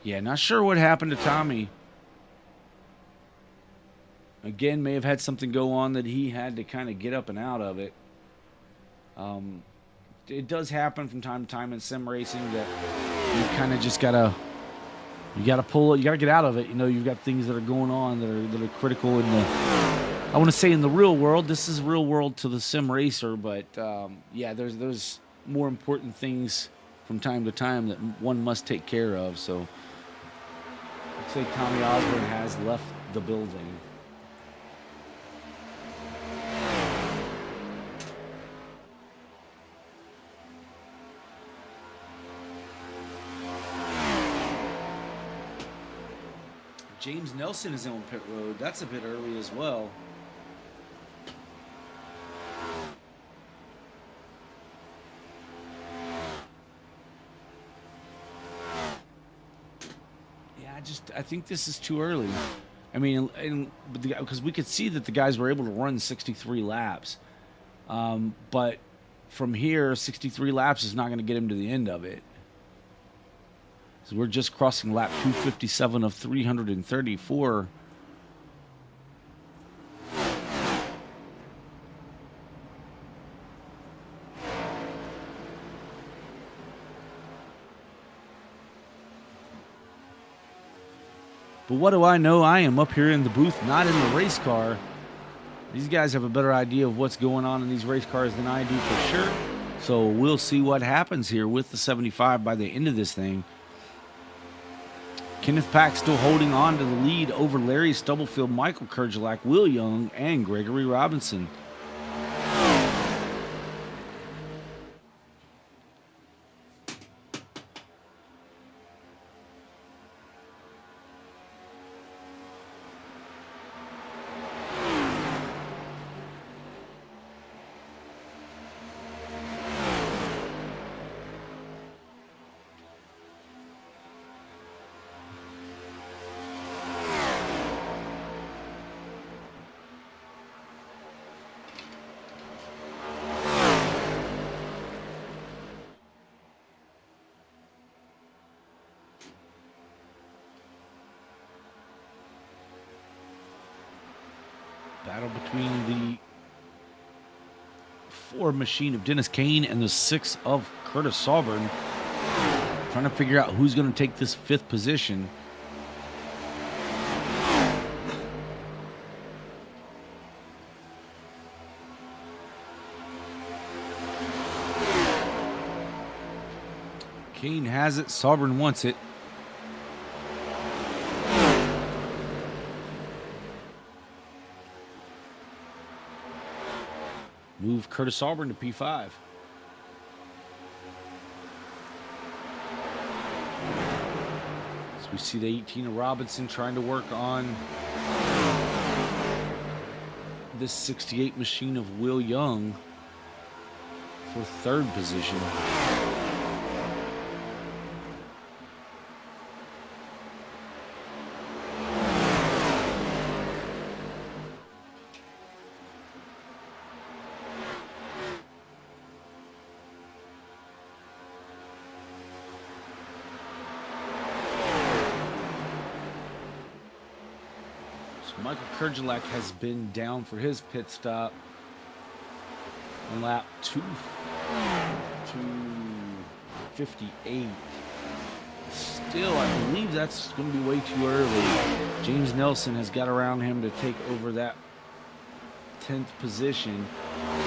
Yeah, not sure what happened to Tommy. Again, may have had something go on that he had to kind of get up and out of it. It does happen from time to time in sim racing that you kind of just gotta pull it. You gotta get out of it. You know, you've got things that are going on that are critical in the. I want to say in the real world. This is real world to the sim racer, but yeah, there's more important things from time to time that one must take care of. So, looks like Tommy Osborne has left the building. James Nelson is on pit road. That's a bit early as well. Yeah, I think this is too early. I mean, because we could see that the guys were able to run 63 laps. But from here, 63 laps is not going to get him to the end of it. So we're just crossing lap 257 of 334. But what do I know? I am up here in the booth, not in the race car. These guys have a better idea of what's going on in these race cars than I do for sure. So we'll see what happens here with the 75 by the end of this thing. Kenneth Pack still holding on to the lead over Larry Stubblefield, Michael Kerjelak, Will Young, and Gregory Robinson. Battle between the Ford machine of Dennis Kane and the 6 of Curtis Sauburn. Trying to figure out who's going to take this 5th position. Kane has it. Sauburn wants it. Move Curtis Auburn to P5. So we see the 18 of Robinson trying to work on this 68 machine of Will Young for 3rd position. So Michael Kurgelak has been down for his pit stop on lap 258. Still, I believe that's going to be way too early. James Nelson has got around him to take over that 10th position.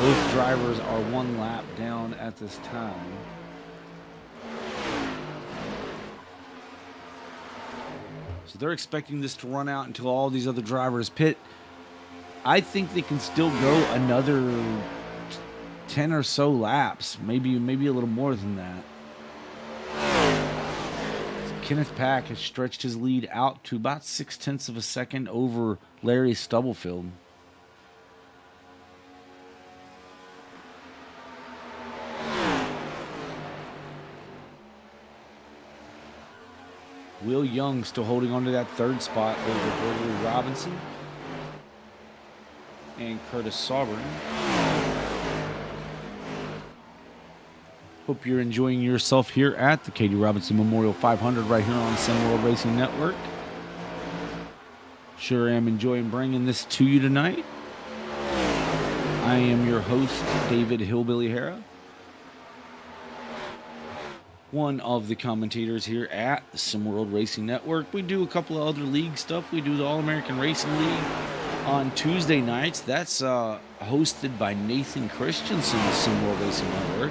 Both drivers are one lap down at this time. So they're expecting this to run out until all these other drivers pit. I think they can still go another 10 or so laps, maybe a little more than that. Kenneth Pack has stretched his lead out to about 0.6 of a second over Larry Stubblefield. Will Young still holding on to that third spot over Gregory Robinson and Curtis Sauber. Hope you're enjoying yourself here at the Katie Robinson Memorial 500 right here on Sim World Racing Network. Sure am enjoying bringing this to you tonight. I am your host, David Hillbilly Hara, one of the commentators here at the Sim World Racing Network. We do a couple of other league stuff. We do the All-American Racing League on Tuesday nights. That's hosted by Nathan Christensen, the Sim World Racing Network.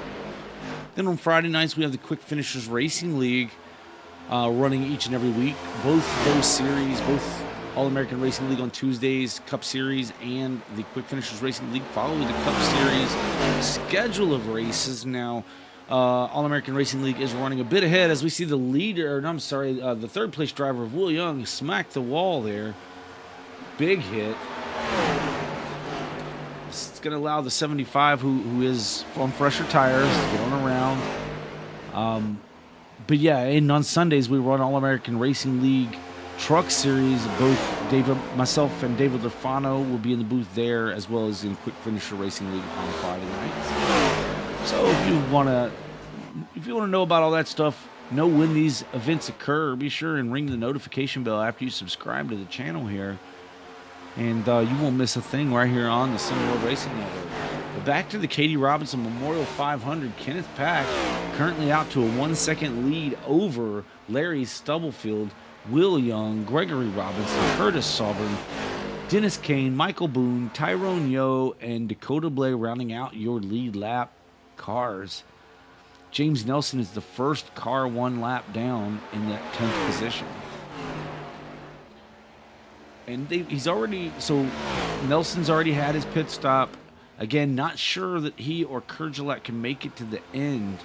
Then on Friday nights, we have the Quick Finishers Racing League running each and every week. Both those series, both All-American Racing League on Tuesdays, Cup Series, and the Quick Finishers Racing League follow the Cup Series schedule of races. Now, All-American Racing League is running a bit ahead as we see the leader, the third place driver of Will Young smack the wall there. Big hit. It's going to allow the 75 who is on fresher tires to get on around. But yeah, and on Sundays we run All-American Racing League Truck Series. Both myself and David Lafano will be in the booth there, as well as in Quick Finisher Racing League on Friday nights. So if you want to know about all that stuff, know when these events occur, be sure and ring the notification bell after you subscribe to the channel here. And you won't miss a thing right here on the Sim World Racing Network. But back to the Katie Robinson Memorial 500. Kenneth Pack currently out to a 1 second lead over Larry Stubblefield, Will Young, Gregory Robinson, Curtis Sauber, Dennis Kane, Michael Boone, Tyrone Yo, and Dakota Blay rounding out your lead lap cars. James Nelson is the first car one lap down in that 10th position. And Nelson's already had his pit stop. Again, not sure that he or Kurgelak can make it to the end.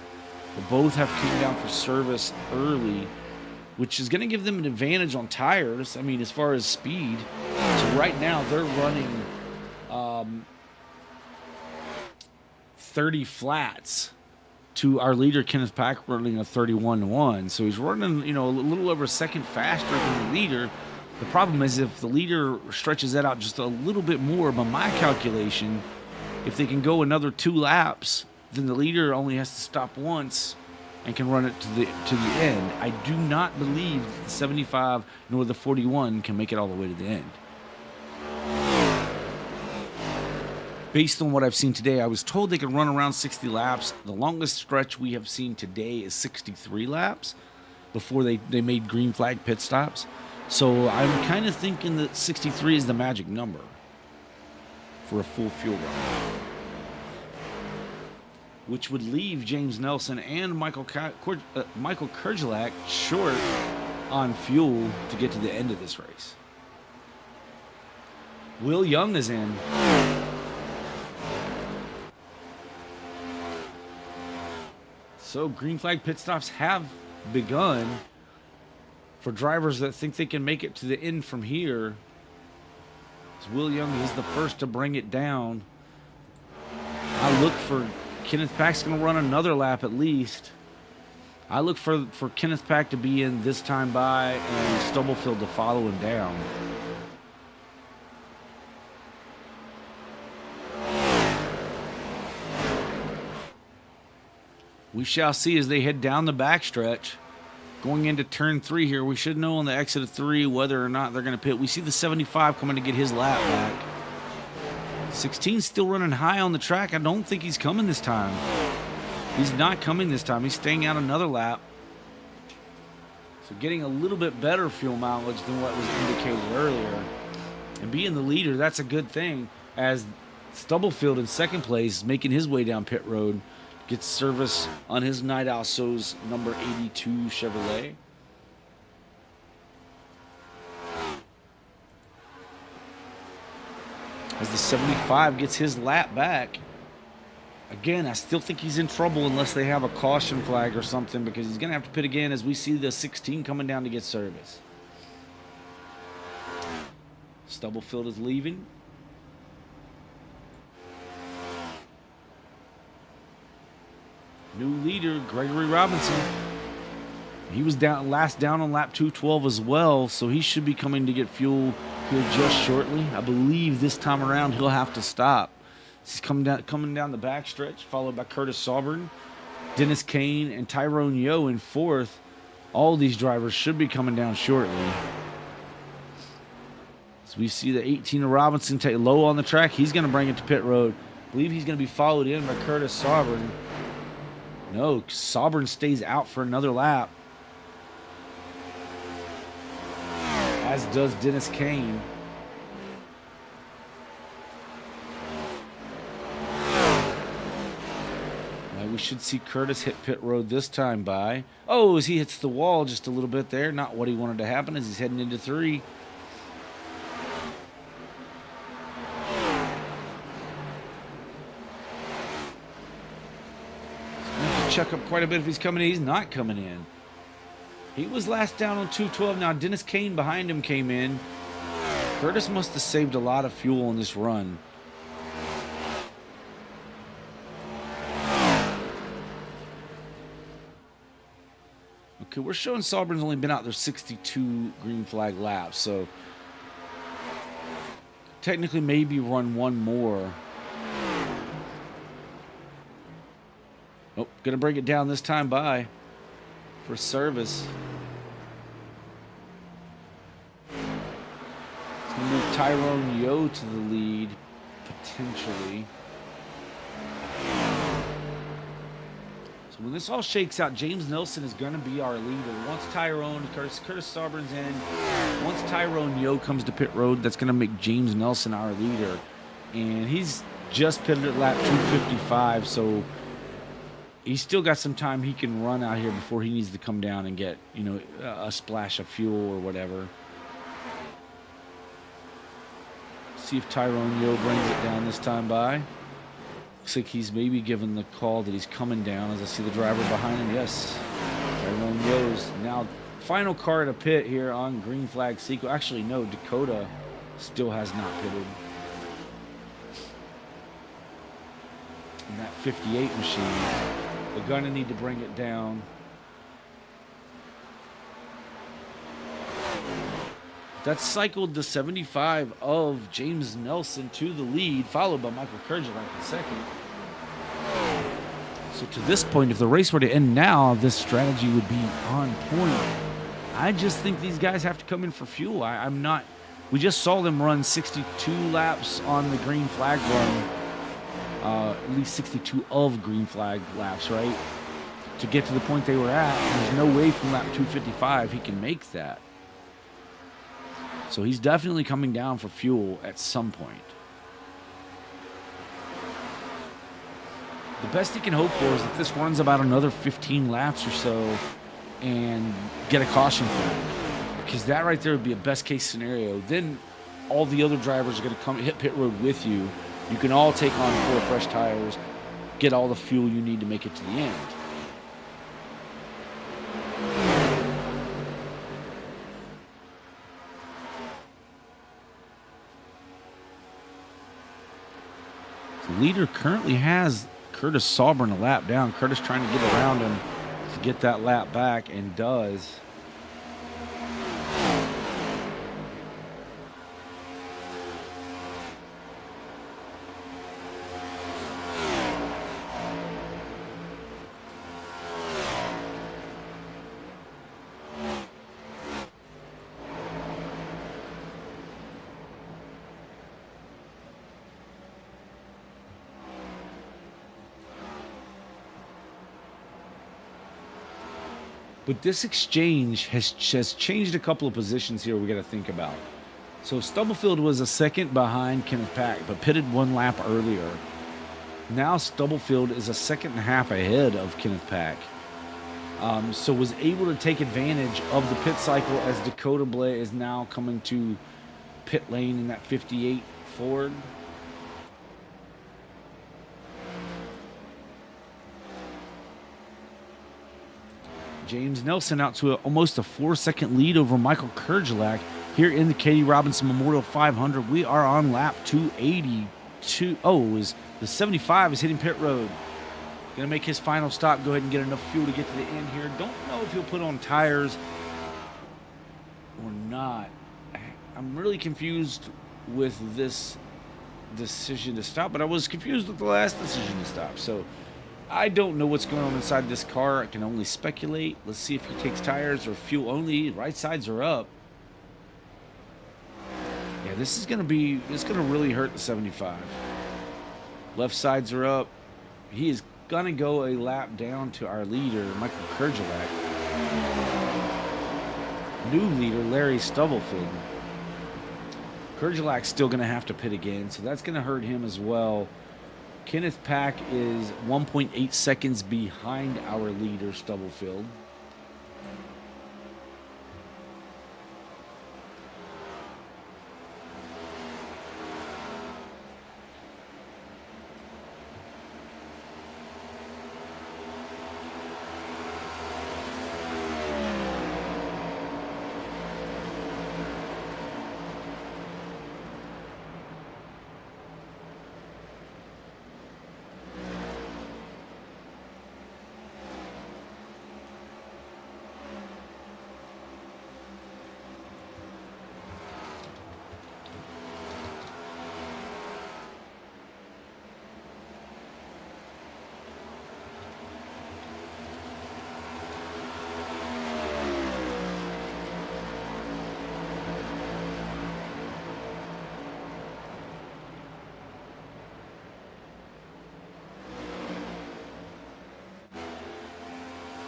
But both have came down for service early, which is going to give them an advantage on tires. I mean, as far as speed. So right now they're running 30 flats to our leader, Kenneth Pack, running a 31-1. So he's running, a little over a second faster than the leader. The problem is if the leader stretches that out just a little bit more, by my calculation, if they can go another 2 laps, then the leader only has to stop once and can run it to the end. I do not believe the 75 nor the 41 can make it all the way to the end. Based on what I've seen today, I was told they could run around 60 laps. The longest stretch we have seen today is 63 laps before they made green flag pit stops. So I'm kind of thinking that 63 is the magic number for a full fuel run, which would leave James Nelson and Michael Kurgelak short on fuel to get to the end of this race. Will Young is in. So green flag pit stops have begun for drivers that think they can make it to the end from here. As Will Young is the first to bring it down. I look for Kenneth Pack's going to run another lap at least. I look for Kenneth Pack to be in this time by and Stubblefield to follow him down. We shall see as they head down the backstretch. Going into turn 3 here, we should know on the exit of 3 whether or not they're going to pit. We see the 75 coming to get his lap back. 16 still running high on the track. I don't think he's coming this time. He's not coming this time. He's staying out another lap. So getting a little bit better fuel mileage than what was indicated earlier. And being the leader, that's a good thing, as Stubblefield in second place, making his way down pit road, gets service on his Night Owl So's number 82 Chevrolet. As the 75 gets his lap back. Again, I still think he's in trouble unless they have a caution flag or something, because he's going to have to pit again as we see the 16 coming down to get service. Stubblefield is leaving. New leader, Gregory Robinson. He was last down on lap 212 as well, so he should be coming to get fuel here just shortly. I believe this time around he'll have to stop. He's coming down the backstretch, followed by Curtis Sauburn, Dennis Kane, and Tyrone Yo in fourth. All these drivers should be coming down shortly. So we see the 18 of Robinson take low on the track. He's going to bring it to pit road. I believe he's going to be followed in by Curtis Sauburn. No, Sauburn stays out for another lap, as does Dennis Kane. Now we should see Curtis hit pit road this time by. Oh, as he hits the wall just a little bit there. Not what he wanted to happen as he's heading into 3. Check up quite a bit if he's coming in. He's not coming in. He was last down on 212. Now Dennis Kane behind him came in. Curtis must have saved a lot of fuel on this run. Okay, we're showing Sauburn's only been out there 62 green flag laps, so technically maybe run one more. Oh, gonna bring it down this time by for service. It's gonna move Tyrone Yo to the lead, potentially. So when this all shakes out, James Nelson is gonna be our leader. Once Curtis Sauburn's in, once Tyrone Yo comes to pit road, that's gonna make James Nelson our leader. And he's just pitted at lap 255, so he's still got some time he can run out here before he needs to come down and get, you know, a splash of fuel or whatever. See if Tyrone Yo brings it down this time by. Looks like he's maybe given the call that he's coming down, as I see the driver behind him. Yes, Tyrone Yo's now final car to pit here on green flag sequence. Actually, no, Dakota still has not pitted. And that 58 machine. They're going to need to bring it down. That cycled the 75 of James Nelson to the lead, followed by Michael Kurgelak in second. So to this point, if the race were to end now, this strategy would be on point. I just think these guys have to come in for fuel. I'm not. We just saw them run 62 laps on the green flag run. At least 62 of green flag laps, right? To get to the point they were at, there's no way from lap 255 he can make that. So he's definitely coming down for fuel at some point. The best he can hope for is that this runs about another 15 laps or so and get a caution flag, because that right there would be a best case scenario. Then all the other drivers are going to come hit pit road with you. You can all take on 4 fresh tires, get all the fuel you need to make it to the end. The leader currently has Curtis Sauburn a lap down. Curtis trying to get around him to get that lap back, and does. But this exchange has changed a couple of positions here we got to think about. So Stubblefield was a second behind Kenneth Pack, but pitted 1 lap earlier. Now Stubblefield is a second and a half ahead of Kenneth Pack. So was able to take advantage of the pit cycle as Dakota Blay is now coming to pit lane in that 58 Ford. James Nelson out to almost a 4-second lead over Michael Kurgelak here in the Katie Robinson Memorial 500. We are on lap 282. Oh, the 75 is hitting pit road. Going to make his final stop. Go ahead and get enough fuel to get to the end here. Don't know if he'll put on tires or not. I'm really confused with this decision to stop, but I was confused with the last decision to stop. So I don't know what's going on inside this car. I can only speculate. Let's see if he takes tires or fuel only. Right sides are up. Yeah, this is going to really hurt the 75. Left sides are up. He is going to go a lap down to our leader, Michael Kurgelak. New leader, Larry Stubblefield. Kurgelak's still going to have to pit again, so that's going to hurt him as well. Kenneth Pack is 1.8 seconds behind our leader, Stubblefield.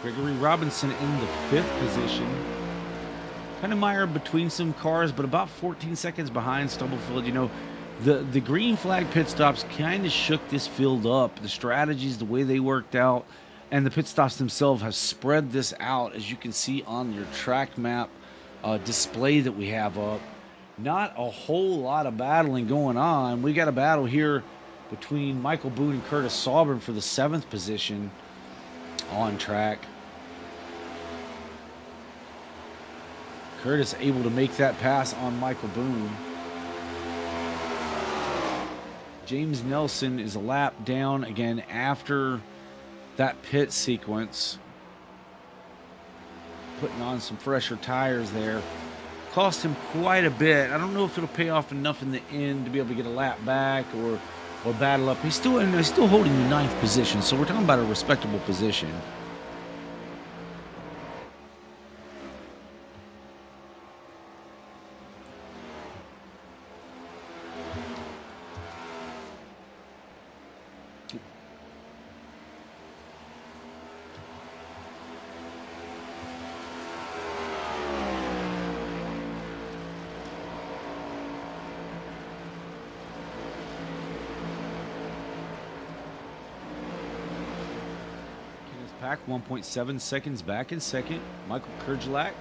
Gregory Robinson in the 5th position. Kind of mired between some cars, but about 14 seconds behind Stubblefield. You know, the green flag pit stops kind of shook this field up. The strategies, the way they worked out, and the pit stops themselves have spread this out, as you can see on your track map display that we have up. Not a whole lot of battling going on. We got a battle here between Michael Boone and Curtis Saubern for the 7th position on track. Curtis able to make that pass on Michael Boone. James Nelson is a lap down again after that pit sequence. Putting on some fresher tires there. Cost him quite a bit. I don't know if it'll pay off enough in the end to be able to get a lap back or battle up. He's still holding the 9th position, so we're talking about a respectable position. Pack 1.7 seconds back in second. Michael Kurgelak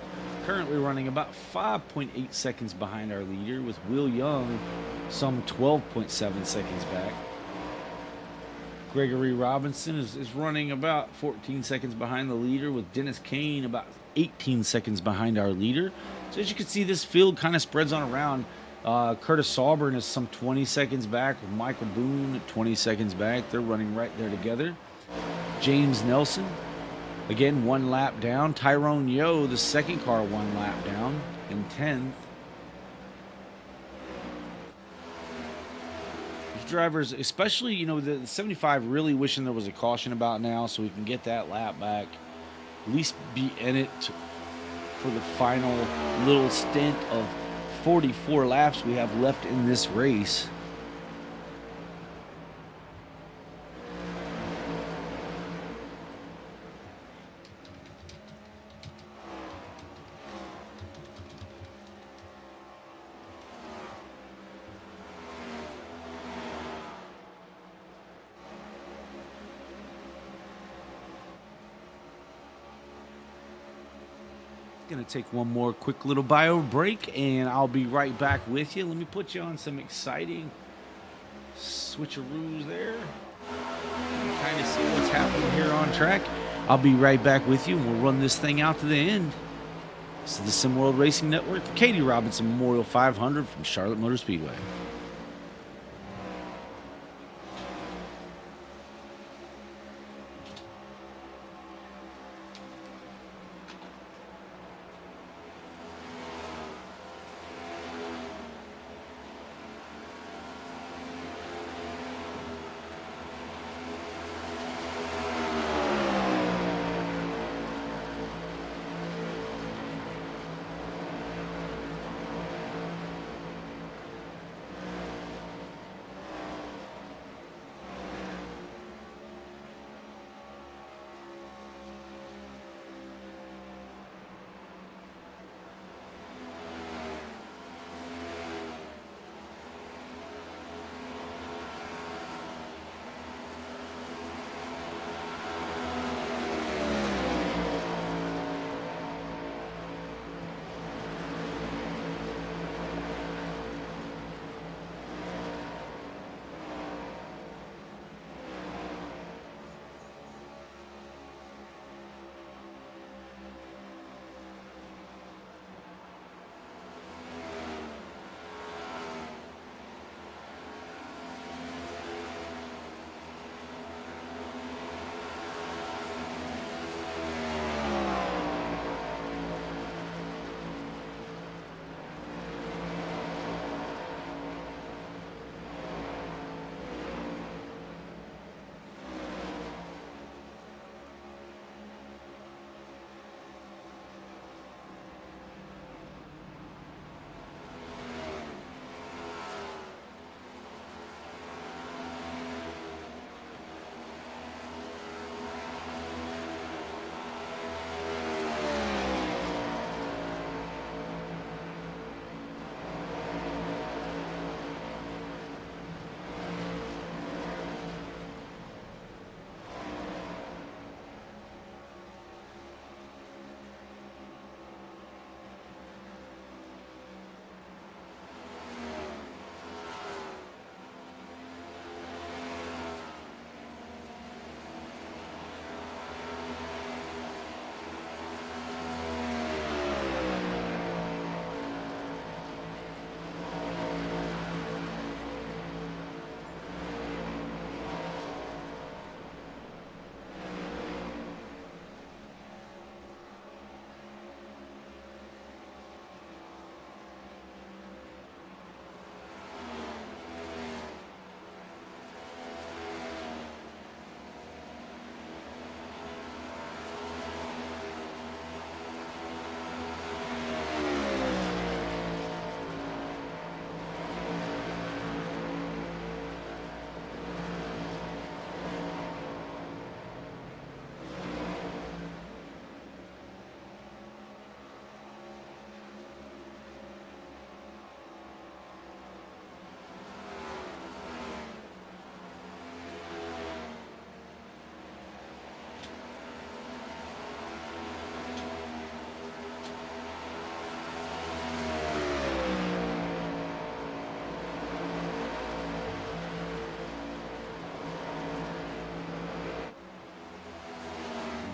currently running about 5.8 seconds behind our leader, with Will Young some 12.7 seconds back. Gregory Robinson is running about 14 seconds behind the leader, with Dennis Kane about 18 seconds behind our leader. So as you can see, this field kind of spreads on around. Curtis Saubern is some 20 seconds back, with Michael Boone at 20 seconds back. They're running right there together. James Nelson, again, 1 lap down. Tyrone Yo, the second car, 1 lap down in 10th. These drivers, especially, you know, the 75 really wishing there was a caution about now so we can get that lap back. At least be in it for the final little stint of 44 laps we have left in this race. Gonna take one more quick little bio break, and I'll be right back with you. Let me put you on some exciting switcheroos there. Kind of see what's happening here on track. I'll be right back with you, and we'll run this thing out to the end. This is the Sim World Racing Network, the Katie Robinson Memorial 500 from Charlotte Motor Speedway.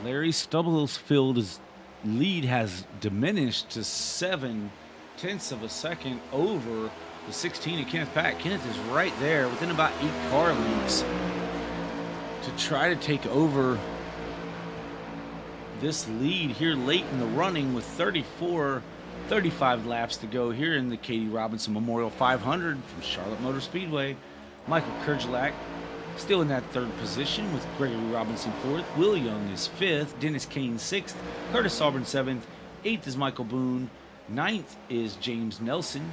Larry Stubblefield's lead has diminished to 0.7 of a second over the 16 of Kenneth Pack. Kenneth is right there within about 8 car lengths to try to take over this lead here late in the running with 35 laps to go here in the Katie Robinson Memorial 500 from Charlotte Motor Speedway. Michael Kerjelak still in that third position with Gregory Robinson fourth. Will Young is fifth. Dennis Kane sixth. Curtis Auburn seventh. Eighth is Michael Boone. Ninth is James Nelson.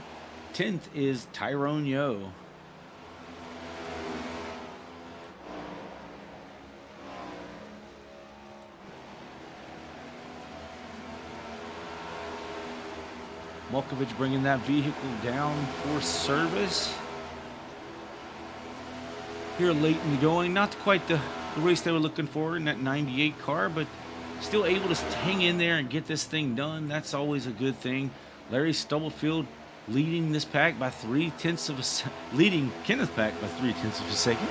10th is Tyrone Yo. Malkovich bringing that vehicle down for service. Here late in the going, not quite the race they were looking for in that 98 car, but still able to hang in there and get this thing done. That's always a good thing. Larry Stubblefield leading this pack by 3/10 of a leading Kenneth pack by 3/10 of a second.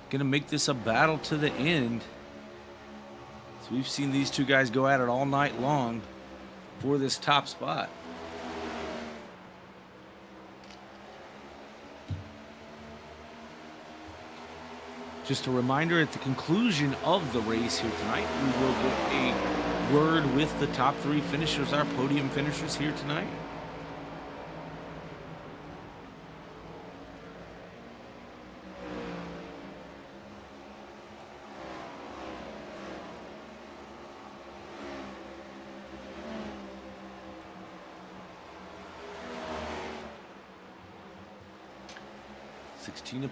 Gonna make this a battle to the end. So we've seen these two guys go at it all night long for this top spot. Just a reminder, at the conclusion of the race here tonight, we will get a word with the top 3 finishers, our podium finishers here tonight.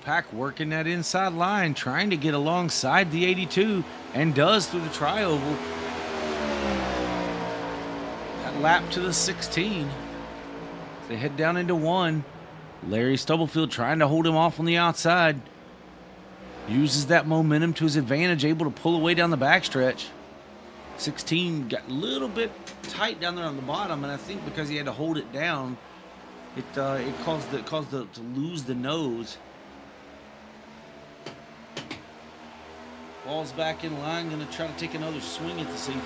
Pack working that inside line, trying to get alongside the 82, and does through the tri-oval. That lap to the 16. They head down into 1. Larry Stubblefield trying to hold him off on the outside. Uses that momentum to his advantage, able to pull away down the backstretch. 16 got a little bit tight down there on the bottom, and I think because he had to hold it down, it caused to lose the nose. Falls back in line, going to try to take another swing at this 82.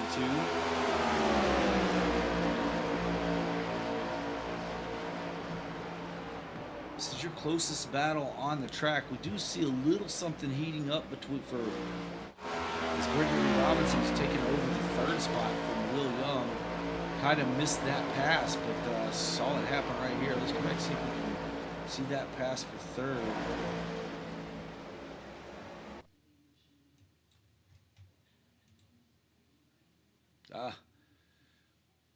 This is your closest battle on the track. We do see a little something heating up between for as Gregory Robinson is taking over the 3rd spot from Will Young. Kind of missed that pass, but saw it happen right here. Let's go back and see if we can see that pass for 3rd.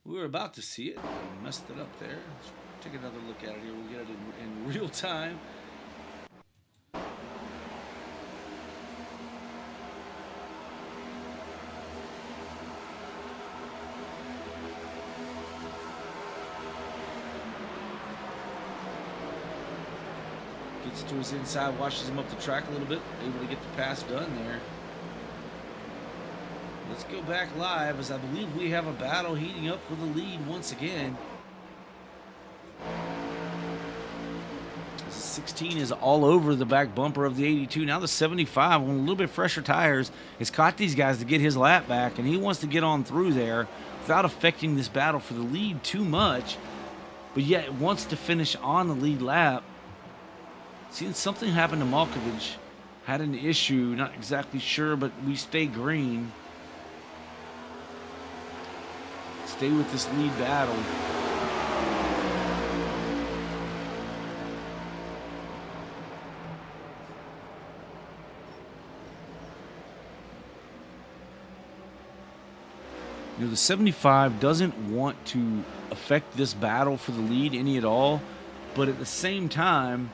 We were about to see it. I messed it up there. Let's take another look at it here. We'll get it in real time. Gets to his inside, washes him up the track a little bit, able to get the pass done there. Let's go back live, as I believe we have a battle heating up for the lead once again. As the 16 is all over the back bumper of the 82. Now the 75 on a little bit fresher tires has caught these guys to get his lap back, and he wants to get on through there without affecting this battle for the lead too much, but yet wants to finish on the lead lap. Seeing something happen to Malkovich. Had an issue, not exactly sure, but we stay green. Stay with this lead battle. You know, the 75 doesn't want to affect this battle for the lead any at all, but at the same time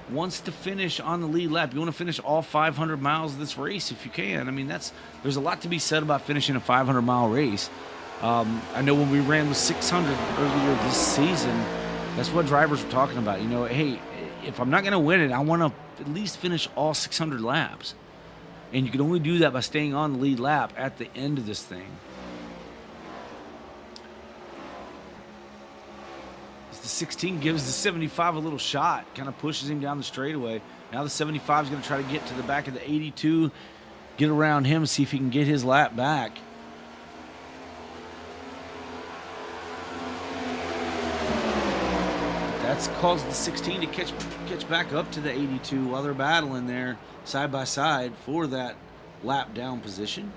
wants to finish on the lead lap. You want to finish all 500 miles of this race if you can. I mean, there's a lot to be said about finishing a 500-mile race. I know when we ran the 600 earlier this season, that's what drivers were talking about. You know, hey, if I'm not going to win it, I want to at least finish all 600 laps. And you can only do that by staying on the lead lap at the end of this thing. The 16 gives the 75 a little shot, kind of pushes him down the straightaway. Now the 75 is going to try to get to the back of the 82, get around him, see if he can get his lap back. That's caused the 16 to catch back up to the 82 while they're battling there side by side for that lap down position.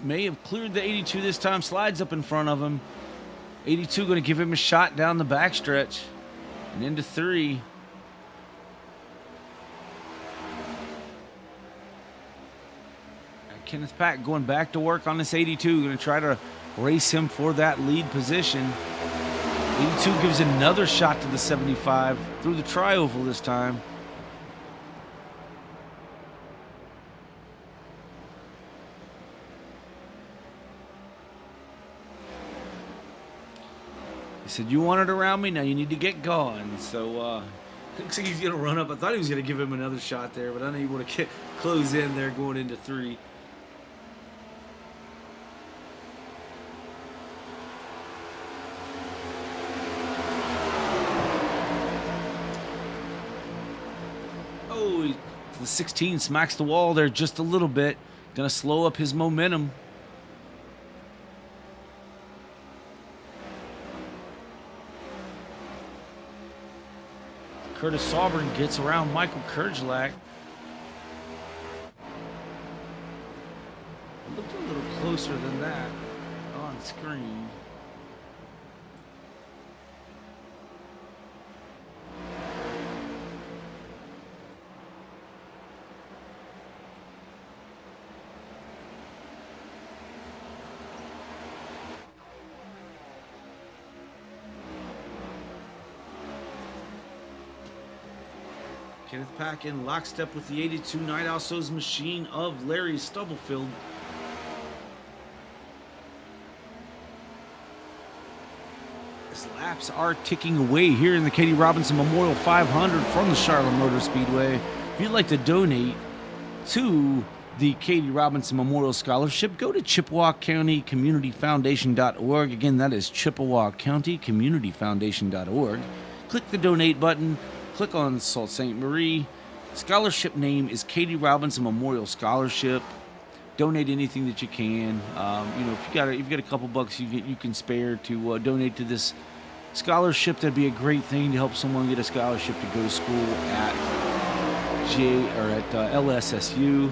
may have cleared the 82 this time. Slides up in front of him. 82 going to give him a shot down the backstretch and into 3. Kenneth Pack going back to work on this 82. Going to try to race him for that lead position. 82 gives another shot to the 75 through the tri-oval this time. He said, "You want it around me? Now you need to get going." So looks like he's going to run up. I thought he was going to give him another shot there, but unable to get close in there going into 3. Oh, the 16 smacks the wall there just a little bit. Going to slow up his momentum. Curtis Sauber gets around Michael Kerjlak. Looked a little closer than that on screen. Kenneth Pack in lockstep with the 82 Night Owl's machine of Larry Stubblefield. As laps are ticking away here in the Katie Robinson Memorial 500 from the Charlotte Motor Speedway. If you'd like to donate to the Katie Robinson Memorial Scholarship, go to Chippewa County Community Foundation.org. Again, that is Chippewa County Community Foundation.org. Click the donate button. Click on Sault Ste. Marie. Scholarship name is Katie Robinson Memorial Scholarship. Donate anything that you can. If you've got a couple bucks you can spare to donate to this scholarship, that'd be a great thing to help someone get a scholarship to go to school at LSSU.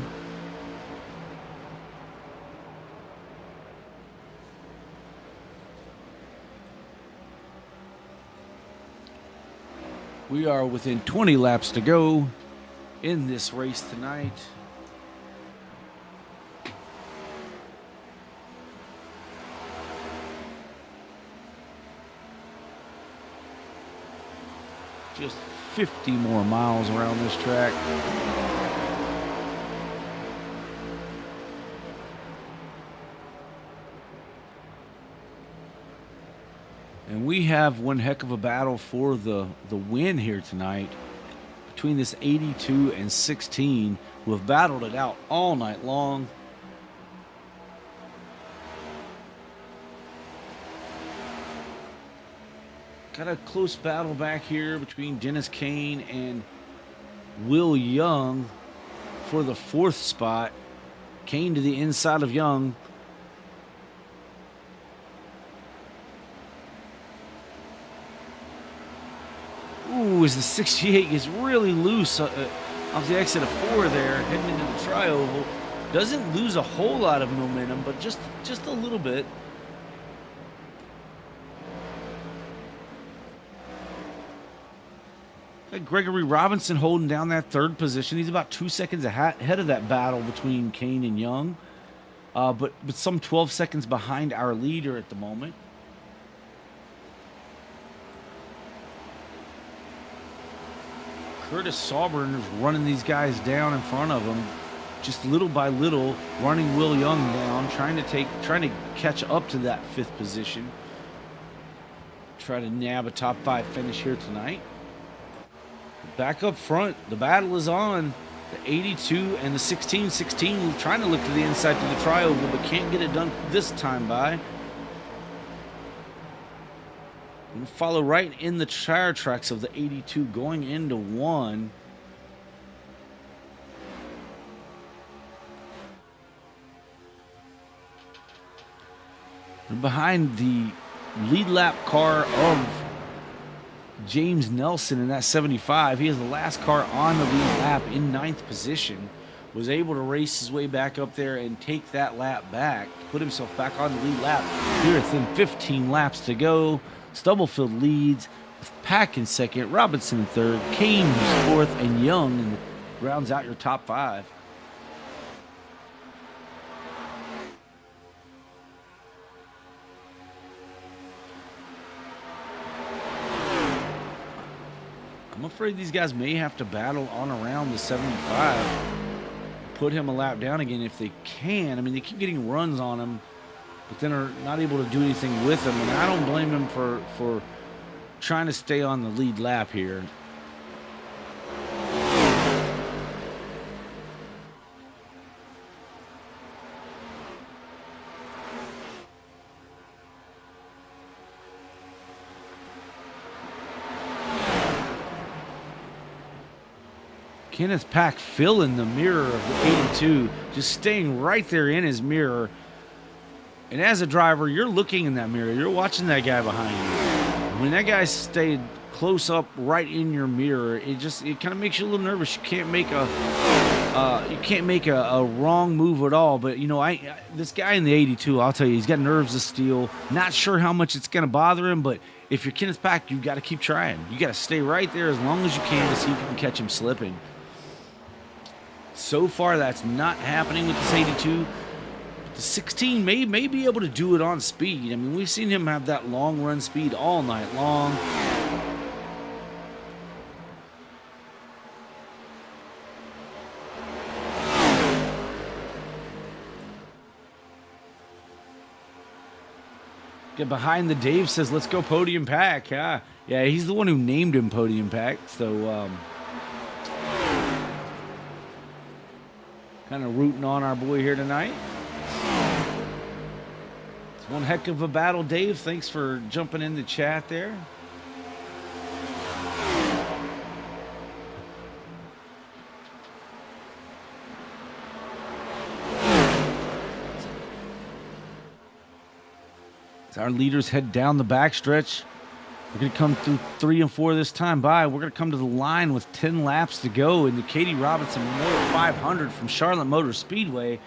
We are within 20 laps to go in this race tonight. Just 50 more miles around this track. And we have one heck of a battle for the win here tonight between this 82 and 16, who have battled it out all night long. Got a close battle back here between Dennis Kane and Will Young for the 4th spot. Kane to the inside of Young. Ooh, as the 68 gets really loose off the exit of 4 there, heading into the tri-oval. Doesn't lose a whole lot of momentum, but just a little bit. Got Gregory Robinson holding down that 3rd position. He's about 2 seconds ahead of that battle between Kane and Young, but some 12 seconds behind our leader at the moment. Curtis Sauber is running these guys down in front of him, just little by little, running Will Young down, trying to catch up to that 5th position. Try to nab a top 5 finish here tonight. Back up front, the battle is on. The 82 and the 16. 16 trying to look to the inside to the tri-oval, but can't get it done this time by. And follow right in the tire tracks of the 82 going into 1. And behind the lead lap car of James Nelson in that 75. He is the last car on the lead lap in 9th position. was able to race his way back up there and take that lap back, put himself back on the lead lap. Here within 15 laps to go. Stubblefield leads with Pack in second, Robinson in third, Kane who's fourth, and Young and rounds out your top 5. I'm afraid these guys may have to battle on around the 75. Put him a lap down again if they can. I mean, they keep getting runs on him, but then are not able to do anything with him. And I don't blame him for trying to stay on the lead lap here. Kenneth Pack filling the mirror of the 82, just staying right there in his mirror. And as a driver, you're looking in that mirror. You're watching that guy behind you. When that guy stayed close up right in your mirror, it kind of makes you a little nervous. You can't make a wrong move at all. But, you know, this guy in the 82, I'll tell you, he's got nerves of steel. Not sure how much it's going to bother him, but if you're Kenneth Pack, you've got to keep trying. You got to stay right there as long as you can to see if you can catch him slipping. So far, that's not happening with this 82. The 16 may be able to do it on speed. I mean, we've seen him have that long run speed all night long. Get behind the Dave says, let's go Podium Pack. Yeah, he's the one who named him Podium Pack. So, kind of rooting on our boy here tonight. It's one heck of a battle, Dave. Thanks for jumping in the chat there. As our leaders head down the backstretch, we're going to come through 3 and 4 this time by. We're going to come to the line with 10 laps to go in the Katie Robinson Memorial 500 from Charlotte Motor Speedway.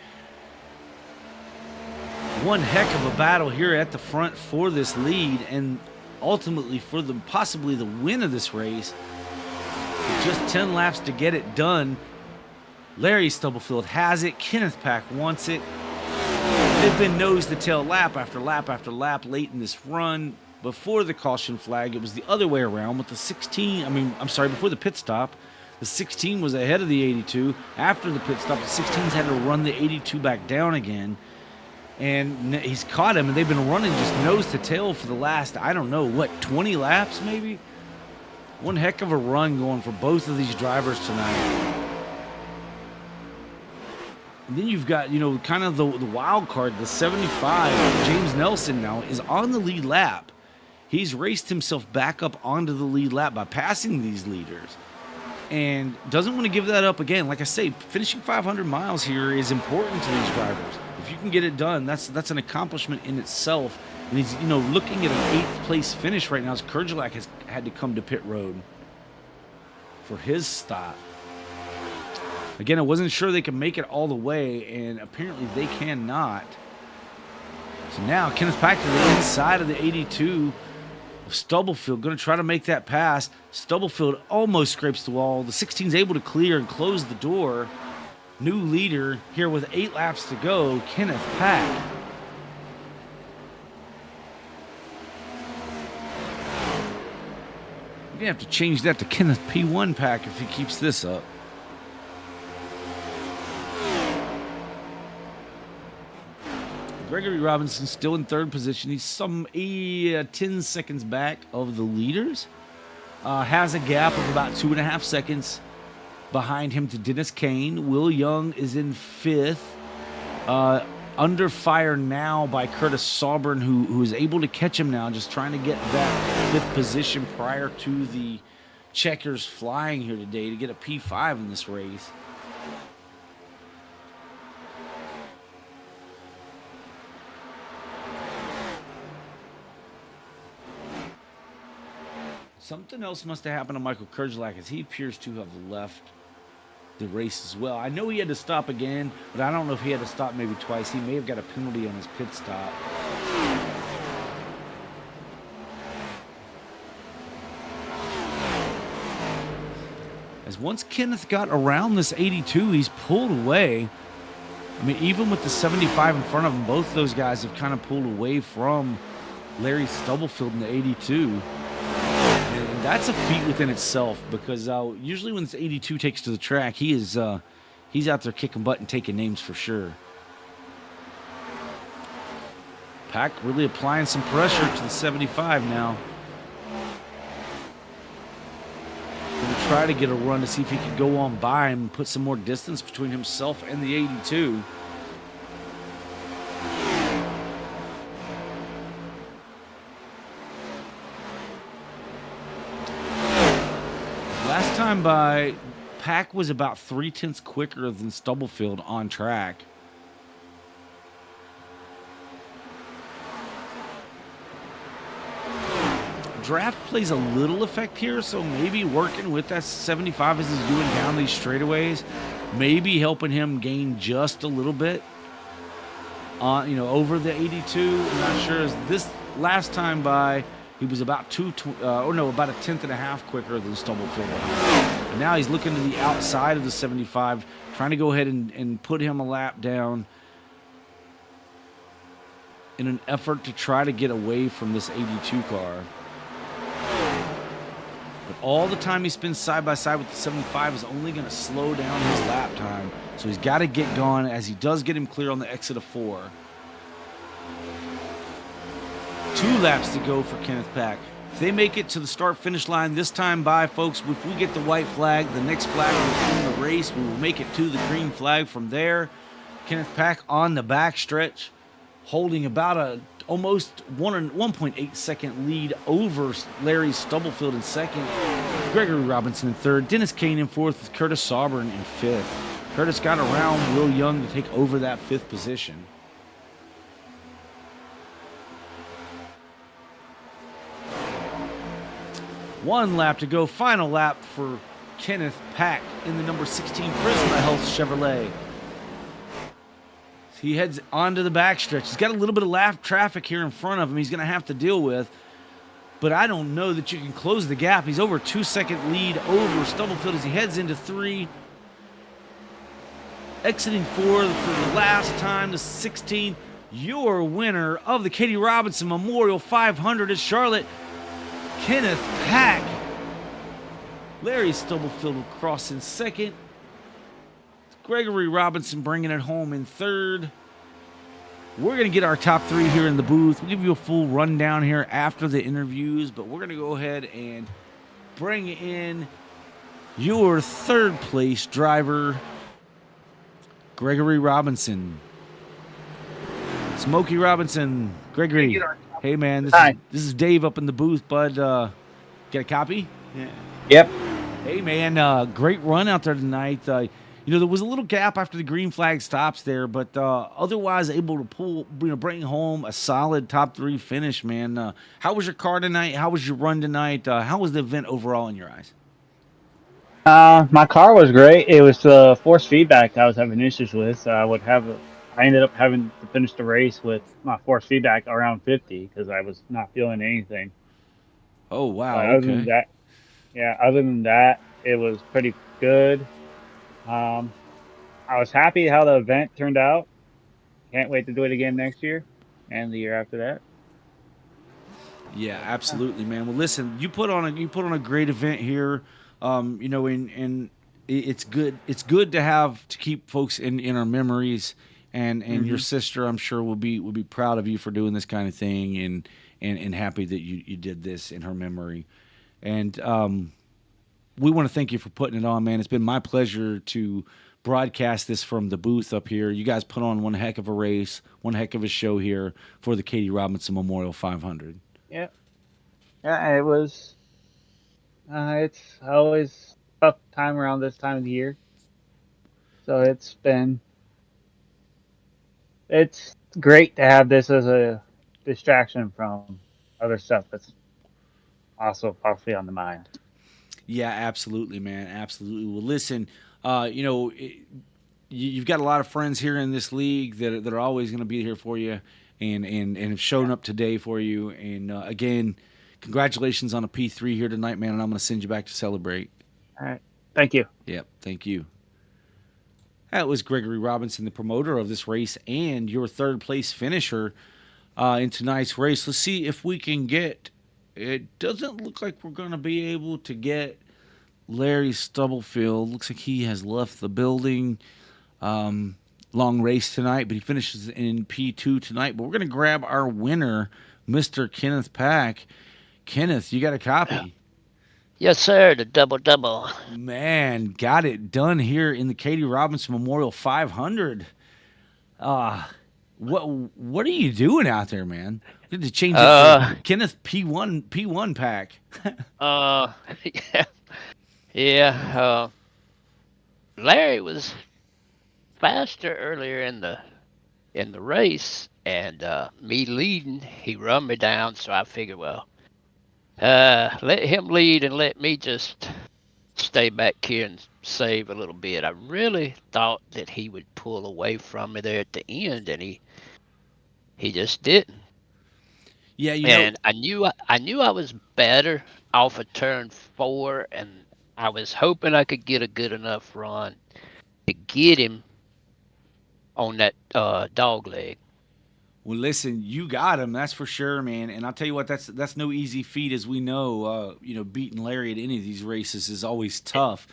One heck of a battle here at the front for this lead and ultimately for possibly the win of this race. With just 10 laps to get it done. Larry Stubblefield has it. Kenneth Pack wants it. They've been nose to tail lap after lap after lap late in this run. Before the caution flag, it was the other way around with the 16. Before the pit stop, the 16 was ahead of the 82. After the pit stop, the 16s had to run the 82 back down again. And he's caught him, and they've been running just nose to tail for the last, 20 laps maybe? One heck of a run going for both of these drivers tonight. And then you've got, kind of the wild card, the 75. James Nelson now is on the lead lap. He's raced himself back up onto the lead lap by passing these leaders and doesn't want to give that up again. Like I say, finishing 500 miles here is important to these drivers. If you can get it done, that's an accomplishment in itself. And he's, looking at an 8th place finish right now as Kerjelak has had to come to pit road for his stop. Again, I wasn't sure they could make it all the way, and apparently they cannot. So now Kenneth Pack to the inside of the 82. Stubblefield going to try to make that pass. Stubblefield almost scrapes the wall. The 16's able to clear and close the door. New leader here with 8 laps to go, Kenneth Pack. We're going to have to change that to Kenneth P1 Pack if he keeps this up. Gregory Robinson still in 3rd position. He's some 10 seconds back of the leaders. Has a gap of about 2.5 seconds behind him to Dennis Kane. Will Young is in 5th. Under fire now by Curtis Sauburn, who is able to catch him now, just trying to get that 5th position prior to the checkers flying here today to get a P5 in this race. Something else must have happened to Michael Kerjelak as he appears to have left the race as well. I know he had to stop again, but I don't know if he had to stop maybe twice. He may have got a penalty on his pit stop. As once Kenneth got around this 82, he's pulled away. I mean, even with the 75 in front of him, both of those guys have kind of pulled away from Larry Stubblefield in the 82. And that's a feat within itself, because usually when this 82 takes to the track, he's out there kicking butt and taking names for sure. Pack really applying some pressure to the 75 now. Going to try to get a run to see if he can go on by him and put some more distance between himself and the 82. Last time by, Pack was about 3/10 quicker than Stubblefield on track. Draft plays a little effect here, so maybe working with that 75 as he's doing down these straightaways, maybe helping him gain just a little bit over the 82. I'm not sure. As this last time by, he was about about a tenth and a half quicker than Stubblefield. And now he's looking to the outside of the 75, trying to go ahead and put him a lap down in an effort to try to get away from this 82 car. But all the time he spends side by side with the 75 is only going to slow down his lap time. So he's got to get going, as he does get him clear on the exit of 4. 2 laps to go for Kenneth Pack. If they make it to the start-finish line this time by, folks, if we get the white flag, the next flag will end the race. We will make it to the green flag from there. Kenneth Pack on the back stretch, holding about almost 1.8 second lead over Larry Stubblefield in second, Gregory Robinson in third, Dennis Kane in fourth, with Curtis Sauburn in fifth. Curtis got around Will Young to take over that 5th position. One lap to go, final lap for Kenneth Pack in the number 16 Prisma Health Chevrolet. He heads onto the backstretch. He's got a little bit of lap traffic here in front of him he's going to have to deal with. But I don't know that you can close the gap. He's over a 2-second lead over Stubblefield as he heads into 3. Exiting 4 for the last time to 16. Your winner of the Katie Robinson Memorial 500 is Charlotte, Kenneth Pack. Larry Stubblefield will cross in second. Gregory Robinson bringing it home in third. We're going to get our top 3 here in the booth. We'll give you a full rundown here after the interviews, but we're going to go ahead and bring in your 3rd place driver, Gregory Robinson. Smokey Robinson. Gregory. Hey, man. This is Dave up in the booth, bud. Get a copy? Yeah. Yep. Hey, man. Great run out there tonight. There was a little gap after the green flag stops there, but otherwise able to bring home a solid top 3 finish, man. How was your car tonight? How was your run tonight? How was the event overall in your eyes? My car was great. It was the force feedback I was having issues with. I ended up having to finish the race with my force feedback around 50 because I was not feeling anything. Oh, wow. Other than that, it was pretty good. I was happy how the event turned out. Can't wait to do it again next year and the year after that. Yeah, absolutely, man. Well, listen, you put on a great event here. And it's good. It's good to keep folks in our memories, and your sister, I'm sure, will be proud of you for doing this kind of thing, and happy that you did this in her memory. And we want to thank you for putting it on, man. It's been my pleasure to broadcast this from the booth up here. You guys put on one heck of a race, one heck of a show here for the Katie Robinson Memorial 500. Yeah, it was. It's always a tough time around this time of the year, so it's great to have this as a distraction from other stuff that's also possibly on the mind. Yeah, absolutely, man. Absolutely. Well, listen, You know, you've got a lot of friends here in this league that are always going to be here for you, and have shown up today for you. And again, congratulations on a P3 here tonight, man. And I'm going to send you back to celebrate. All right. Thank you. Yep, thank you. That was Gregory Robinson, the promoter of this race and your third place finisher in tonight's race. Let's see if we can get. It doesn't look like we're going to be able to get Larry Stubblefield. Looks like he has left the building. Long race tonight, but he finishes in P2 tonight. But we're going to grab our winner, Mr. Kenneth Pack. Kenneth, you got a copy? Yes, sir. The double. Man, got it done here in the Katie Robinson Memorial 500. What are you doing out there, man? You had to change it to Kenneth P1 Pack. Yeah. Larry was faster earlier in the race, and me leading, he run me down. So I figured, well, let him lead and let me just stay back here and save a little bit. I really thought that he would pull away from me there at the end, and he just didn't. Yeah, and I knew I was better off of turn 4, and I was hoping I could get a good enough run to get him on that dog leg. Well, listen, you got him, that's for sure, man. And I'll tell you what, that's no easy feat, as we know. Beating Larry at any of these races is always tough.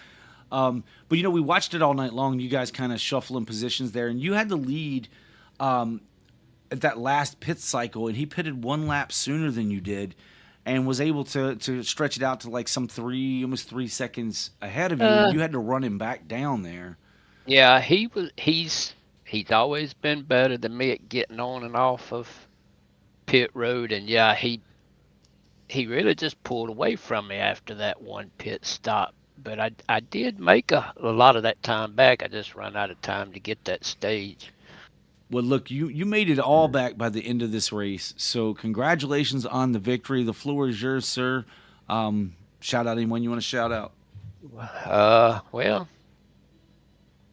But we watched it all night long. You guys kind of shuffling positions there, and you had the lead at that last pit cycle, and he pitted 1 lap sooner than you did, and was able to stretch it out to like almost 3 seconds ahead of you. And you had to run him back down there. Yeah, he's always been better than me at getting on and off of pit road, and yeah, he really just pulled away from me after that one pit stop. But I did make a lot of that time back. I just run out of time to get that stage. Well, look, you made it all back by the end of this race, so congratulations on the victory. The floor is yours, sir. Shout out anyone you want to shout out. Well,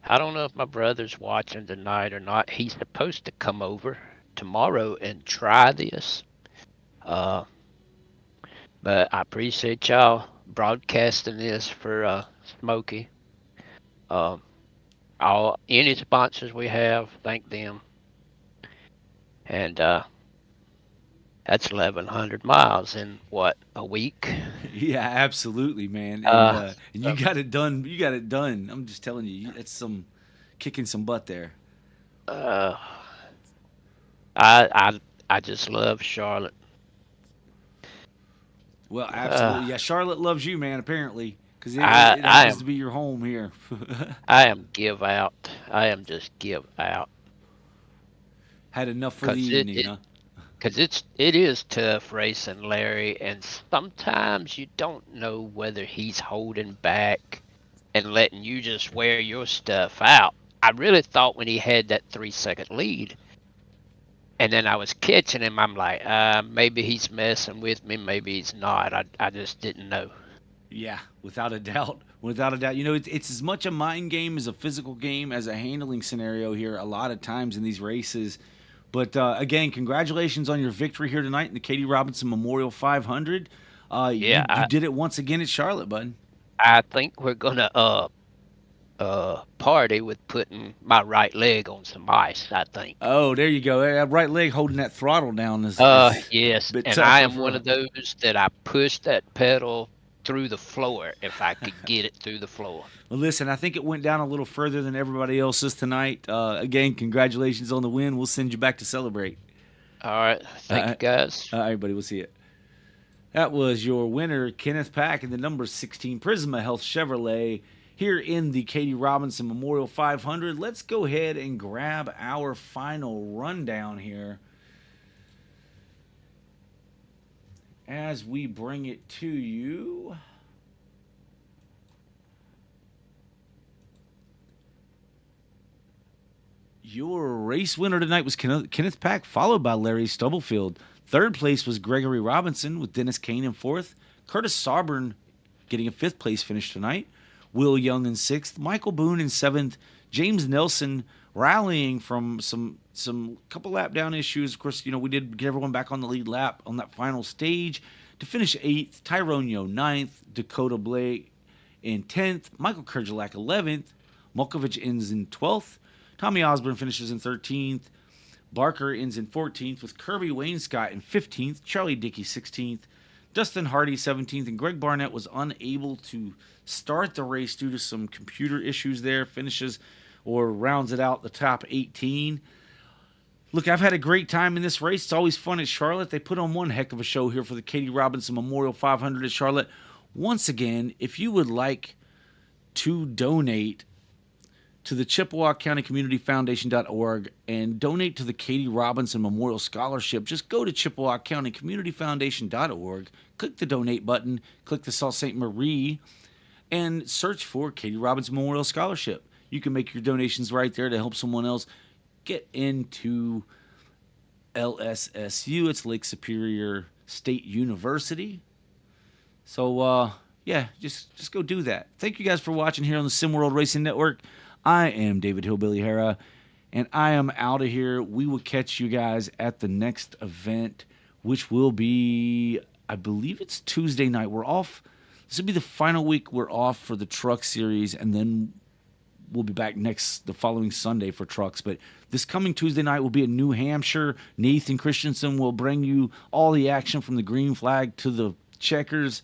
I don't know if my brother's watching tonight or not. He's supposed to come over tomorrow and try this. But I appreciate y'all broadcasting this for Smokey. Any sponsors we have, thank them. And that's 1,100 miles in a week? Yeah, absolutely, man. And you got it done. You got it done. I'm just telling you, that's some kicking some butt there. I just love Charlotte. Well, absolutely. Yeah, Charlotte loves you, man, apparently, because it happens to be your home here. I am give out. I am just give out. Had enough for the evening, huh? Because it is tough racing Larry, and sometimes you don't know whether he's holding back and letting you just wear your stuff out. I really thought when he had that 3-second lead, and then I was catching him, I'm like, maybe he's messing with me, maybe he's not. I just didn't know. Yeah, without a doubt. Without a doubt. It's as much a mind game as a physical game, as a handling scenario here a lot of times in these races. But, again, congratulations on your victory here tonight in the Katie Robinson Memorial 500. You did it once again at Charlotte, bud. I think we're going to party with putting my right leg on some ice, I think. Oh, there you go. That right leg holding that throttle down is yes, and I am one of those that I push that pedal through the floor if I could get it through the floor. Well, listen, I think it went down a little further than everybody else's tonight. Again, congratulations on the win. We'll send you back to celebrate. All right. Thank you, guys. All right, buddy. We'll see you. That was your winner, Kenneth Pack, in the number 16 Prisma Health Chevrolet here in the Katie Robinson Memorial 500. Let's go ahead and grab our final rundown here as we bring it to you. Your race winner tonight was Kenneth Pack, followed by Larry Stubblefield. Third place was Gregory Robinson with Dennis Kane in fourth. Curtis Sauburn getting a fifth place finish tonight. Will Young in 6th, Michael Boone in 7th, James Nelson rallying from some couple lap down issues. Of course, we did get everyone back on the lead lap on that final stage to finish 8th, Tyrone Yo 9th, Dakota Blake in 10th, Michael Kerjelak 11th, Mulkovich ends in 12th, Tommy Osborne finishes in 13th, Barker ends in 14th, with Kirby Wainscott in 15th, Charlie Dickey 16th, Dustin Hardy 17th, and Greg Barnett was unable to start the race due to some computer issues there, finishes or rounds it out the top 18. Look, I've had a great time in this race. It's always fun at Charlotte. They put on one heck of a show here for the Katie Robinson Memorial 500 at Charlotte. Once again, if you would like to donate to the Chippewa County Community Foundation.org and donate to the Katie Robinson Memorial Scholarship, just go to Chippewa County Community Foundation.org, click the donate button, click the Sault Ste. Marie, and search for Katie Robinson Memorial Scholarship. You can make your donations right there to help someone else get into LSSU. It's Lake Superior State University. So, just go do that. Thank you guys for watching here on the Sim World Racing Network. I am David Hillbilly Hara, and I am out of here. We will catch you guys at the next event, which will be, I believe it's Tuesday night. We're off. This will be the final week we're off for the truck series, and then we'll be back the following Sunday for trucks. But this coming Tuesday night will be in New Hampshire. Nathan Christensen will bring you all the action from the green flag to the checkers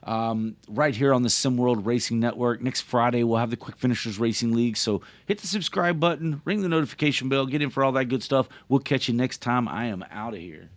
right here on the Sim World Racing Network. Next Friday, we'll have the Quick Finishers Racing League. So hit the subscribe button, ring the notification bell, get in for all that good stuff. We'll catch you next time. I am out of here.